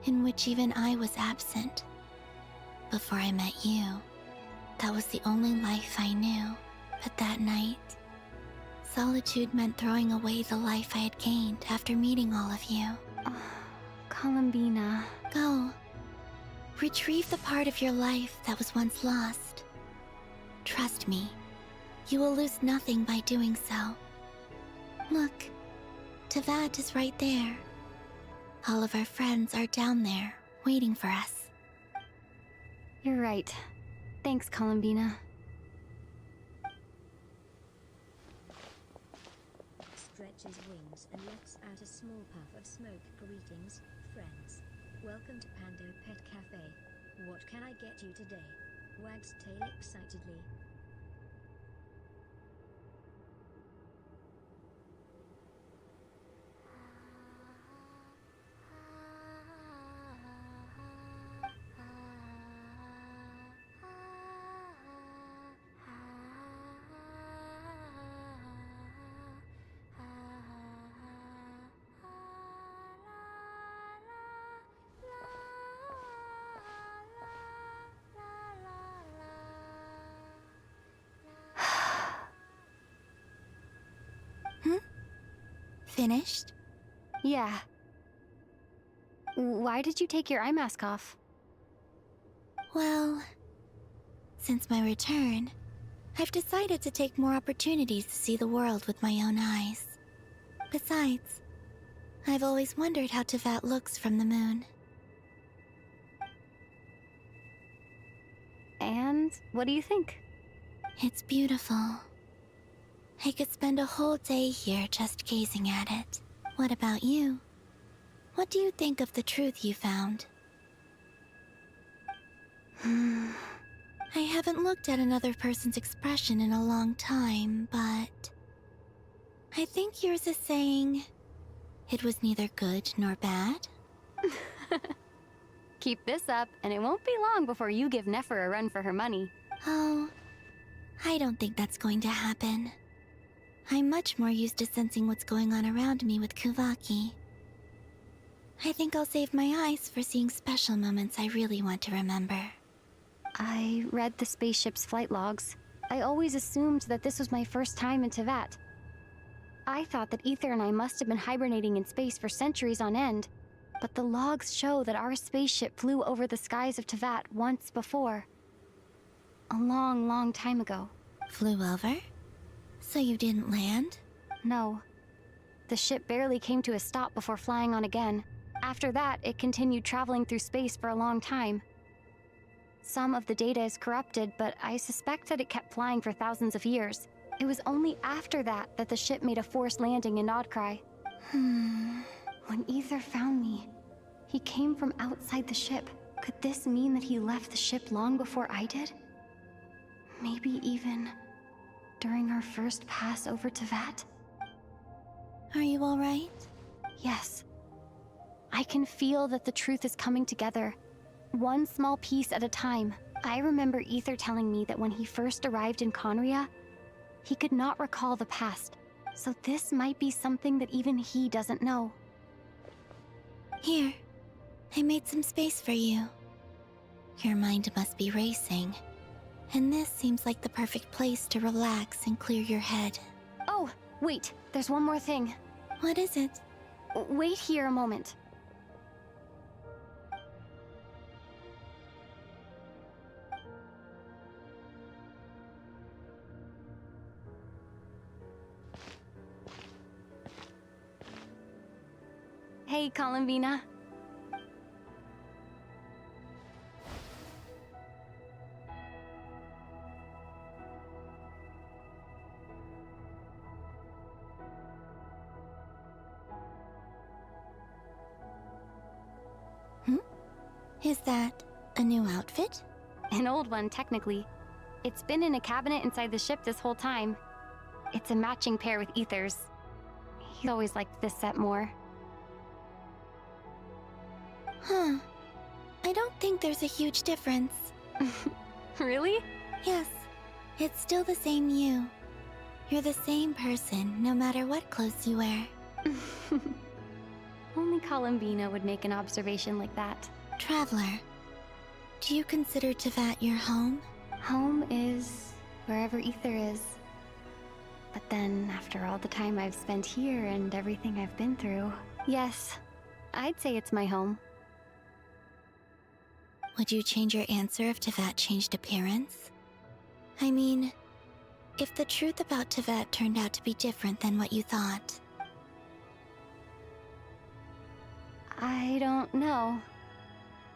in which even I was absent. Before I met you, that was the only life I knew. But that night, solitude meant throwing away the life I had gained after meeting all of you. Columbina. Go. Retrieve the part of your life that was once lost. Trust me, you will lose nothing by doing so. Look, Tevat is right there. All of our friends are down there, waiting for us. You're right. Thanks, Columbina. Stretches wings and lets out a small puff of smoke. Greetings, friends. Welcome to Pando Pet Cafe. What can I get you today? Wags tail excitedly. Finished? Yeah. Why did you take your eye mask off? Well, since my return, I've decided to take more opportunities to see the world with my own eyes. Besides, I've always wondered how Tevat looks from the moon. And what do you think? It's beautiful. I could spend a whole day here just gazing at it. What about you? What do you think of the truth you found? I haven't looked at another person's expression in a long time, but I think yours is saying it was neither good nor bad. Keep this up, and it won't be long before you give Nefer a run for her money. Oh, I don't think that's going to happen. I'm much more used to sensing what's going on around me with Kuvaki. I think I'll save my eyes for seeing special moments I really want to remember. I read the spaceship's flight logs. I always assumed that this was my first time in Tevat. I thought that Ether and I must have been hibernating in space for centuries on end, but the logs show that our spaceship flew over the skies of Tevat once before. A long, long time ago. Flew over? So you didn't land? No. The ship barely came to a stop before flying on again. After that, it continued traveling through space for a long time. Some of the data is corrupted, but I suspect that it kept flying for thousands of years. It was only after that that the ship made a forced landing in Nodcry. When Ether found me, he came from outside the ship. Could this mean that he left the ship long before I did? Maybe even during our first pass over Tevat? Are you all right? Yes. I can feel that the truth is coming together, one small piece at a time. I remember Ether telling me that when he first arrived in Conria, he could not recall the past. So this might be something that even he doesn't know. Here, I made some space for you. Your mind must be racing, and this seems like the perfect place to relax and clear your head. Oh, wait, there's one more thing. What is it? Wait here a moment. Hey, Columbina. Is that a new outfit? An old one, technically. It's been in a cabinet inside the ship this whole time. It's a matching pair with Ether's. He's always liked this set more. Huh. I don't think there's a huge difference. Really? Yes. It's still the same you. You're the same person, no matter what clothes you wear. Only Columbina would make an observation like that. Traveler, do you consider Tevat your home? Home is wherever Ether is. But then, after all the time I've spent here and everything I've been through, yes, I'd say it's my home. Would you change your answer if Tevat changed appearance? I mean, if the truth about Tevat turned out to be different than what you thought. I don't know.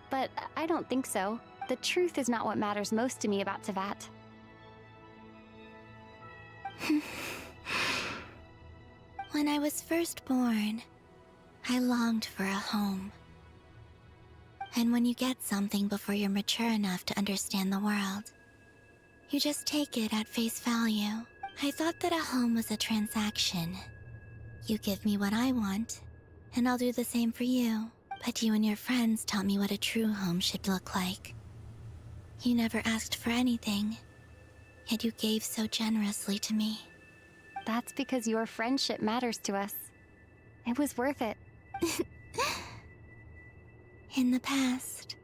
But I don't think so. The truth is not what matters most to me about Tevat. When I was first born, I longed for a home. And when you get something before you're mature enough to understand the world, you just take it at face value. I thought that a home was a transaction. You give me what I want, and I'll do the same for you. But you and your friends taught me what a true home should look like. You never asked for anything, yet you gave so generously to me. That's because your friendship matters to us. It was worth it. In the past,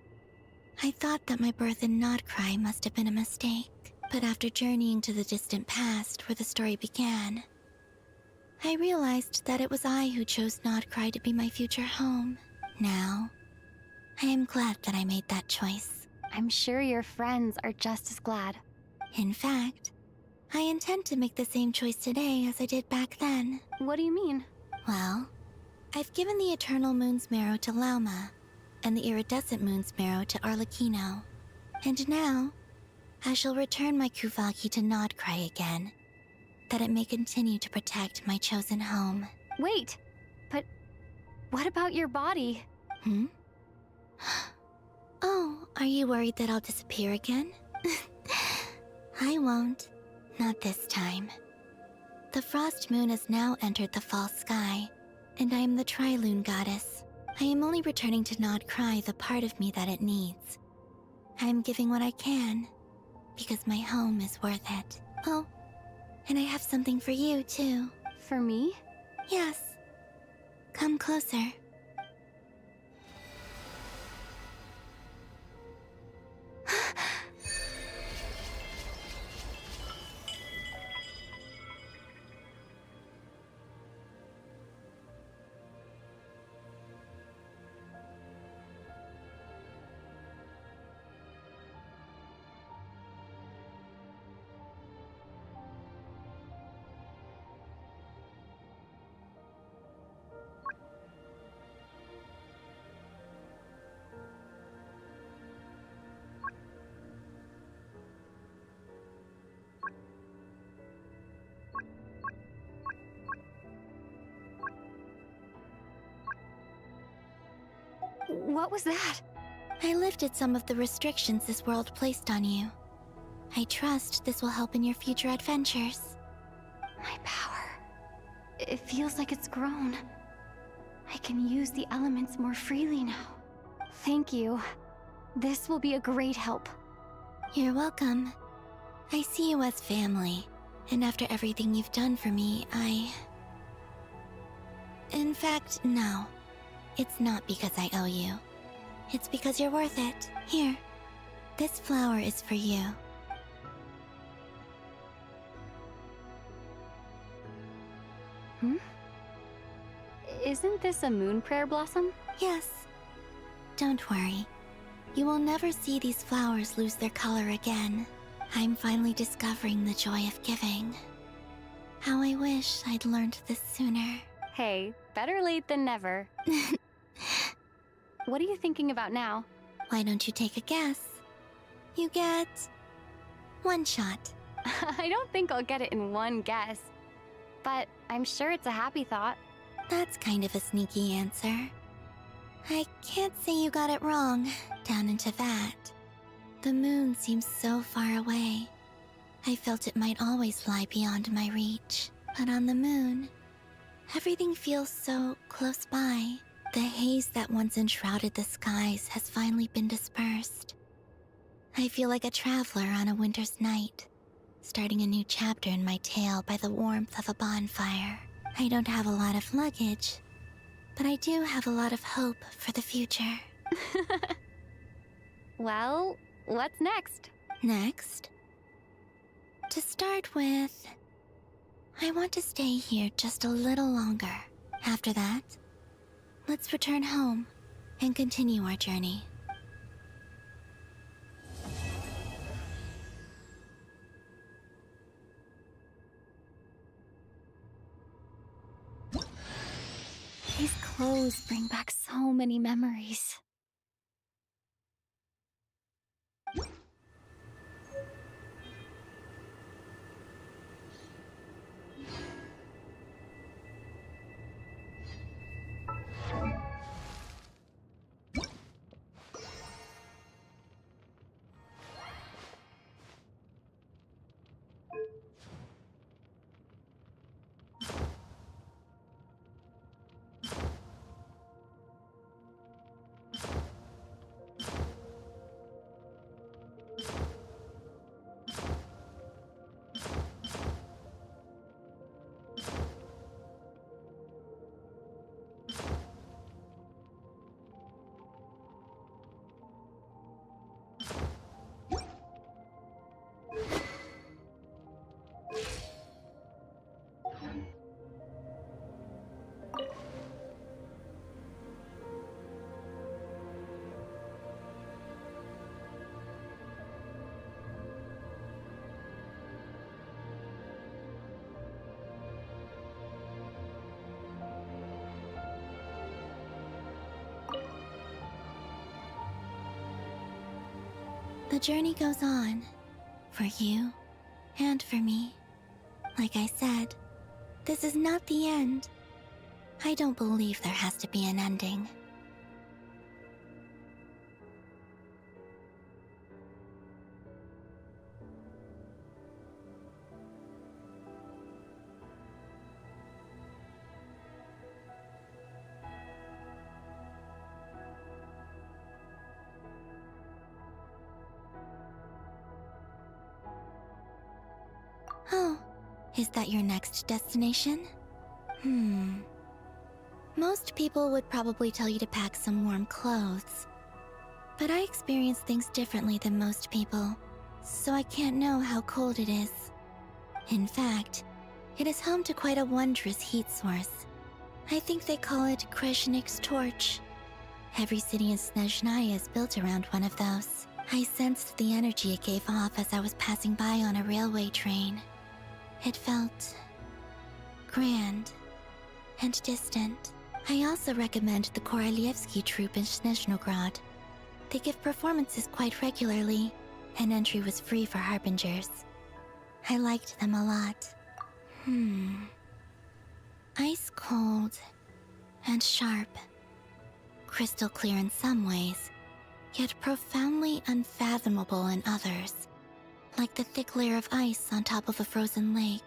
I thought that my birth in Nodcry must have been a mistake. But after journeying to the distant past where the story began, I realized that it was I who chose Nodcry to be my future home. Now, I am glad that I made that choice. I'm sure your friends are just as glad. In fact, I intend to make the same choice today as I did back then. What do you mean? Well, I've given the Eternal Moon's Marrow to Lauma, and the Iridescent Moon's Marrow to Arlecchino. And now, I shall return my Kuvaki to Nodcry again, that it may continue to protect my chosen home. Wait, but what about your body? Oh, are you worried that I'll disappear again? I won't. Not this time. The Frost Moon has now entered the false sky, and I am the Trilune Goddess. I am only returning to Nodcry the part of me that it needs. I am giving what I can, because my home is worth it. Oh, and I have something for you, too. For me? Yes. Come closer. What was that? I lifted some of the restrictions this world placed on you. I trust this will help in your future adventures. My power. It feels like it's grown. I can use the elements more freely now. Thank you. This will be a great help. You're welcome. I see you as family, and after everything you've done for me, In fact, no. It's not because I owe you. It's because you're worth it. Here, this flower is for you. Isn't this a moon prayer blossom? Yes. Don't worry. You will never see these flowers lose their color again. I'm finally discovering the joy of giving. How I wish I'd learned this sooner. Hey, better late than never. What are you thinking about now? Why don't you take a guess? You get... one shot. I don't think I'll get it in one guess. But I'm sure it's a happy thought. That's kind of a sneaky answer. I can't say you got it wrong, down into that. The moon seems so far away. I felt it might always lie beyond my reach. But on the moon, everything feels so close by. The haze that once enshrouded the skies has finally been dispersed. I feel like a traveler on a winter's night, starting a new chapter in my tale by the warmth of a bonfire. I don't have a lot of luggage, but I do have a lot of hope for the future. Well, what's next? Next? To start with, I want to stay here just a little longer. After that, let's return home and continue our journey. These clothes bring back so many memories. The journey goes on. For you, and for me. Like I said, this is not the end. I don't believe there has to be an ending. Oh, is that your next destination? Most people would probably tell you to pack some warm clothes. But I experience things differently than most people, so I can't know how cold it is. In fact, it is home to quite a wondrous heat source. I think they call it Kreshnik's torch. Every city in Snezhnaya is built around one of those. I sensed the energy it gave off as I was passing by on a railway train. It felt grand and distant. I also recommend the Korolievsky troupe in Snezhnograd. They give performances quite regularly, and entry was free for harbingers. I liked them a lot. Ice cold and sharp. Crystal clear in some ways, yet profoundly unfathomable in others. Like the thick layer of ice on top of a frozen lake.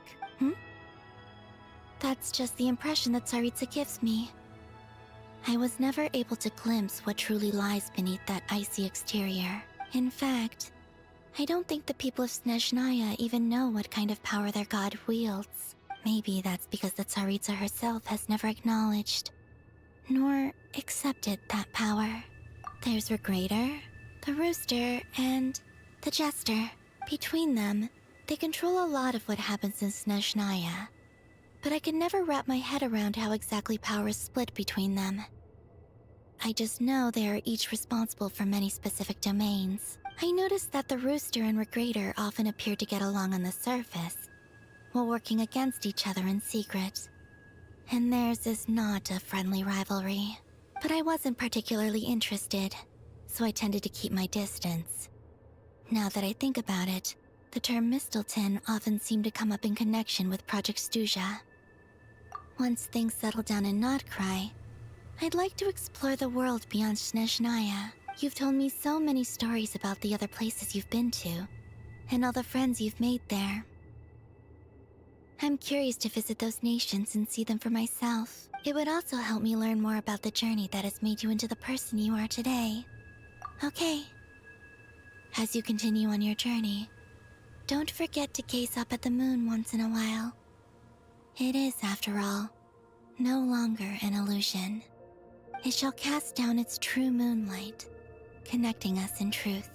That's just the impression that Tsaritsa gives me. I was never able to glimpse what truly lies beneath that icy exterior. In fact, I don't think the people of Snezhnaya even know what kind of power their god wields. Maybe that's because the Tsaritsa herself has never acknowledged, nor accepted that power. There's Regrator, the Rooster, and the Jester. Between them, they control a lot of what happens in Snezhnaya. But I can never wrap my head around how exactly power is split between them. I just know they are each responsible for many specific domains. I noticed that the Rooster and Regrator often appear to get along on the surface, while working against each other in secret. And theirs is not a friendly rivalry. But I wasn't particularly interested, so I tended to keep my distance. Now that I think about it, the term Mistelton often seemed to come up in connection with Project Stuja. Once things settle down in Notcry, I'd like to explore the world beyond Snezhnaya. You've told me so many stories about the other places you've been to, and all the friends you've made there. I'm curious to visit those nations and see them for myself. It would also help me learn more about the journey that has made you into the person you are today. Okay. As you continue on your journey, don't forget to gaze up at the moon once in a while. It is, after all, no longer an illusion. It shall cast down its true moonlight, connecting us in truth.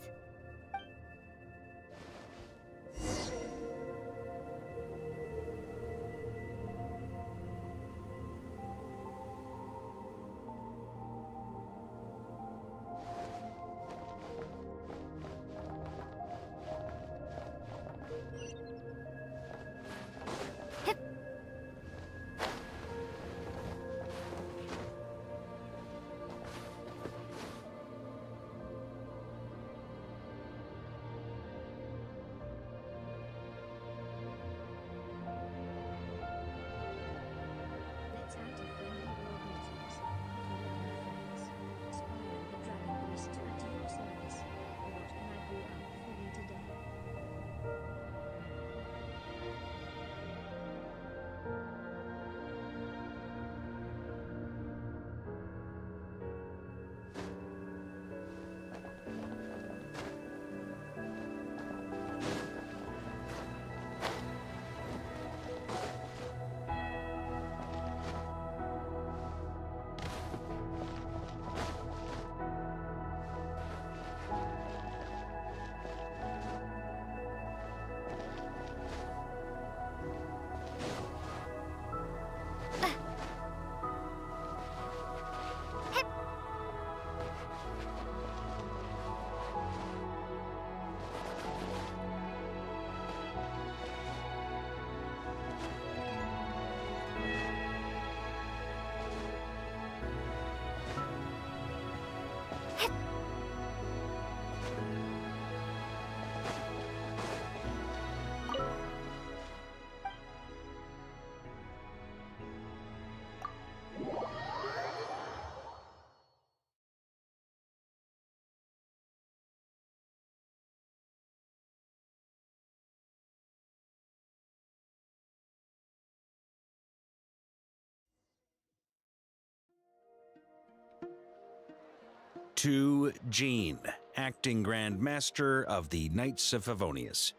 To Jean, acting Grand Master of the Knights of Favonius.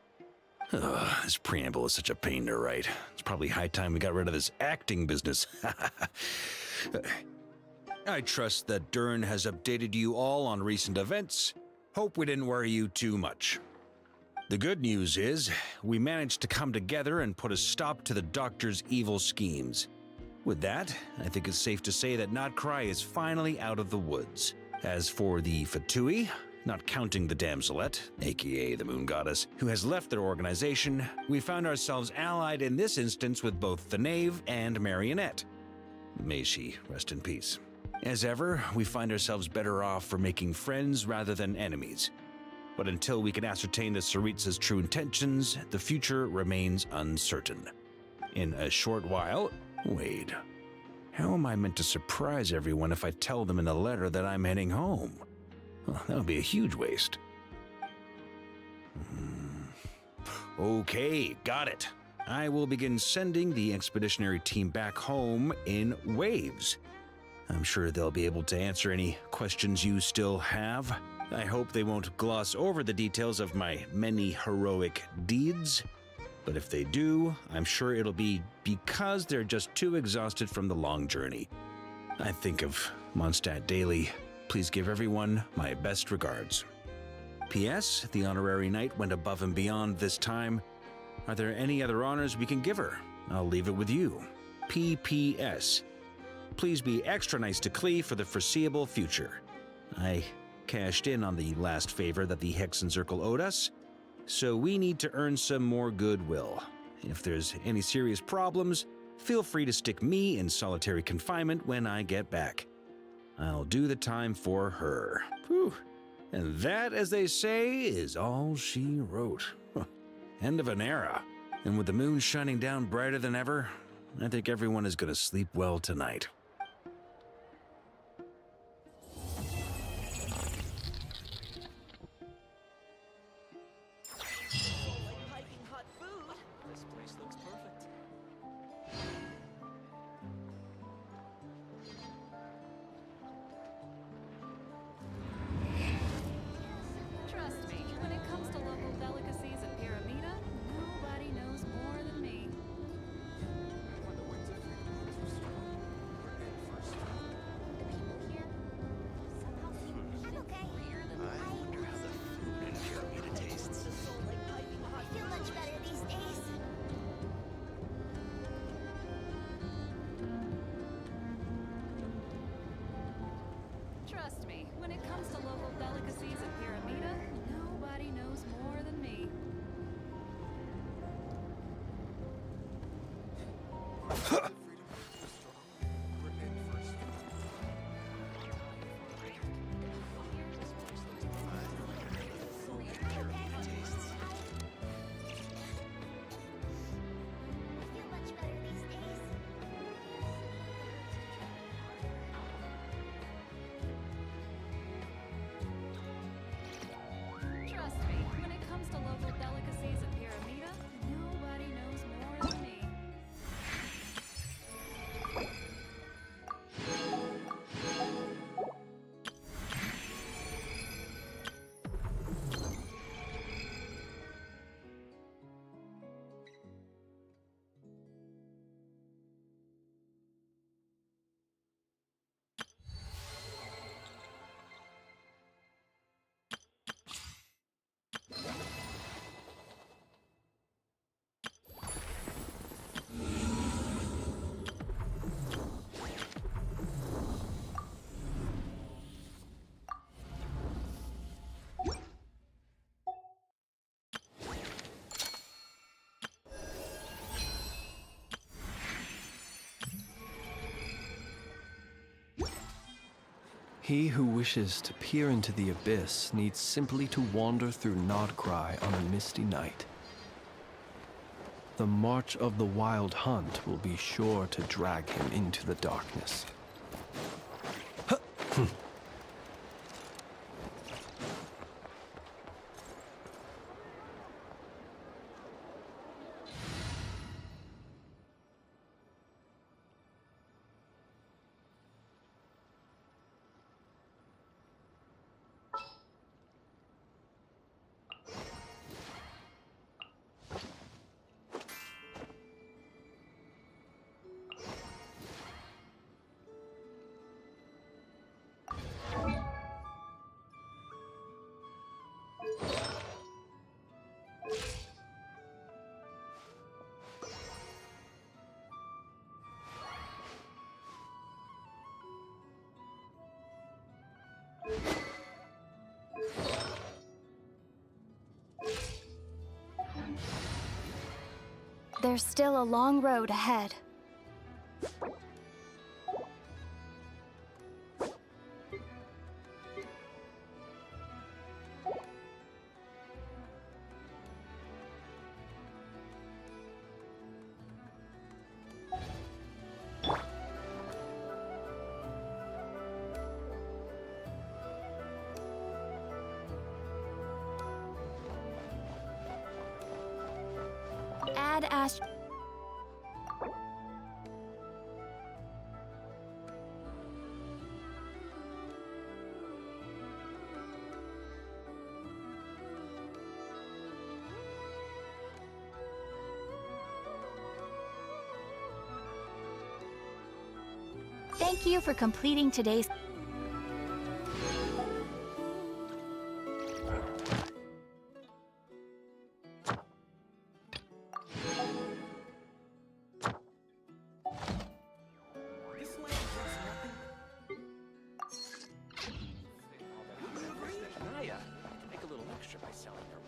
Ugh, this preamble is such a pain to write. It's probably high time we got rid of this acting business. I trust that Dern has updated you all on recent events. Hope we didn't worry you too much. The good news is, we managed to come together and put a stop to the Doctor's evil schemes. With that, I think it's safe to say that Notcry is finally out of the woods. As for the Fatui, not counting the Damselette, aka the Moon Goddess, who has left their organization, we found ourselves allied in this instance with both the Knave and Marionette. May she rest in peace. As ever, we find ourselves better off for making friends rather than enemies. But until we can ascertain the Tsaritsa's true intentions, the future remains uncertain. In a short while, wait, how am I meant to surprise everyone if I tell them in a letter that I'm heading home? Well, that would be a huge waste. Okay, got it. I will begin sending the expeditionary team back home in waves. I'm sure they'll be able to answer any questions you still have. I hope they won't gloss over the details of my many heroic deeds. But if they do, I'm sure it'll be because they're just too exhausted from the long journey. I think of Mondstadt daily. Please give everyone my best regards. P.S. The honorary knight went above and beyond this time. Are there any other honors we can give her? I'll leave it with you. P.P.S. Please be extra nice to Klee for the foreseeable future. I cashed in on the last favor that the Hexen Circle owed us, so we need to earn some more goodwill. If there's any serious problems, feel free to stick me in solitary confinement when I get back. I'll do the time for her. Whew. And that, as they say, is all she wrote. End of an era. And with the moon shining down brighter than ever, I think everyone is going to sleep well tonight. Trust me, when it comes to local delicacies at Pyramida, nobody knows more than me. I feel much better these days. Trust me, when it comes to local delicacies at Pyramida, nobody knows more than me. Trust me, when it comes to local delicacies at Pyramida, nobody knows more than me. He who wishes to peer into the abyss needs simply to wander through Nodcry on a misty night. The march of the Wild Hunt will be sure to drag him into the darkness. there's still a long road ahead. Add Ash. Thank you for completing today's. Naya, make a little extra by selling her.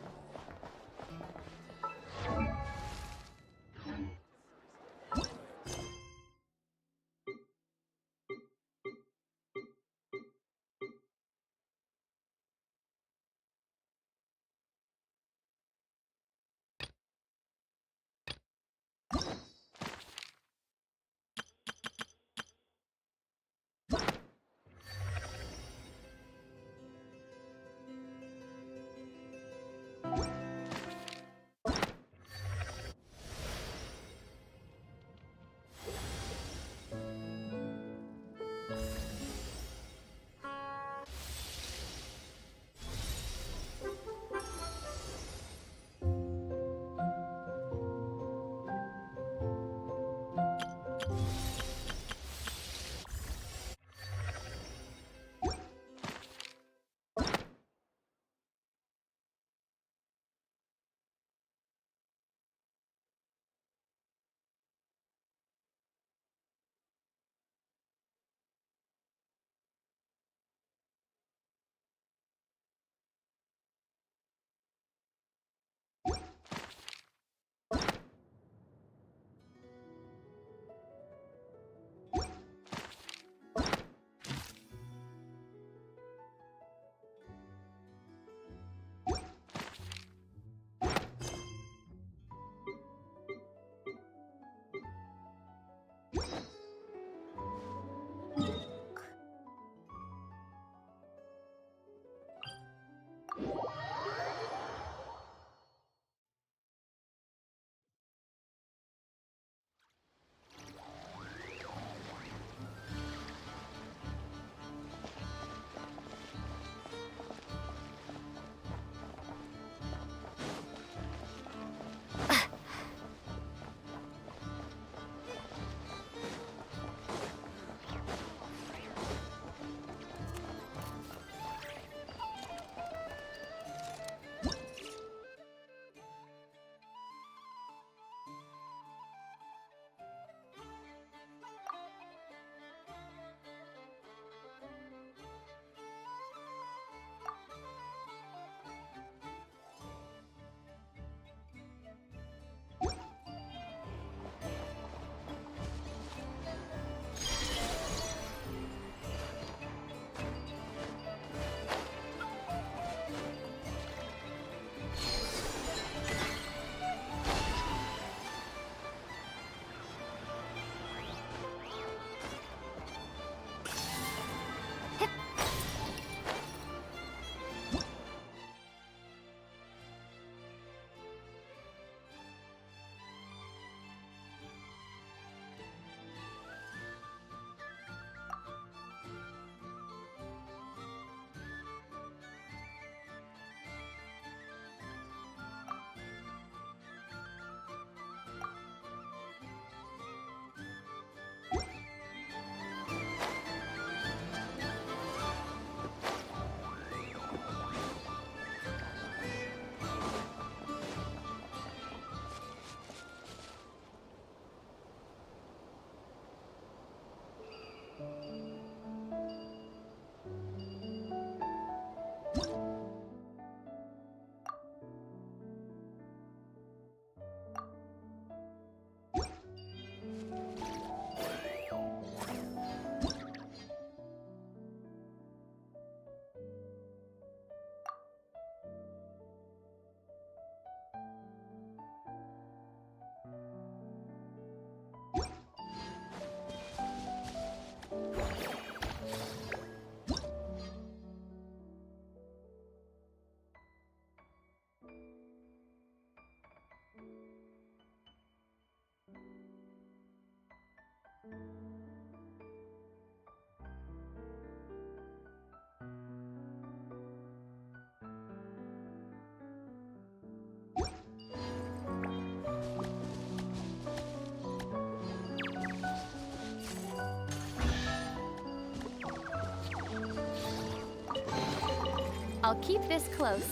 I'll keep this close.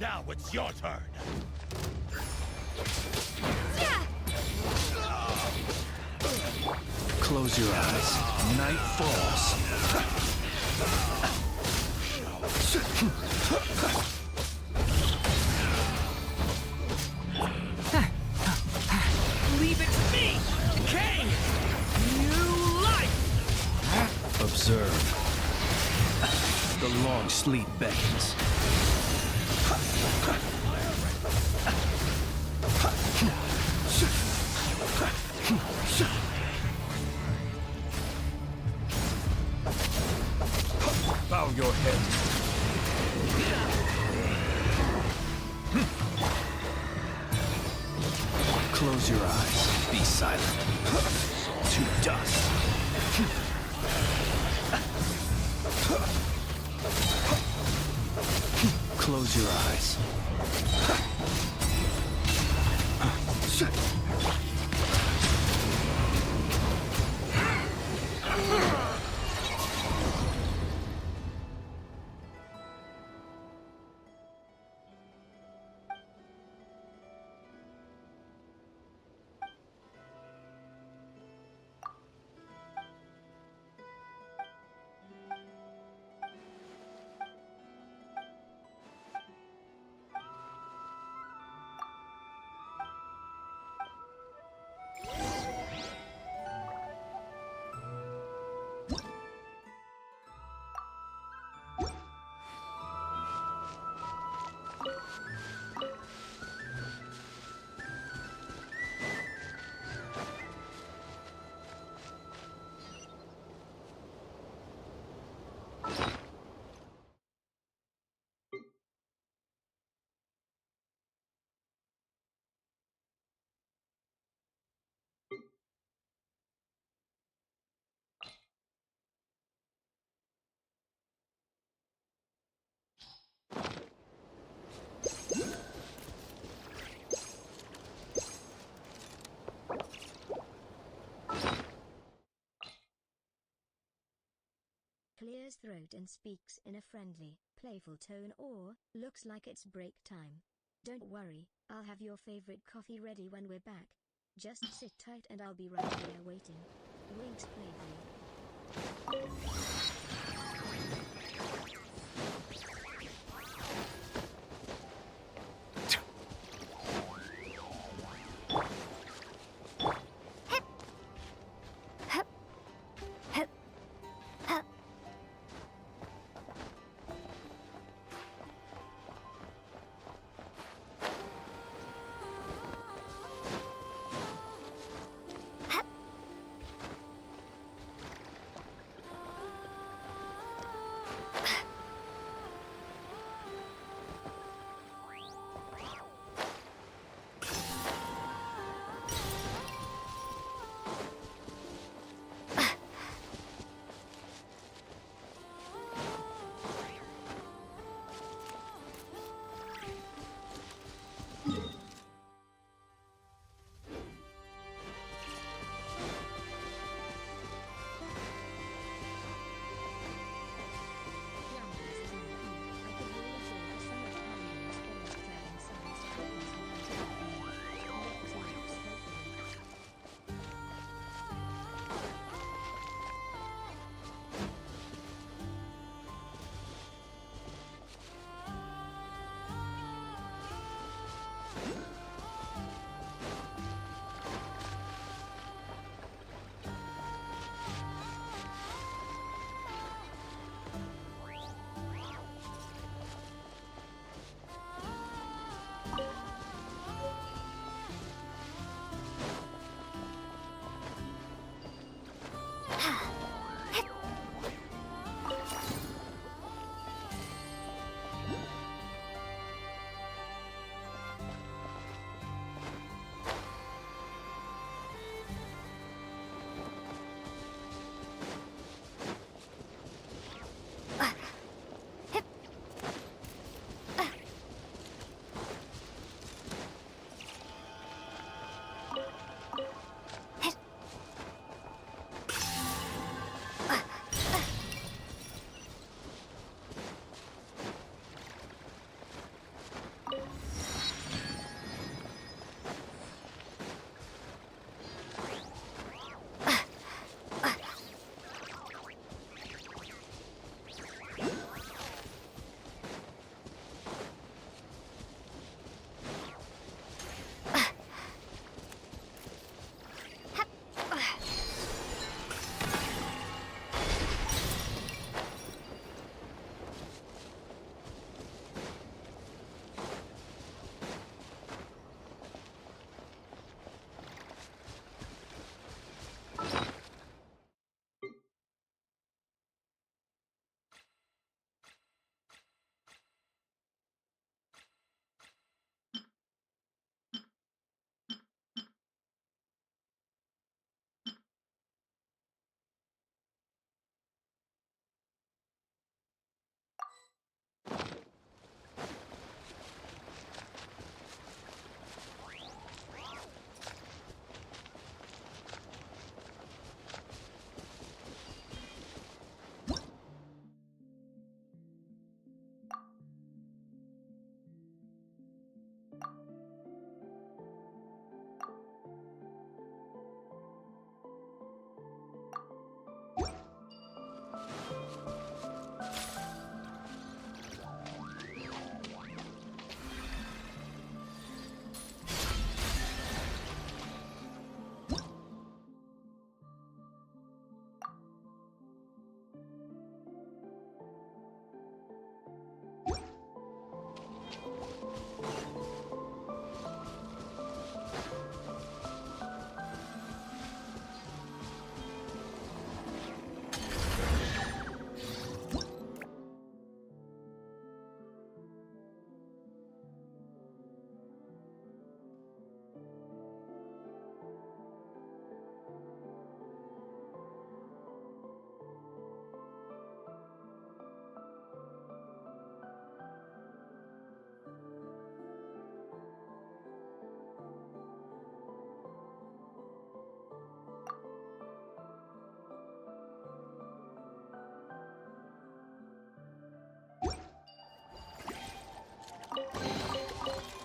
Now it's your turn. Close your eyes. Night falls. Leave it to me! Decay! New life! Observe. The long sleep beckons. Bow your head. Close your eyes. Be silent. To dust. Close your eyes. clears throat and speaks in a friendly, playful tone, or looks like it's break time. Don't worry, I'll have your favorite coffee ready when we're back. Just sit tight and I'll be right here waiting. Winks playfully.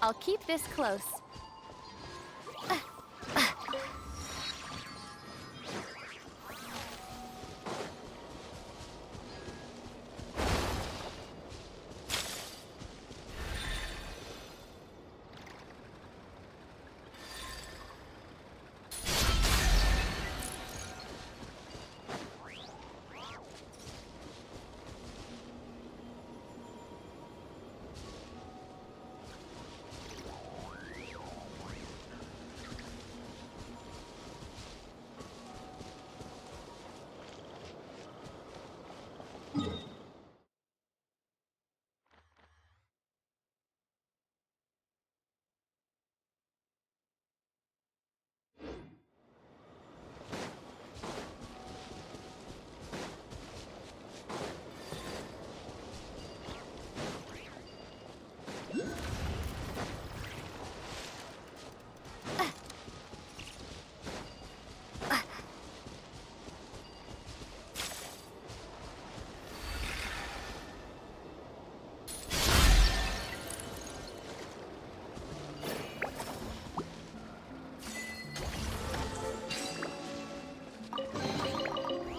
I'll keep this close.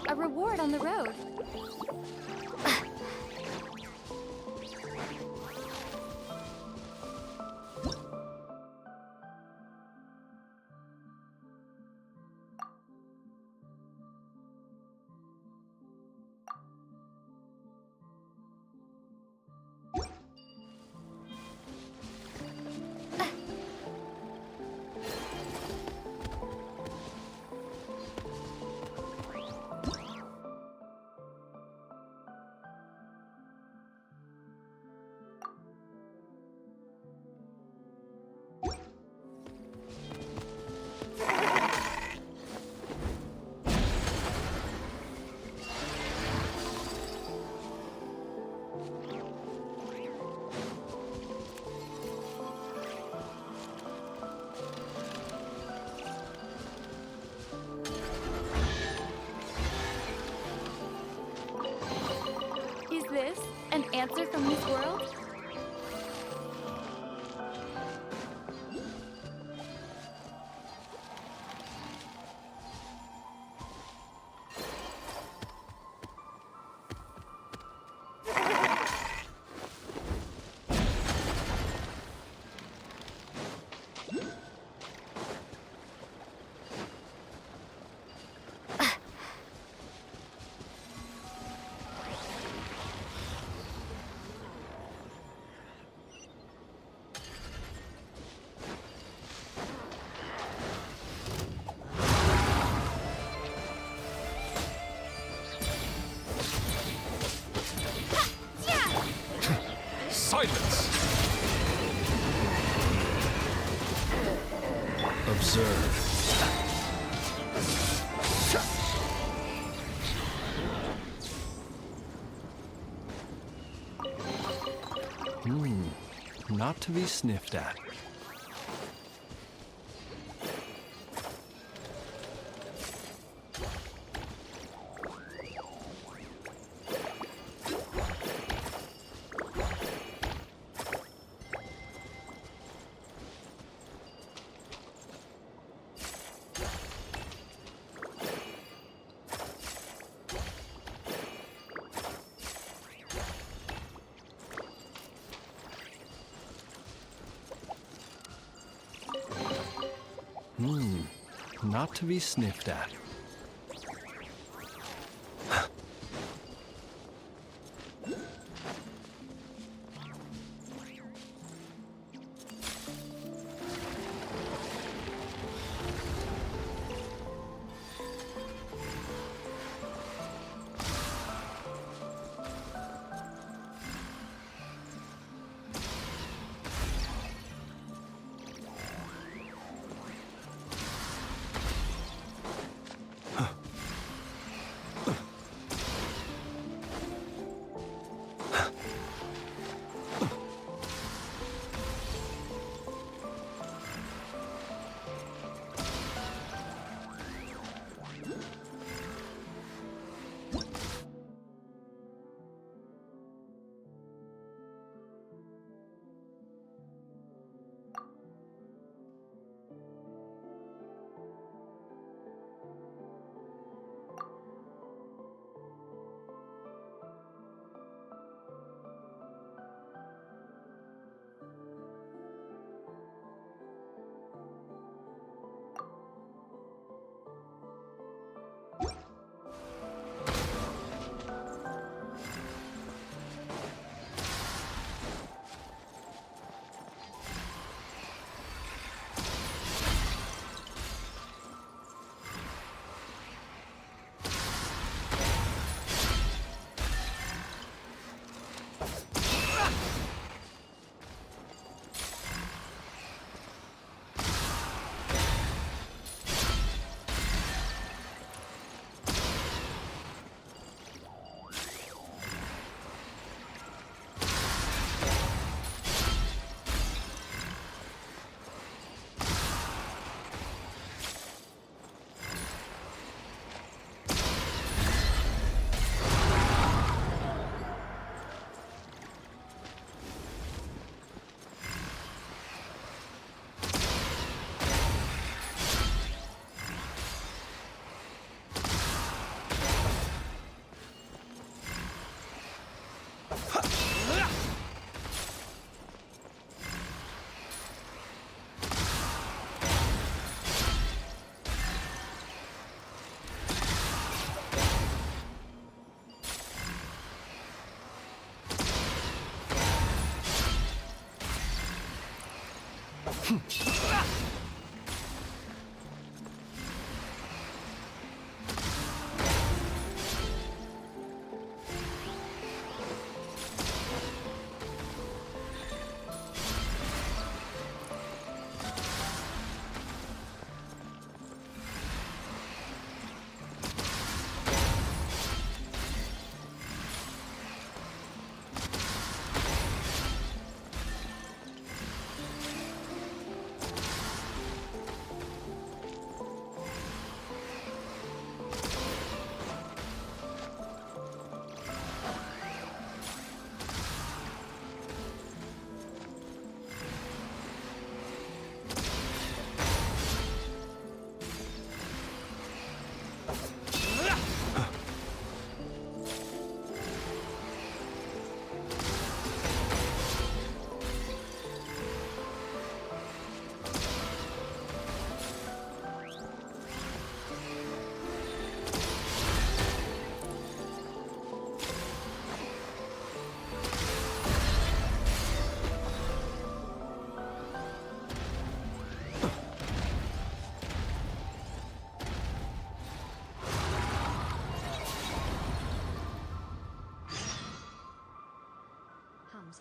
A reward on the road. Is this an answer from this world? Silence! Observe. Not to be sniffed at. Not to be sniffed at.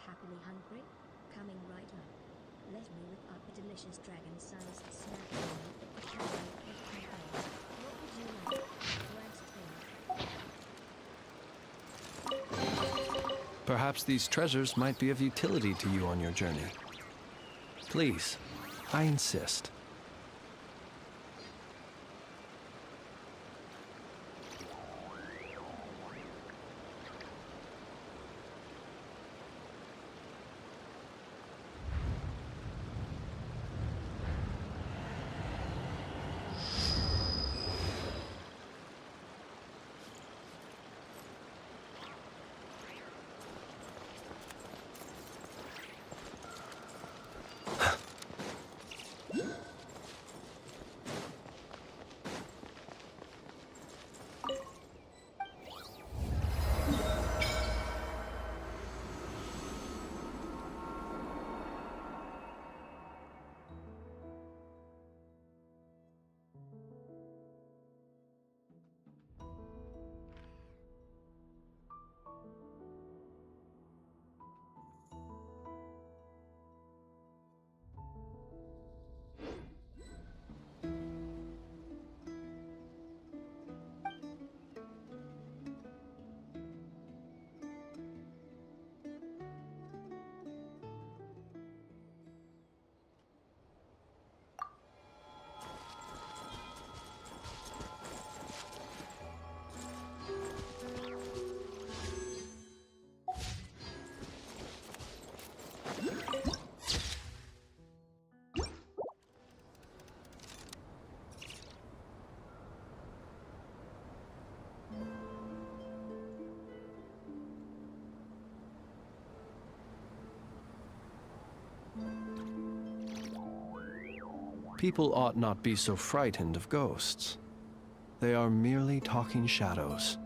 Happily hungry? Coming right up. Let me whip up a delicious dragon-sized snack for you. Pando Pet Cafe. What would you like? Wag's tail. Perhaps these treasures might be of utility to you on your journey. Please, I insist. People ought not be so frightened of ghosts. They are merely talking shadows,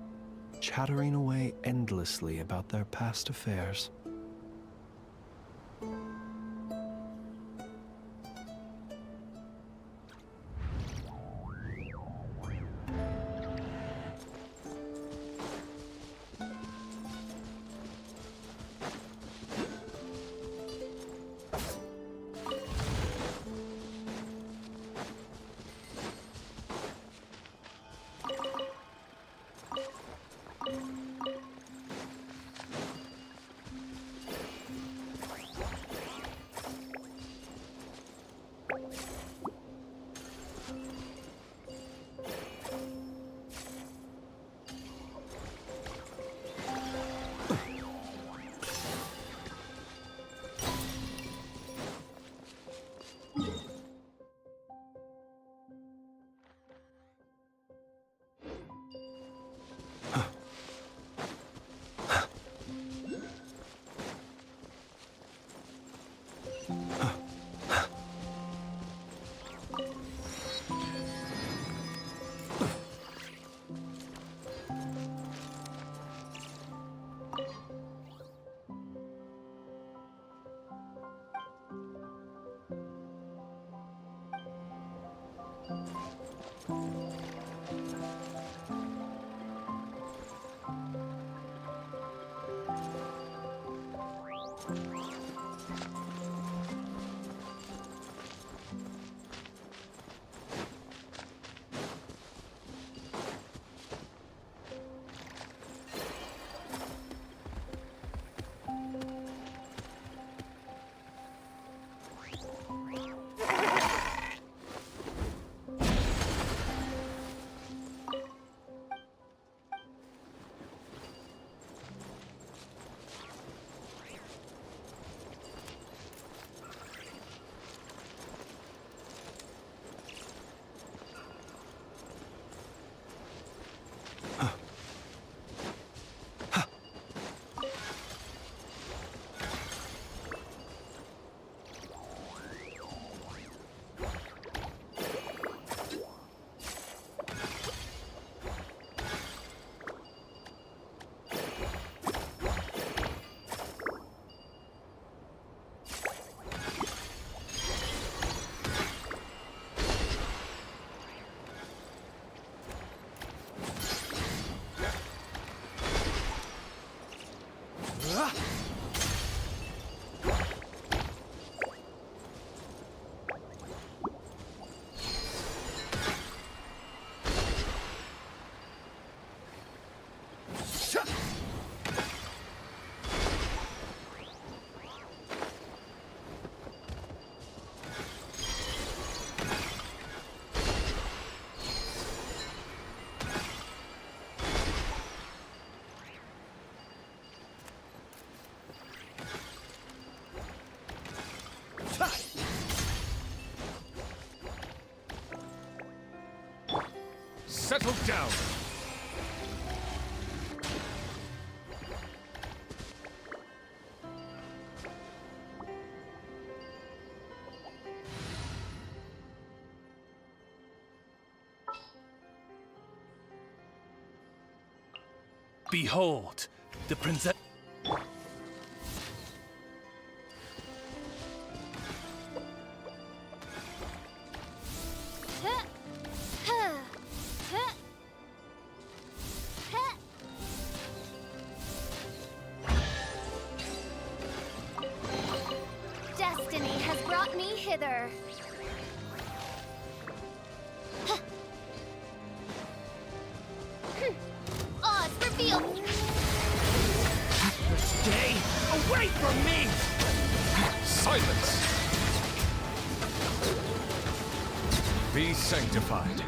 chattering away endlessly about their past affairs. Settle down. Behold, the princess. Destiny has brought me hither. Oz, reveal. Stay away from me! Silence! Be sanctified.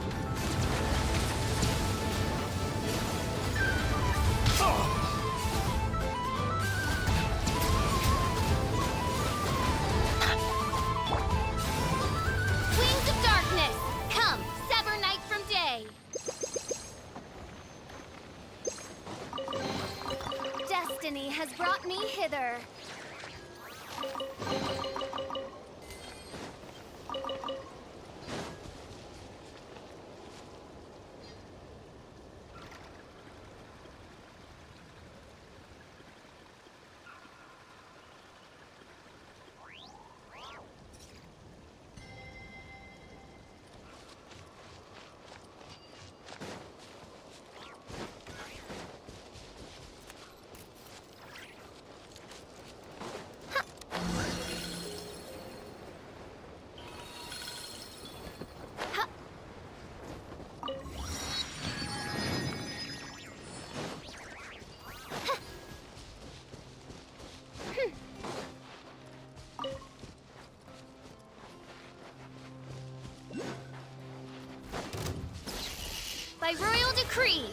Wings of darkness, come, sever night from day. Destiny has brought me hither. By royal decree.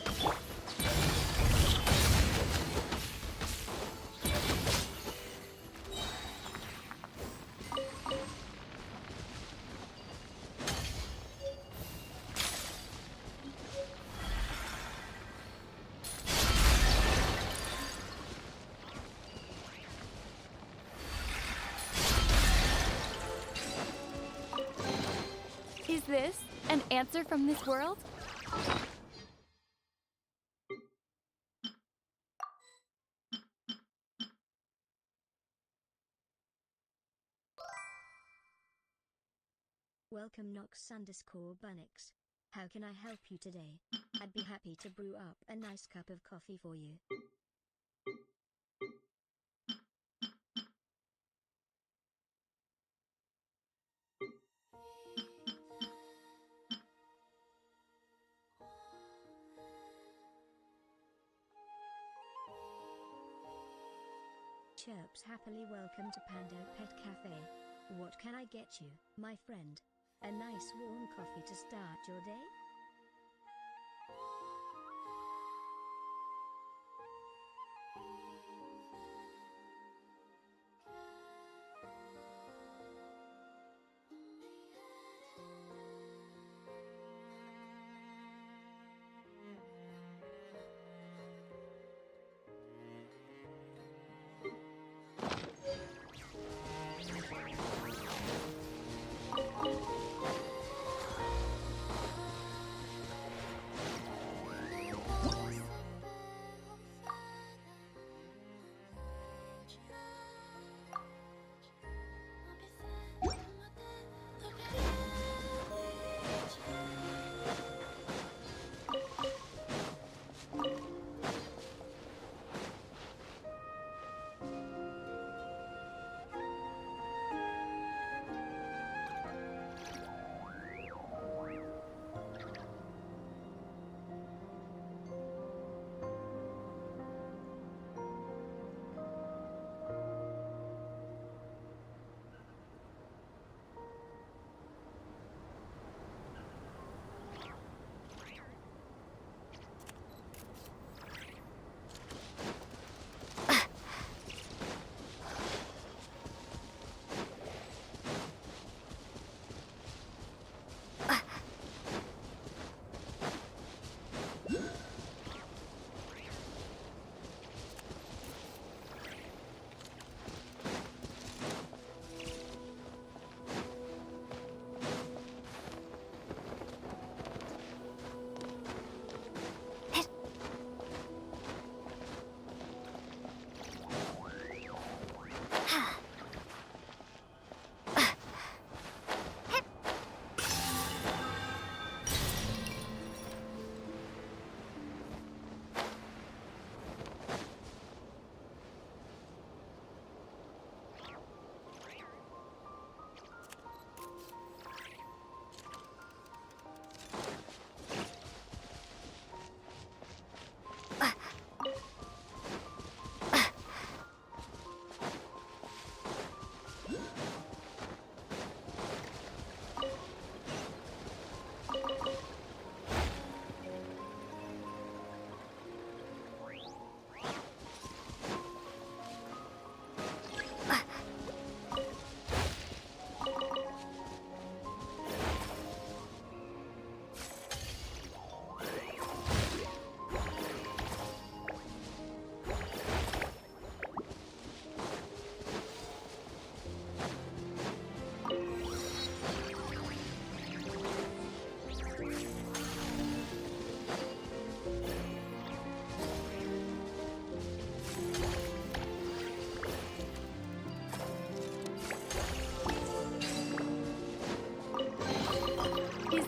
Is this an answer from this world? Welcome Nox_Bunnix. How can I help you today? I'd be happy to brew up a nice cup of coffee for you. chirps happily. Welcome to Pando Pet Cafe. What can I get you, my friend? A nice warm coffee to start your day?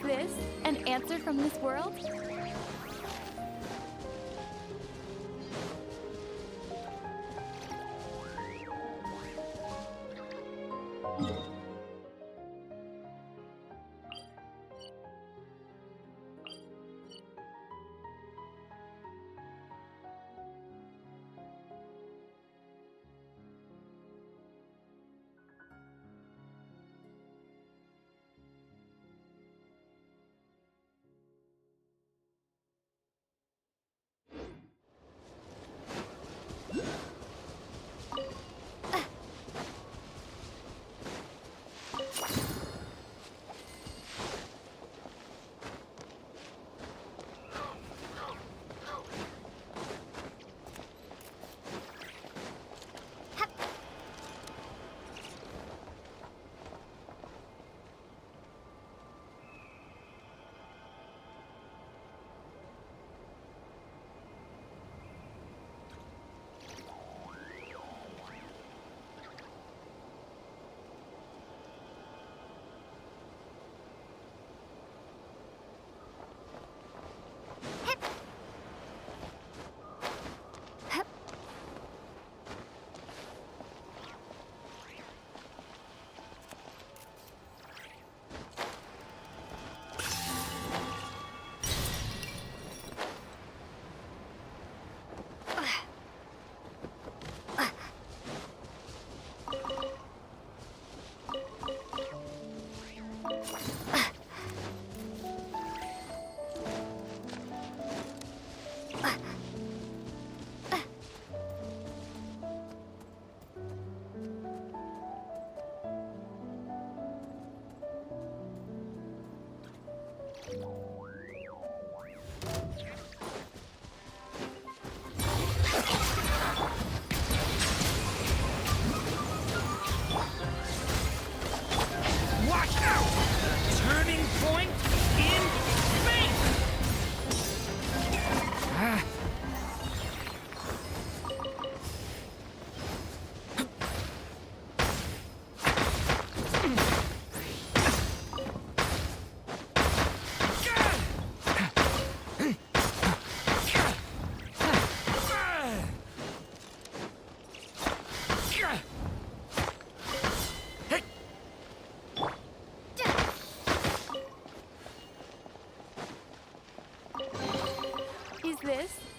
this an answer from this world?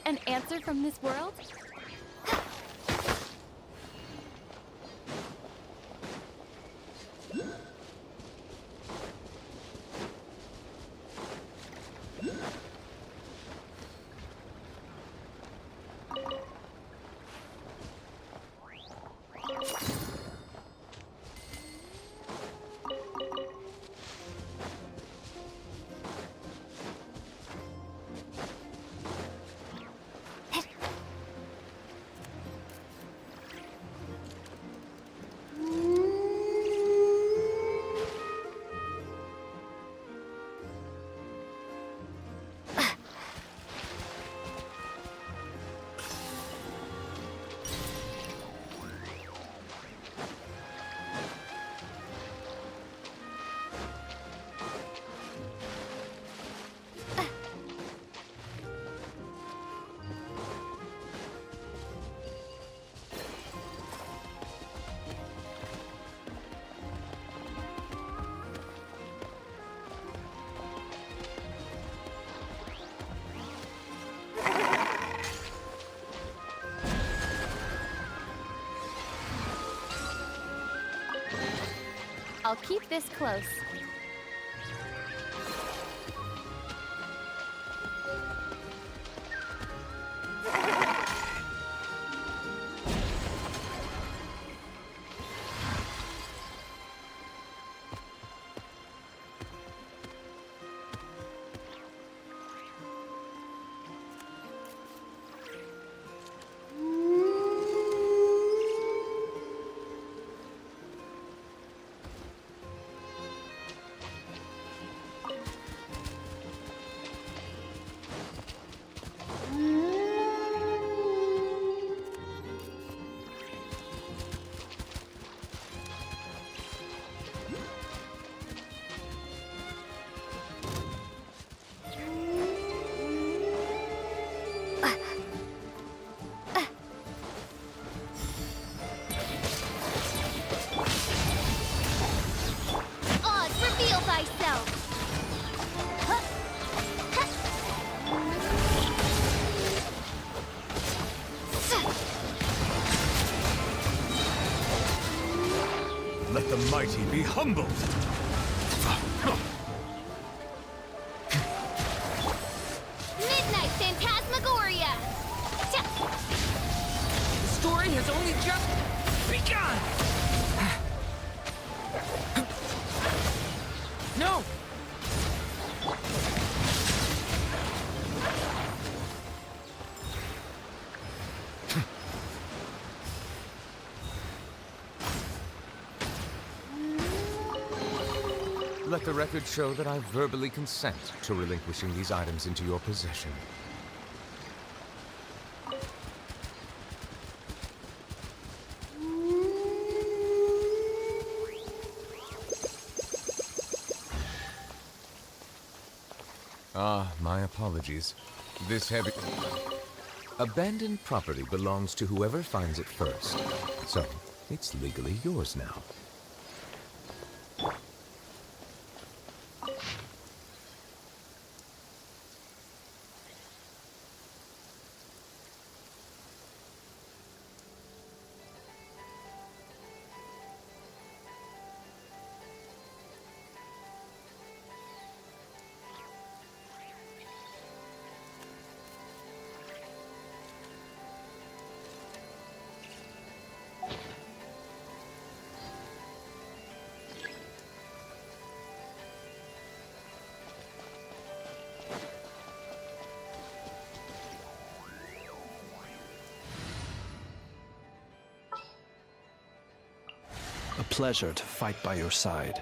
An answer from this world? I'll keep this close. Let the mighty be humbled! Midnight Phantasmagoria! The story has only just begun! No! Let the record show that I verbally consent to relinquishing these items into your possession. Ah, my apologies. This heavy... Abandoned property belongs to whoever finds it first. So, it's legally yours now. A pleasure to fight by your side.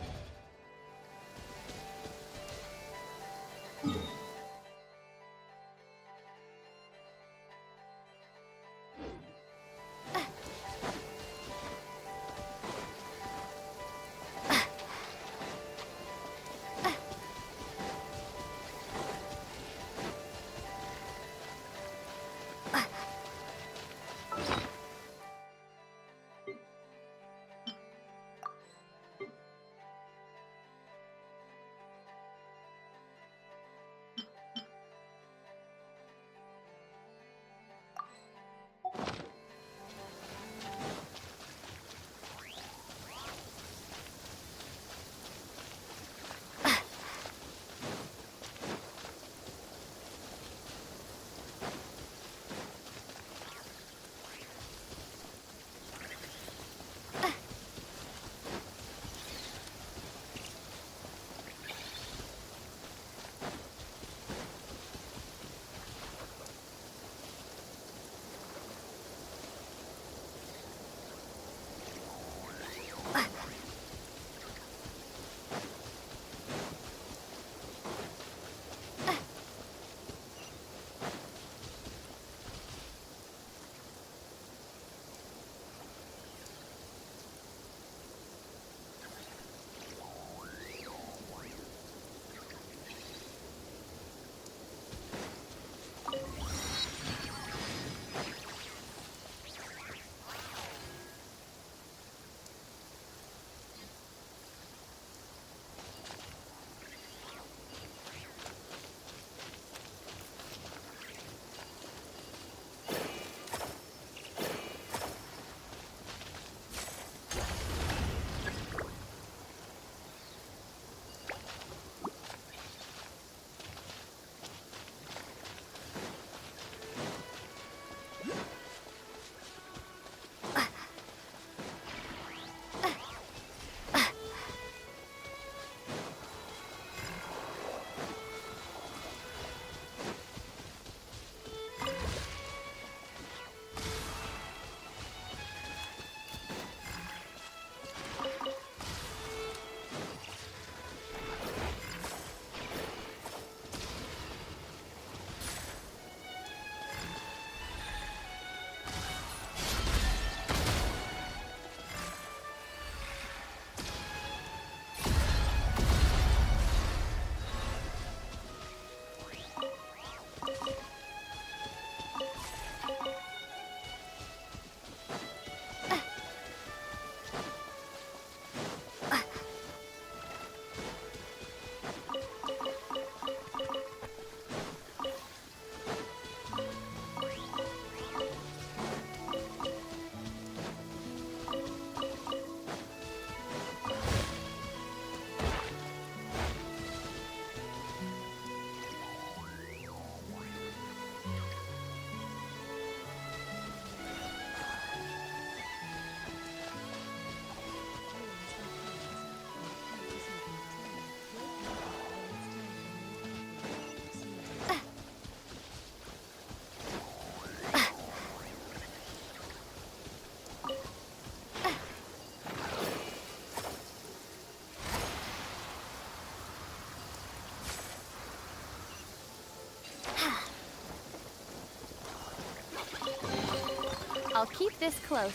I'll keep this close.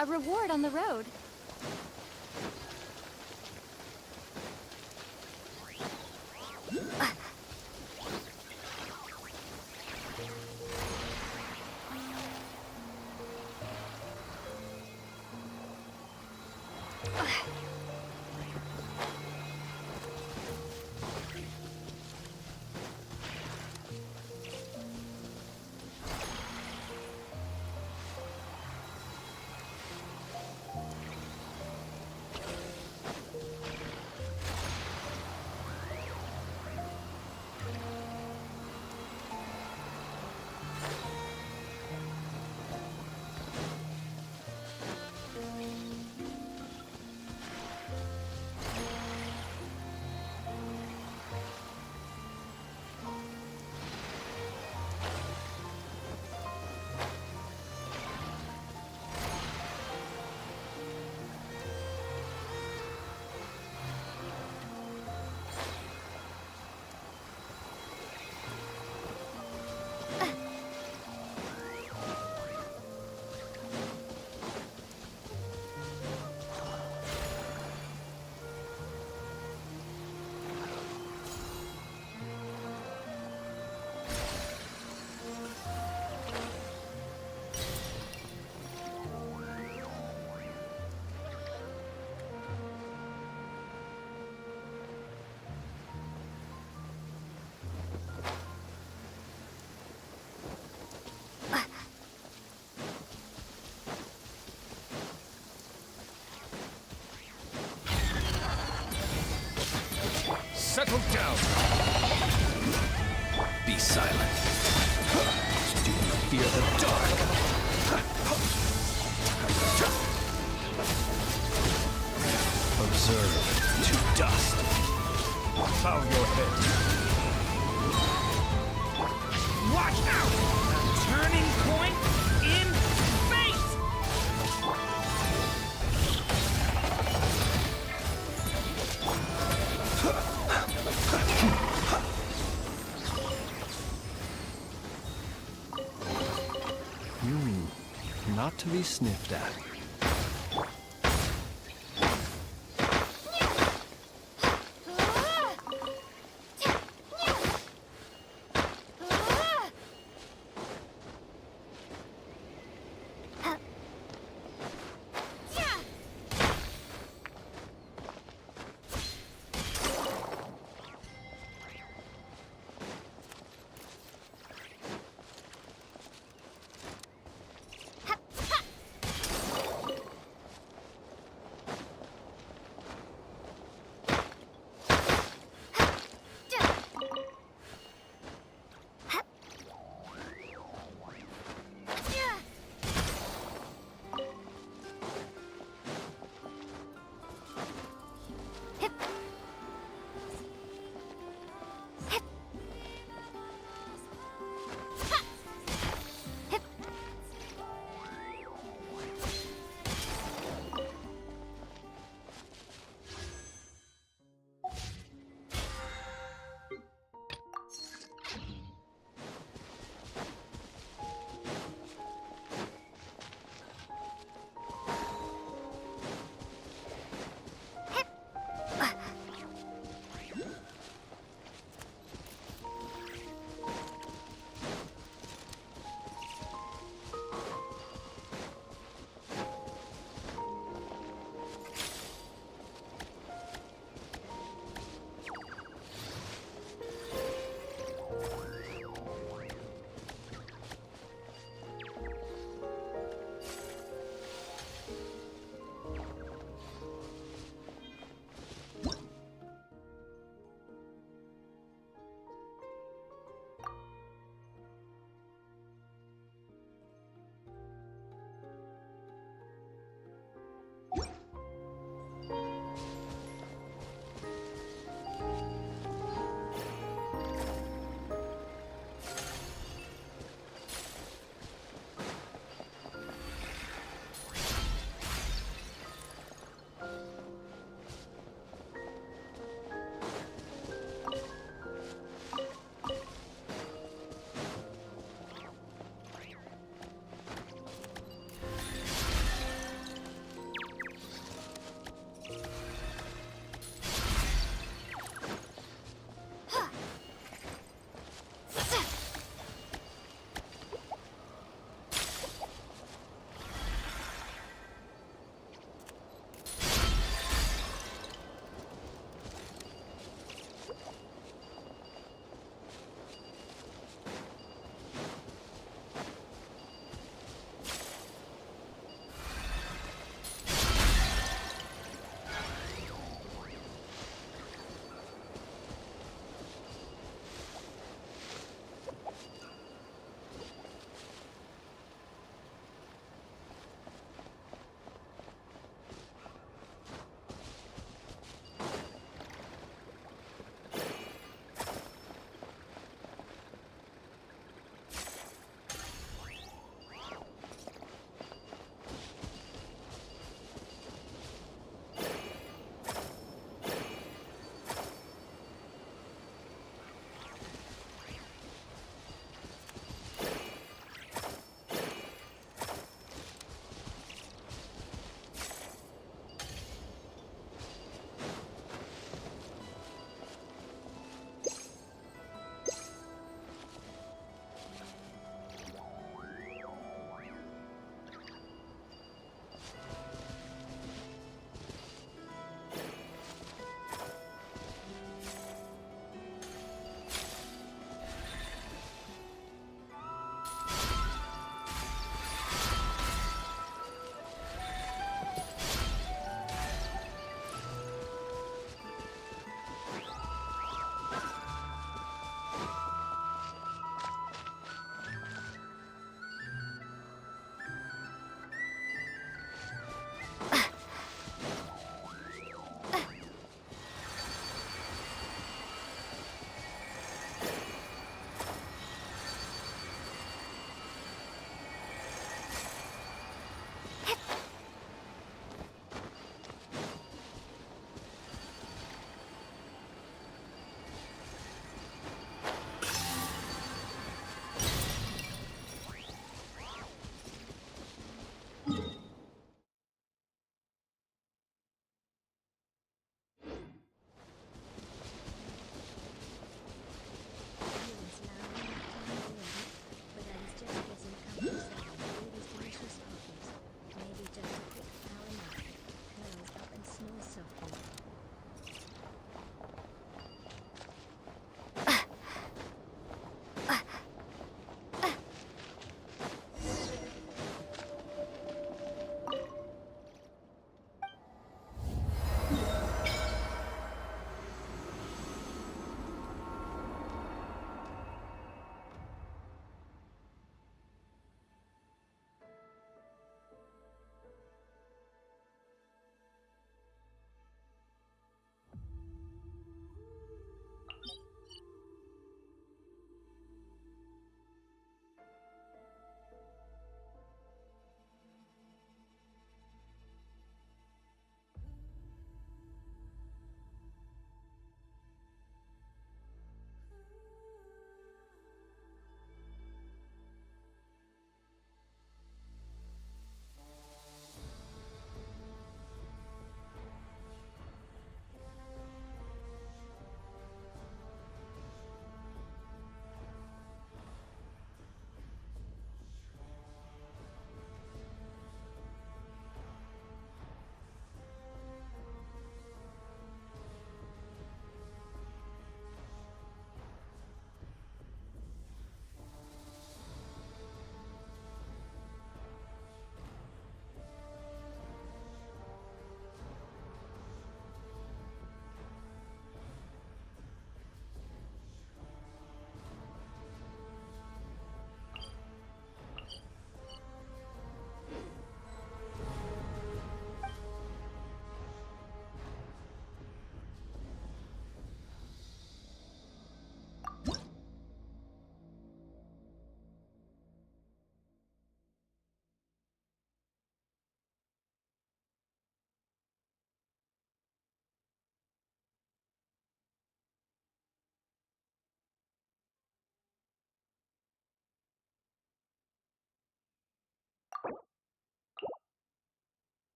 A reward on the road. Settle down. Be silent. Do you fear the dark? Observe to dust. Bow your head. Watch out! A turning point in fate! Not to be sniffed at.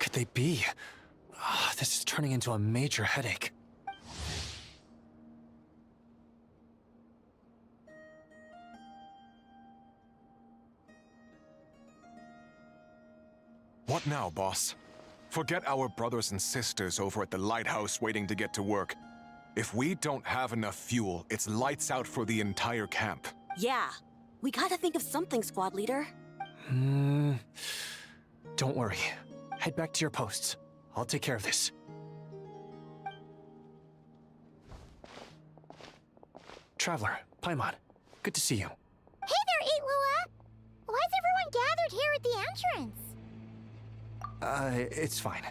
could they be? This is turning into a major headache. What now, boss? Forget our brothers and sisters over at the lighthouse waiting to get to work. If we don't have enough fuel, it's lights out for the entire camp. Yeah, we gotta think of something, squad leader. Don't worry. Head back to your posts. I'll take care of this. Traveler, Paimon, good to see you. Hey there, Eitlua! Why is everyone gathered here at the entrance? It's fine.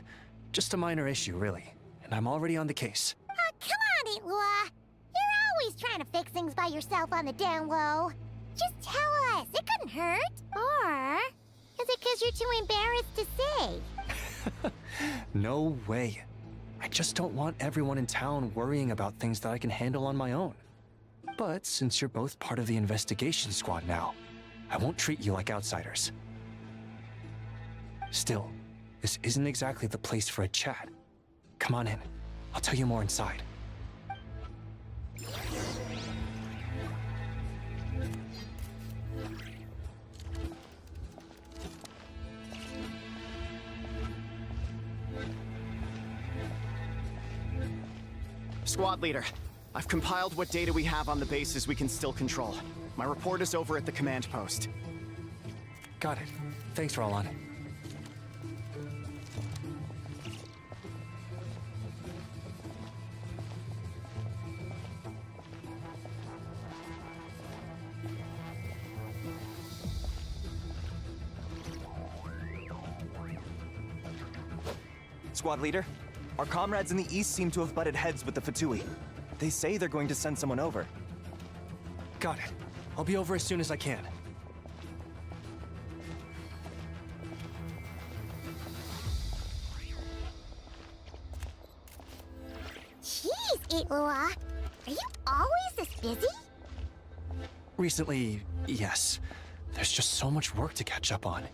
Just a minor issue, really. And I'm already on the case. Come on, Eitlua! You're always trying to fix things by yourself on the down low. Just tell us, it couldn't hurt. Or is it because you're too embarrassed to say? No way. I just don't want everyone in town worrying about things that I can handle on my own. But since you're both part of the investigation squad now, I won't treat you like outsiders. Still, this isn't exactly the place for a chat. Come on in. I'll tell you more inside. Squad leader, I've compiled what data we have on the bases we can still control. My report is over at the command post. Got it. Thanks, Roland. Squad leader, our comrades in the east seem to have butted heads with the Fatui. They say they're going to send someone over. Got it. I'll be over as soon as I can. Jeez, Eitlua! Are you always this busy? Recently, yes. There's just so much work to catch up on.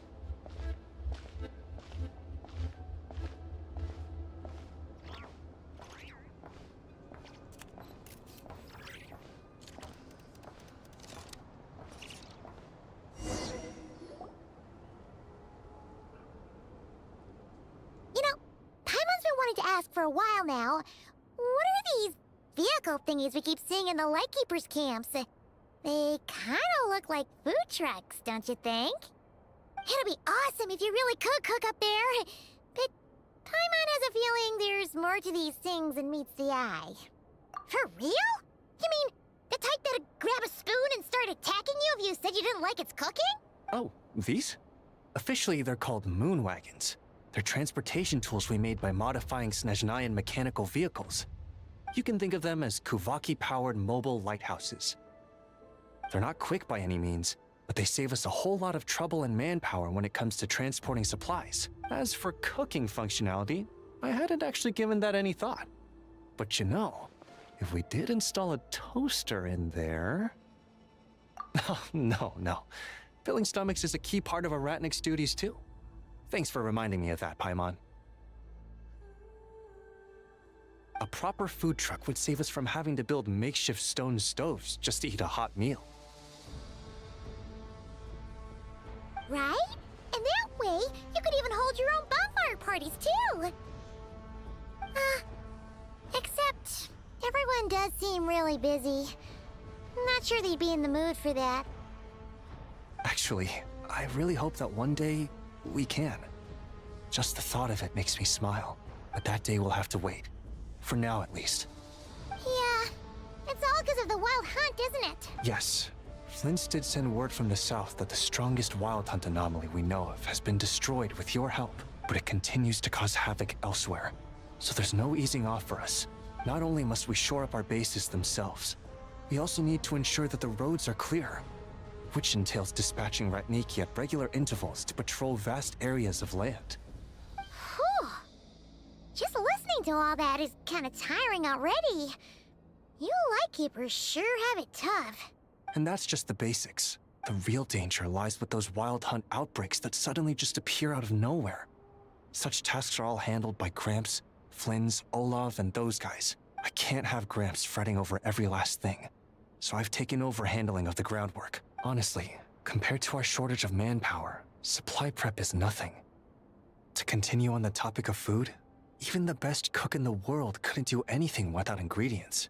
For a while now. What are these vehicle thingies we keep seeing in the Lightkeepers camps? They kinda look like food trucks, don't you think? It'd be awesome if you really could cook up there. But Paimon has a feeling there's more to these things than meets the eye. For real? You mean the type that'd grab a spoon and start attacking you if you said you didn't like its cooking? Oh, these? Officially, they're called moon wagons. They're transportation tools we made by modifying Snezhnayan mechanical vehicles. You can think of them as Kuvaki-powered mobile lighthouses. They're not quick by any means, but they save us a whole lot of trouble and manpower when it comes to transporting supplies. As for cooking functionality, I hadn't actually given that any thought. But you know, if we did install a toaster in there... Oh, no. Filling stomachs is a key part of a Ratnik's duties too. Thanks for reminding me of that, Paimon. A proper food truck would save us from having to build makeshift stone stoves just to eat a hot meal. Right? And that way, you could even hold your own bonfire parties too! Except, everyone does seem really busy. Not sure they'd be in the mood for that. Actually, I really hope that one day we can. Just the thought of it makes me smile. But that day will have to wait. For now, at least. Yeah, it's all because of the wild hunt, isn't it? Yes. Flint's did send word from the south that the strongest wild hunt anomaly we know of has been destroyed with your help, but it continues to cause havoc elsewhere. So there's no easing off for us. Not only must we shore up our bases themselves, we also need to ensure that the roads are clear, which entails dispatching Ratniki at regular intervals to patrol vast areas of land. Whew. Just listening to all that is kind of tiring already. You Lightkeepers sure have it tough. And that's just the basics. The real danger lies with those wild hunt outbreaks that suddenly just appear out of nowhere. Such tasks are all handled by Gramps, Flynn's, Olav, and those guys. I can't have Gramps fretting over every last thing. So I've taken over handling of the groundwork. Honestly, compared to our shortage of manpower, supply prep is nothing. To continue on the topic of food, even the best cook in the world couldn't do anything without ingredients.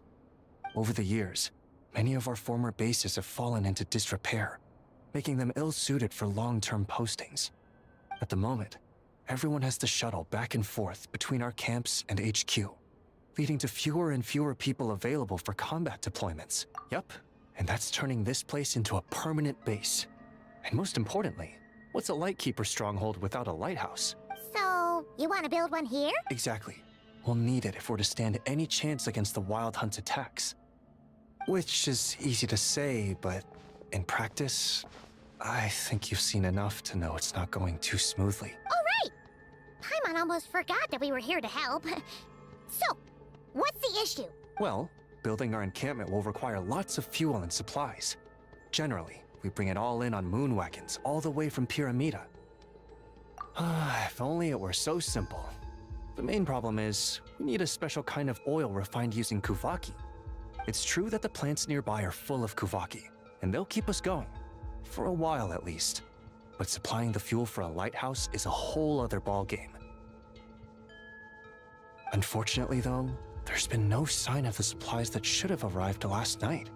Over the years, many of our former bases have fallen into disrepair, making them ill-suited for long-term postings. At the moment, everyone has to shuttle back and forth between our camps and HQ, leading to fewer and fewer people available for combat deployments. Yup, and that's turning this place into a permanent base. And most importantly, what's a Lightkeeper stronghold without a lighthouse? So, you want to build one here? Exactly. We'll need it if we're to stand any chance against the Wild Hunt's attacks. Which is easy to say, but in practice, I think you've seen enough to know it's not going too smoothly. All right! Paimon almost forgot that we were here to help. So, what's the issue? Well, building our encampment will require lots of fuel and supplies. Generally, we bring it all in on moon wagons all the way from Pyramida. If only it were so simple. The main problem is, we need a special kind of oil refined using Kuvaki. It's true that the plants nearby are full of Kuvaki, and they'll keep us going. For a while at least. But supplying the fuel for a lighthouse is a whole other ballgame. Unfortunately though, there's been no sign of the supplies that should have arrived last night.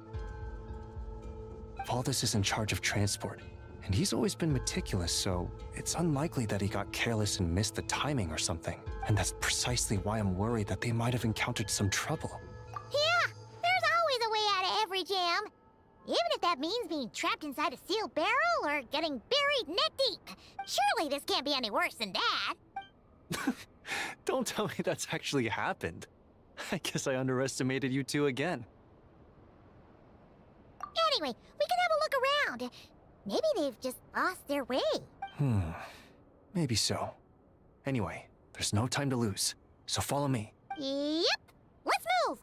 Valdis is in charge of transport, and he's always been meticulous, so it's unlikely that he got careless and missed the timing or something. And that's precisely why I'm worried that they might have encountered some trouble. Yeah, there's always a way out of every jam. Even if that means being trapped inside a sealed barrel or getting buried neck deep. Surely this can't be any worse than that. Don't tell me that's actually happened. I guess I underestimated you two again. Anyway, we can have a look around. Maybe they've just lost their way. Maybe so. Anyway, there's no time to lose, so follow me. Yep, let's move!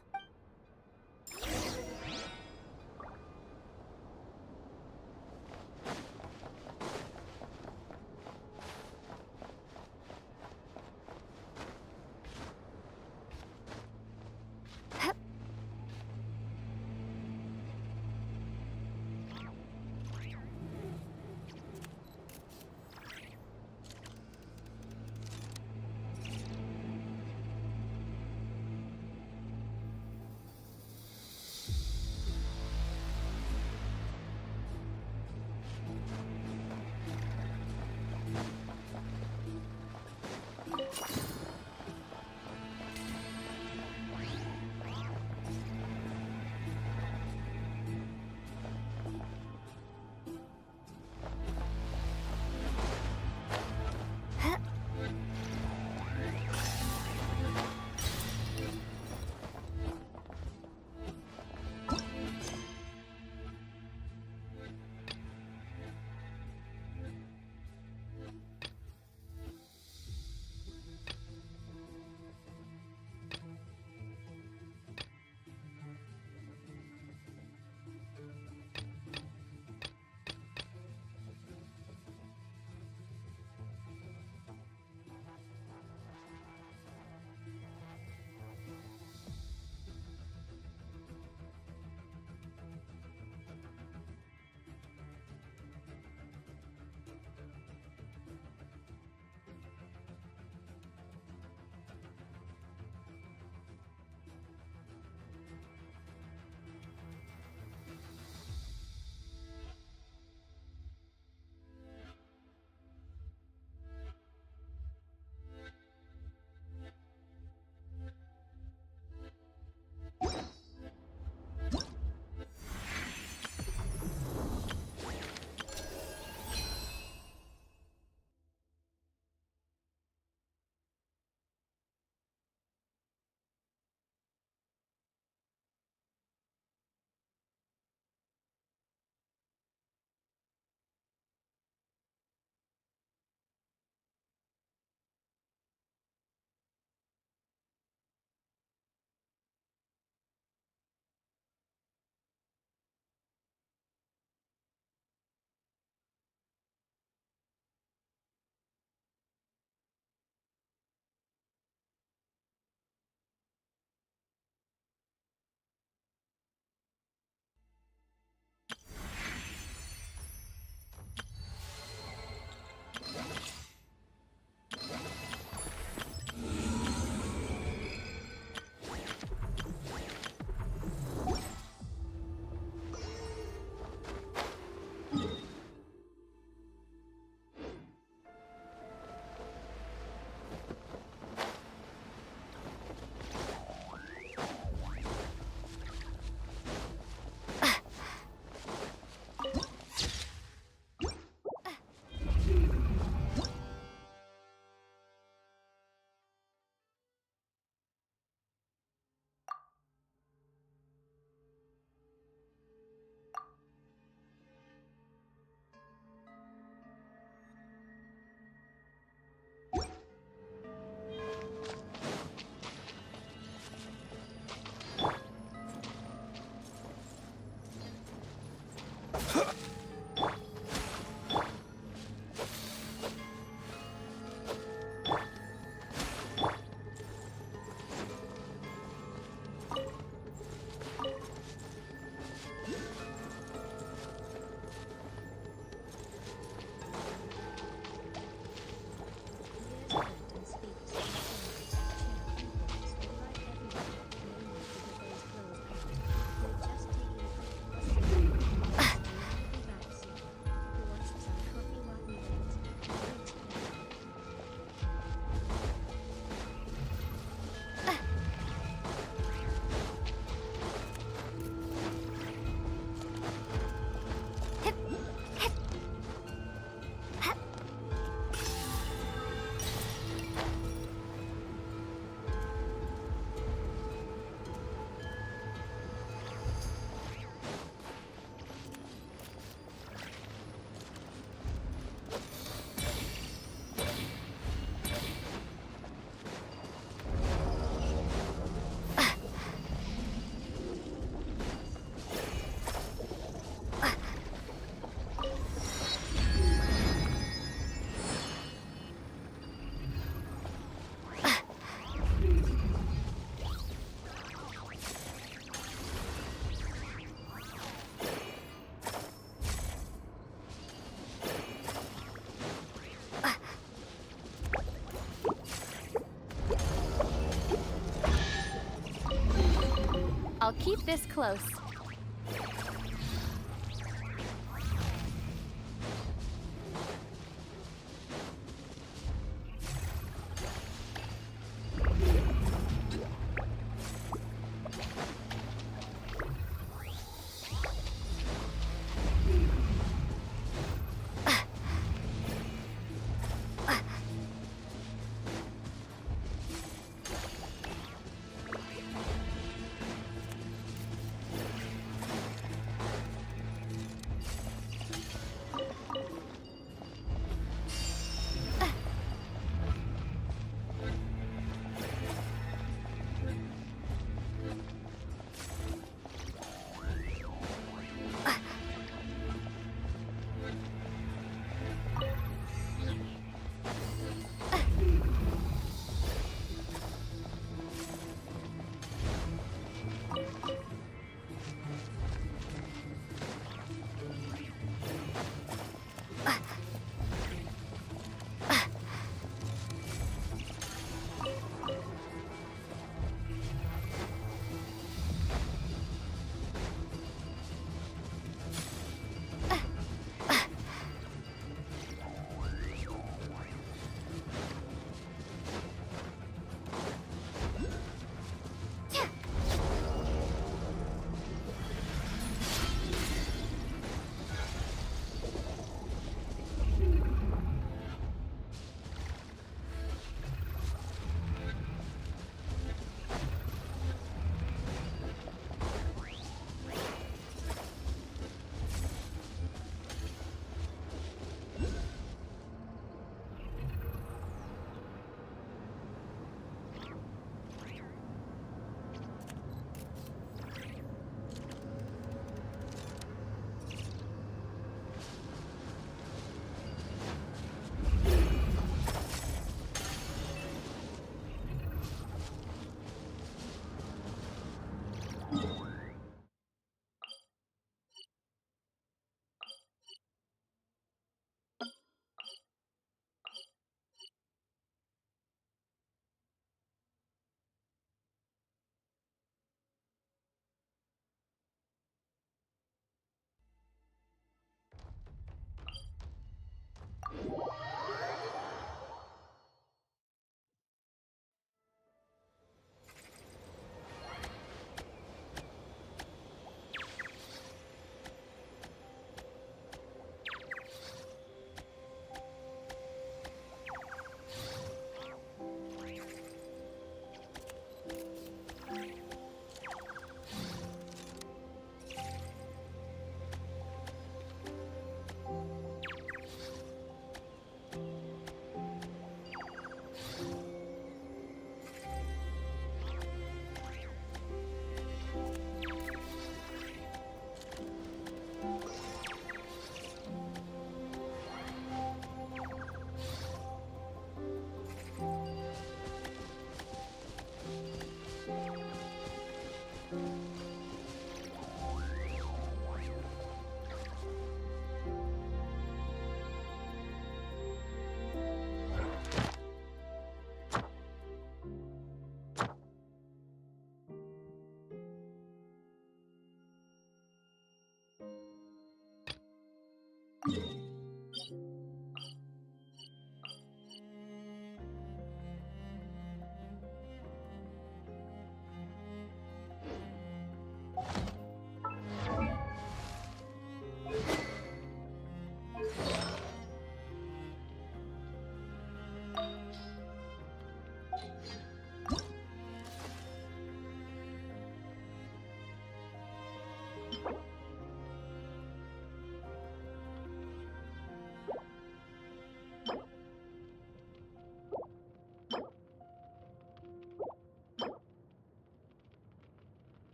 this close.